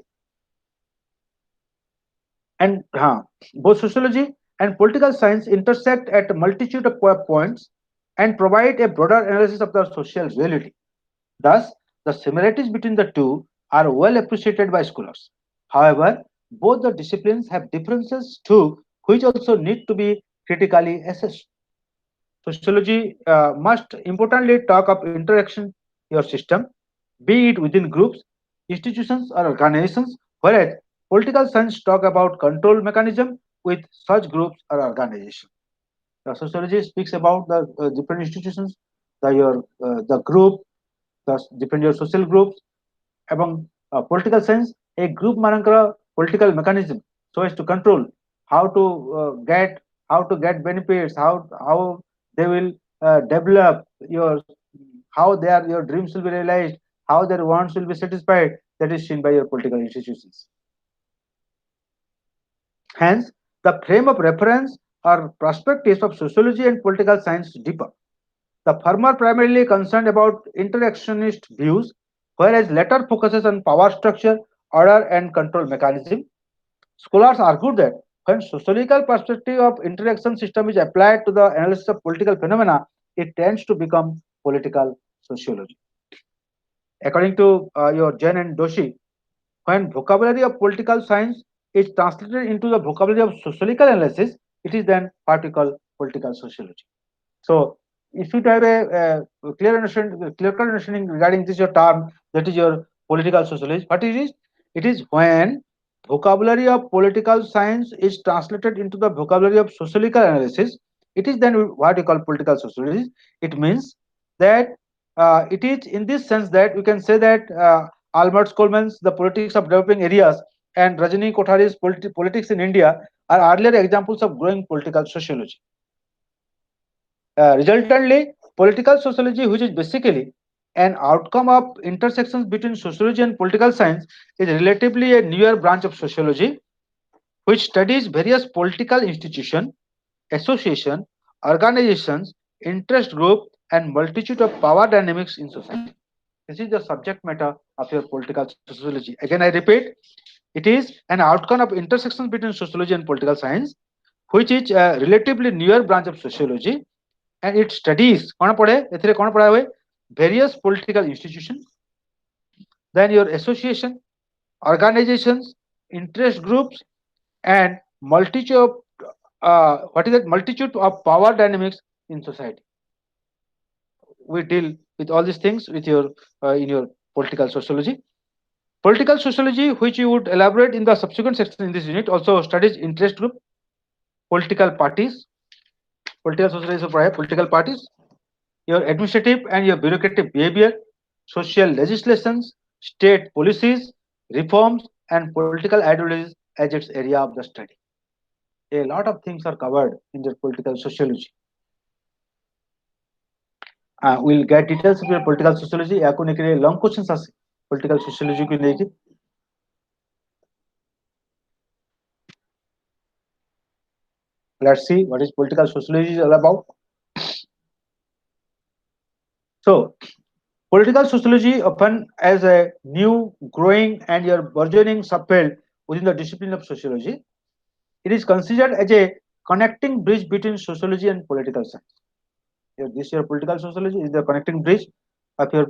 D: and both sociology and political science intersect at a multitude of points and provide a broader analysis of the social reality. Thus, the similarities between the two are well appreciated by scholars. However, both the disciplines have differences too, which also need to be critically assessed. Sociology must importantly talk of interaction your system, be it within groups, institutions, or organizations, whereas political science talk about control mechanism with such groups or organizations. The sociology speaks about the different institutions, the group, the different your social groups, among political science, a group manankara political mechanism so as to control how to get benefits, how they will develop how your dreams will be realized, how their wants will be satisfied. That is seen by your political institutions. Hence, the frame of reference or perspectives of sociology and political science differ. The former primarily concerned about interactionist views, whereas latter focuses on power structure, order, and control mechanism. Scholars argue that when sociological perspective of interaction system is applied to the analysis of political phenomena, it tends to become political sociology. According to your Jain and Doshi, when vocabulary of political science is translated into the vocabulary of sociological analysis, it is then particle political sociology. So if you have a clear understanding regarding this your term, that is your political sociology. What it is? It is when vocabulary of political science is translated into the vocabulary of sociological analysis. It is then what we call political sociology. It means that it is in this sense that we can say that Albert Coleman's The Politics of Developing Areas and Rajani Kothari's Politics in India are earlier examples of growing political sociology. Resultantly, political sociology, which is basically an outcome of intersections between sociology and political science, is relatively a newer branch of sociology which studies various political institutions, associations, organizations, interest groups, and multitude of power dynamics in society. This is the subject matter of your political sociology. Again, I repeat, it is an outcome of intersections between sociology and political science, which is a relatively newer branch of sociology, and it studies କ'ଣ ପଢେ ଏଥିରେ କ'ଣ ପଢା ହୁଏ various political institutions, then your association, organizations, interest groups, and multitude of what is that multitude of power dynamics in society. We deal with all these things with your in your political sociology. Political sociology, which you would elaborate in the subsequent section in this unit, also studies interest group, political parties. Political sociology is political parties, your administrative and your bureaucratic behavior, social legislations, state policies, reforms, and political ideologies as its area of the study. A lot of things are covered in the political sociology. We'll get details of your political sociology. याको लेकर long questions आसे political sociology को लेके. Let's see what is political sociology is all about. So, political sociology, often as a new, growing, and your burgeoning subfield within the discipline of sociology, it is considered as a connecting bridge between sociology and political science. Your political sociology is the connecting bridge of your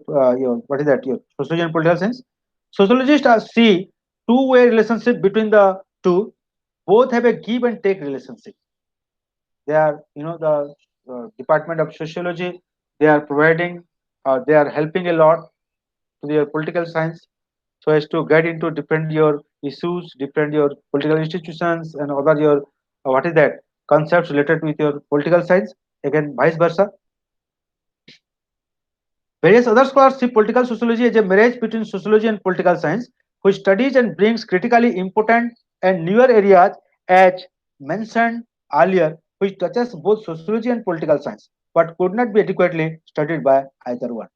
D: what is that, your sociology and political science. Sociologists see two-way relationship between the two. Both have a give and take relationship. They are, the Department of Sociology, they are providing, they are helping a lot to their political science, so as to get into different your issues, different your political institutions, and other your what is that concepts related with your political science. Again, vice versa. Various other scholars see political sociology as a marriage between sociology and political science, which studies and brings critically important and newer areas, as mentioned earlier, which touches both sociology and political science, but could not be adequately studied by either one.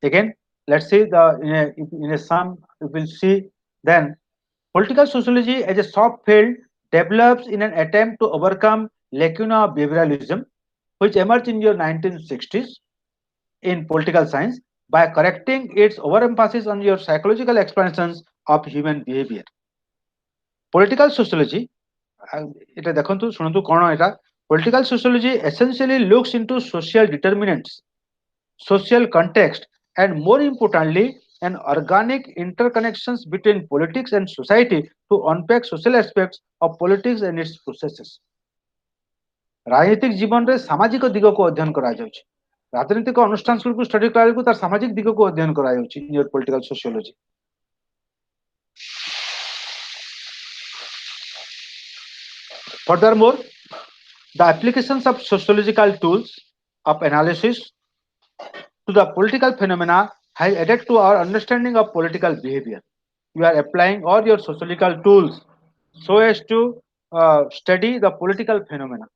D: Again, let's see in a sum, we will see then political sociology as a subfield develops in an attempt to overcome lacuna of behavioralism, which emerged in your 1960s in political science by correcting its overemphasis on your psychological explanations of human behavior. Political sociology, এটা দেখন্তু শুনন্তু কোন এটা political sociology essentially looks into social determinants, social context, and more importantly, an organic interconnections between politics and society to unpack social aspects of politics and its processes. राजनीतिक जीवन रे सामाजिक दिग को अध्ययन करा जाउछि. राजनीतिक अनुष्ठान को स्टडी करा को तार सामाजिक दिग को अध्ययन करा जाउछि in your political sociology. Furthermore, the applications of sociological tools of analysis to the political phenomena has added to our understanding of political behavior. You are applying all your sociological tools so as to study the political phenomena.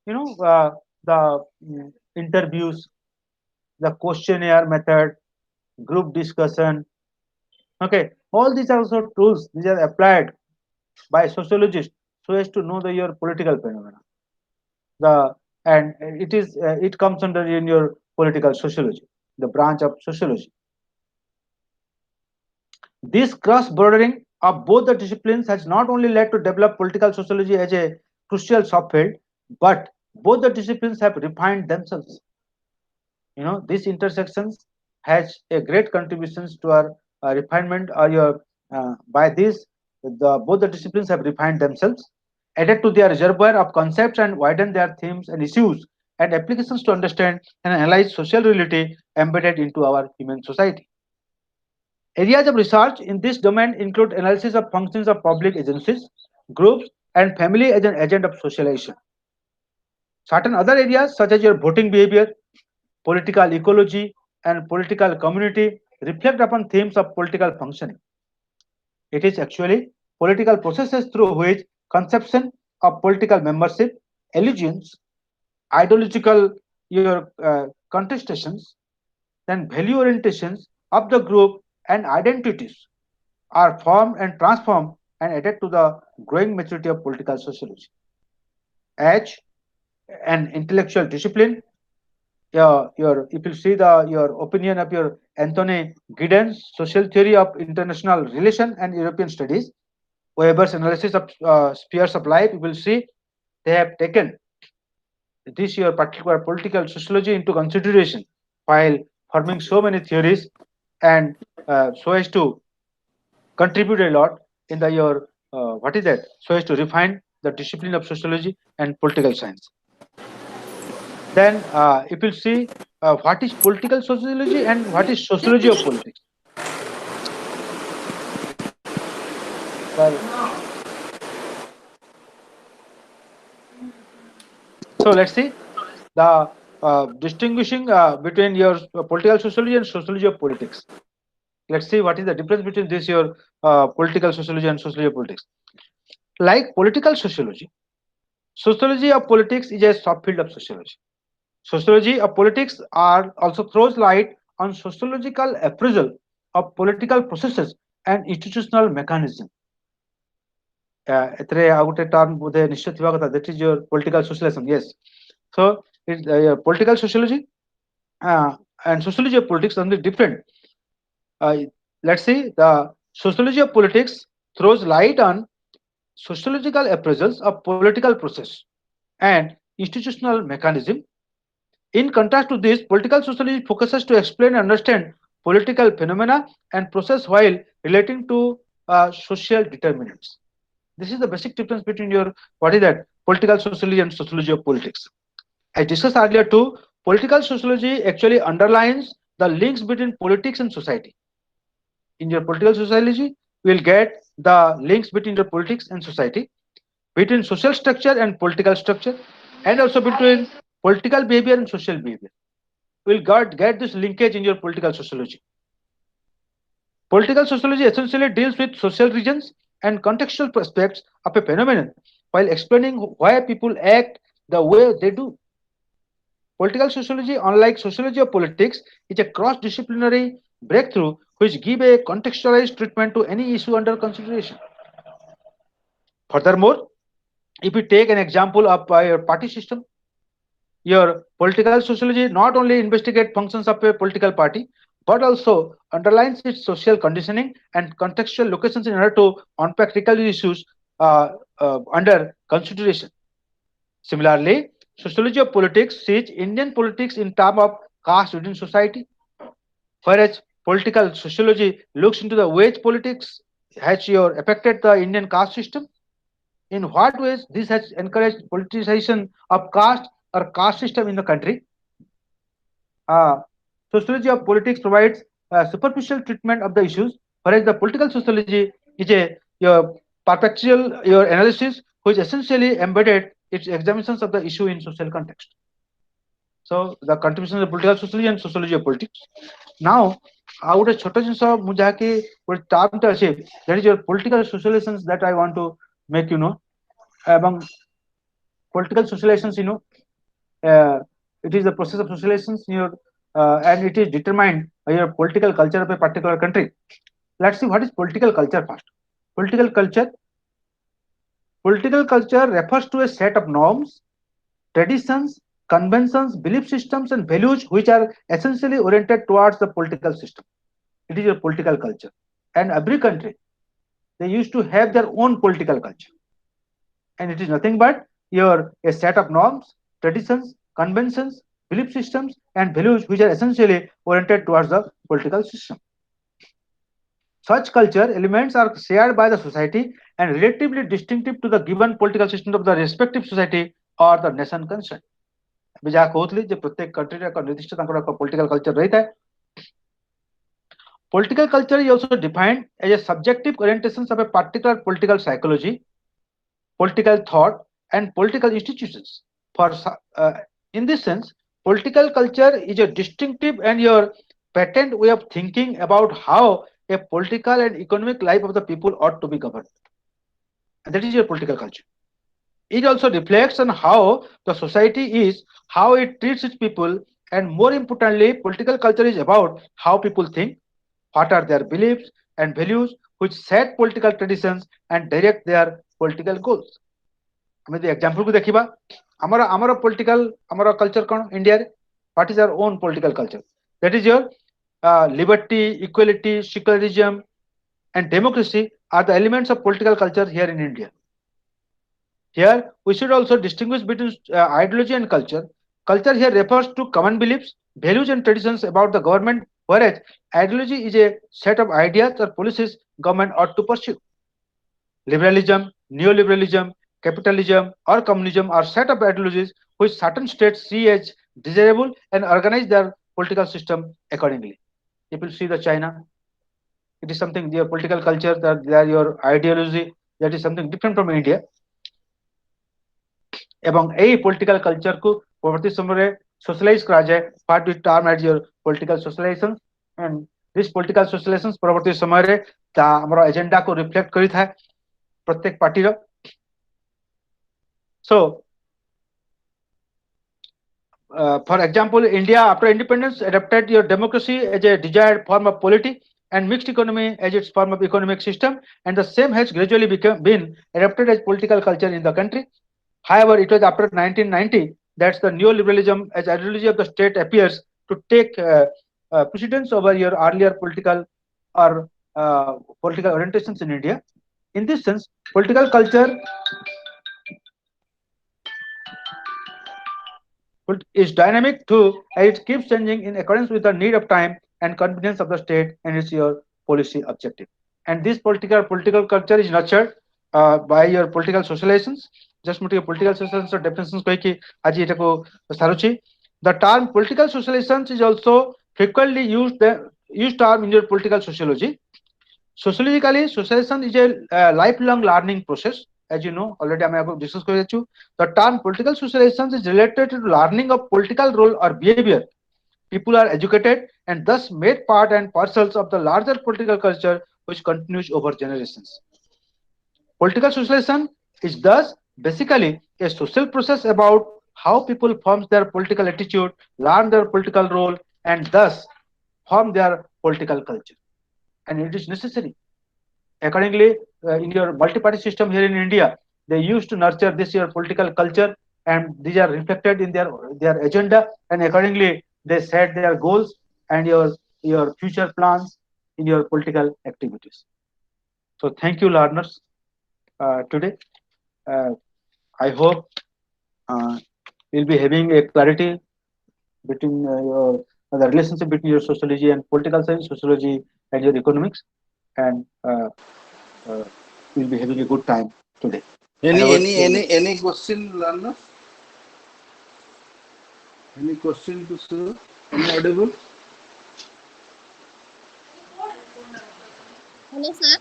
D: The interviews, the questionnaire method, group discussion. Okay, all these are also tools. These are applied by sociologists so as to know your political phenomena. It comes under in your political sociology, the branch of sociology. This cross bordering of both the disciplines has not only led to develop political sociology as a crucial subfield, but both the disciplines have refined themselves. These intersections has a great contributions to our refinement, or your by this both the disciplines have refined themselves, added to their reservoir of concepts, and widened their themes and issues, and applications to understand and analyze social reality embedded into our human society. Areas of research in this domain include analysis of functions of public agencies, groups, and family as an agent of socialization. Certain other areas, such as your voting behavior, political ecology, and political community, reflect upon themes of political functioning. It is actually political processes through which conception of political membership, allegiance, ideological your contestations, then value orientations of the group and identities are formed and transformed and added to the growing maturity of political sociology. As an intellectual discipline, your if you see the your opinion of your Anthony Giddens, Social Theory of International Relation and European Studies, Weber's analysis of spheres of life, you will see they have taken this your particular political sociology into consideration while forming so many theories and so as to contribute a lot in the your what is that so as to refine the discipline of sociology and political science. Then if you see what is political sociology and what is sociology of politics. Well, so let's see the distinguishing between your political sociology and sociology of politics. Let's see what is the difference between this your political sociology and sociology of politics. Like political sociology, sociology of politics is a subfield of sociology. Sociology of politics are also throws light on sociological appraisal of political processes and institutional mechanism. ଏଥିରେ ଆଉ ଗୋଟେ term ବୋଧେ ନିଶ୍ଚୟ ଥିବା କଥା, that is your political socialism. Yes, so it's political sociology and sociology of politics are different. Let's see, the sociology of politics throws light on sociological appraisals of political process and institutional mechanism. In contrast to this, political sociology focuses to explain and understand political phenomena and process while relating to social determinants. This is the basic difference between your what is that political sociology and sociology of politics. I discussed earlier too, political sociology actually underlines the links between politics and society. In your political sociology, you will get the links between the politics and society, between social structure and political structure, and also between political behavior and social behavior. You will get this linkage in your political sociology. Political sociology essentially deals with social regions and contextual aspects of a phenomenon while explaining why people act the way they do. Political sociology, unlike sociology of politics, is a cross-disciplinary breakthrough which give a contextualized treatment to any issue under consideration. Furthermore, if we take an example of your party system, your political sociology not only investigate functions of a political party, but also underlines its social conditioning and contextual locations in order to unpack critical issues under consideration. Similarly, sociology of politics sees Indian politics in terms of caste within society, whereas political sociology looks into the ways politics has affected the Indian caste system. In what ways this has encouraged politicization of caste or caste system in the country. Uh, Sociology of politics provides a superficial treatment of the issues, whereas the political sociology is a your perpetual your analysis which essentially embedded its examinations of the issue in social context. So the contribution of political sociology and sociology of politics. Now, ଆଉ ଗୋଟେ ଛୋଟ ଜିନିଷ ମୁଁ ଯାହାକି ଗୋଟେ ଟର୍ମଟେ ଅଛି, that is your political socializations that I want to make you know. Among political socializations, it is the process of socializations in your and it is determined by your political culture of a particular country. Let's see what is political culture first. Political culture. Political culture refers to a set of norms, traditions, conventions, belief systems, and values which are essentially oriented towards the political system. It is your political culture. And every country, they used to have their own political culture. And it is nothing but a set of norms, traditions, conventions, belief systems, and values which are essentially oriented towards the political system. Such culture elements are shared by the society and relatively distinctive to the given political system of the respective society or the nation concerned. जहाँ कहूली प्रत्येक country निर्दिष्ट political culture रही है. Political culture is also defined as a subjective orientation of a particular political psychology, political thought, and political institutions. In this sense, political culture is a distinctive and your patent way of thinking about how a political and economic life of the people ought to be governed. And that is your political culture. It also reflects on how the society is, how it treats its people, and more importantly, political culture is about how people think, what are their beliefs and values which set political traditions and direct their political goals. ଆମେ ଯଦି example କୁ ଦେଖିବା ଆମର political ଆମର culture କ'ଣ ଇଣ୍ଡିଆରେ what is our own political culture, that is your liberty, equality, secularism and democracy are the elements of political culture here in India. Here we should also distinguish between ideology and culture. Culture here refers to common beliefs, values and traditions about the government, whereas ideology is a set of ideas or policies government ought to pursue. Liberalism, neoliberalism, capitalism or communism are set of ideologies which certain states see as desirable and organize their political system accordingly. If you see the China, it is something their political culture, that your ideology, that is something different from India. এবং এই political culture কু পরবর্তী সময়ে socialise করা যায়, what we term as your political socialization, and this political socialization পরবর্তী সময়ে তা ଆମର এজেন্ডা কু রিফ্লেক্ট করিଥାଏ প্রত্যেক পার্টির. So for example, India after independence adopted your democracy as a desired form of polity and mixed economy as its form of economic system, and the same has gradually been adopted as political culture in the country. However, it was after 1990 that the neoliberalism as ideology of the state appears to take precedence over your earlier political or political orientations in India. In this sense, political culture is dynamic too, and it keeps changing in accordance with the need of time and convenience of the state and its your policy objective. And this political culture is nurtured by your political socializations. Just political socializations definitions କହିକି ଆଜି ଏଟାକୁ ସାରୁଛି. The term political socializations is also frequently used term in your political sociology. Sociologically, socialization is a lifelong learning process. As you know, already ଆମେ ଆଗକୁ discuss କରିଛୁ. The term political socialization is related to learning of political role or behavior. People are educated and thus made part and parcels of the larger political culture which continues over generations. Political socialization is thus basically a social process about how people form their political attitude, learn their political role, and thus form their political culture. And it is necessary. Accordingly, in your multi-party system here in India, they used to nurture this your political culture, and these are reflected in their agenda, and accordingly they set their goals and your future plans in your political activities. So thank you, learners, today. I hope you'll be having a clarity between the relationship between your sociology and political science, sociology and your economics, and we'll be having a good time today.
A: Any question, learner? Any question to sir? Any audible?
E: Hello, sir.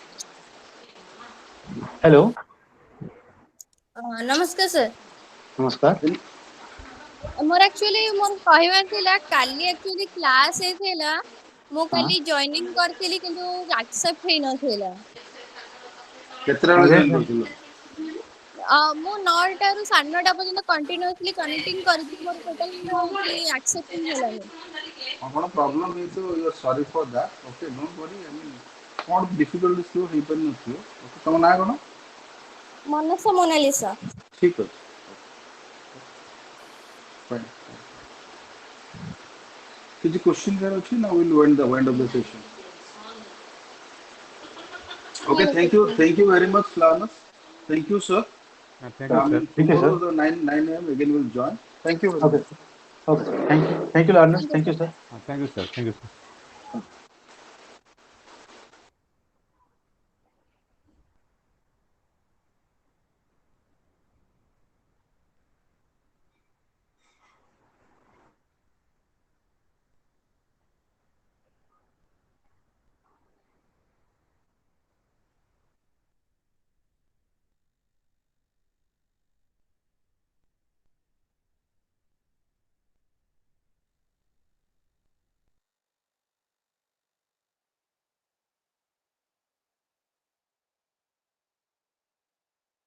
D: Hello.
E: नमस्कार sir.
D: नमस्कार.
E: More actually more कहवा थिला काली actually class हे थिला मो काली joining करथिली किंतु accept हे नथिला.
A: केतरा join करथिलो?
E: मो 9 टा रु 9:30 पर्यंत कंटिन्यूअसली कनेक्टिंग करथि मोर टोटल एक्सेप्ट हेलानी.
A: आपण प्रॉब्लम हे तो you are sorry for that. Okay, don't worry. I mean what difficulty slow हे पर नथियो. ओके, तम ना कोन?
E: मनसा मोनालिसा.
A: ठीक है. Fine. Did you question there actually? Now we'll end of the session. Okay, thank you very much, learners. Thank you, sir.
C: Thank you, sir.
A: Tomorrow the 9 a.m. again will join. Thank you very much.
D: Okay. Thank you, learners. Thank you, sir.
C: Thank you, sir.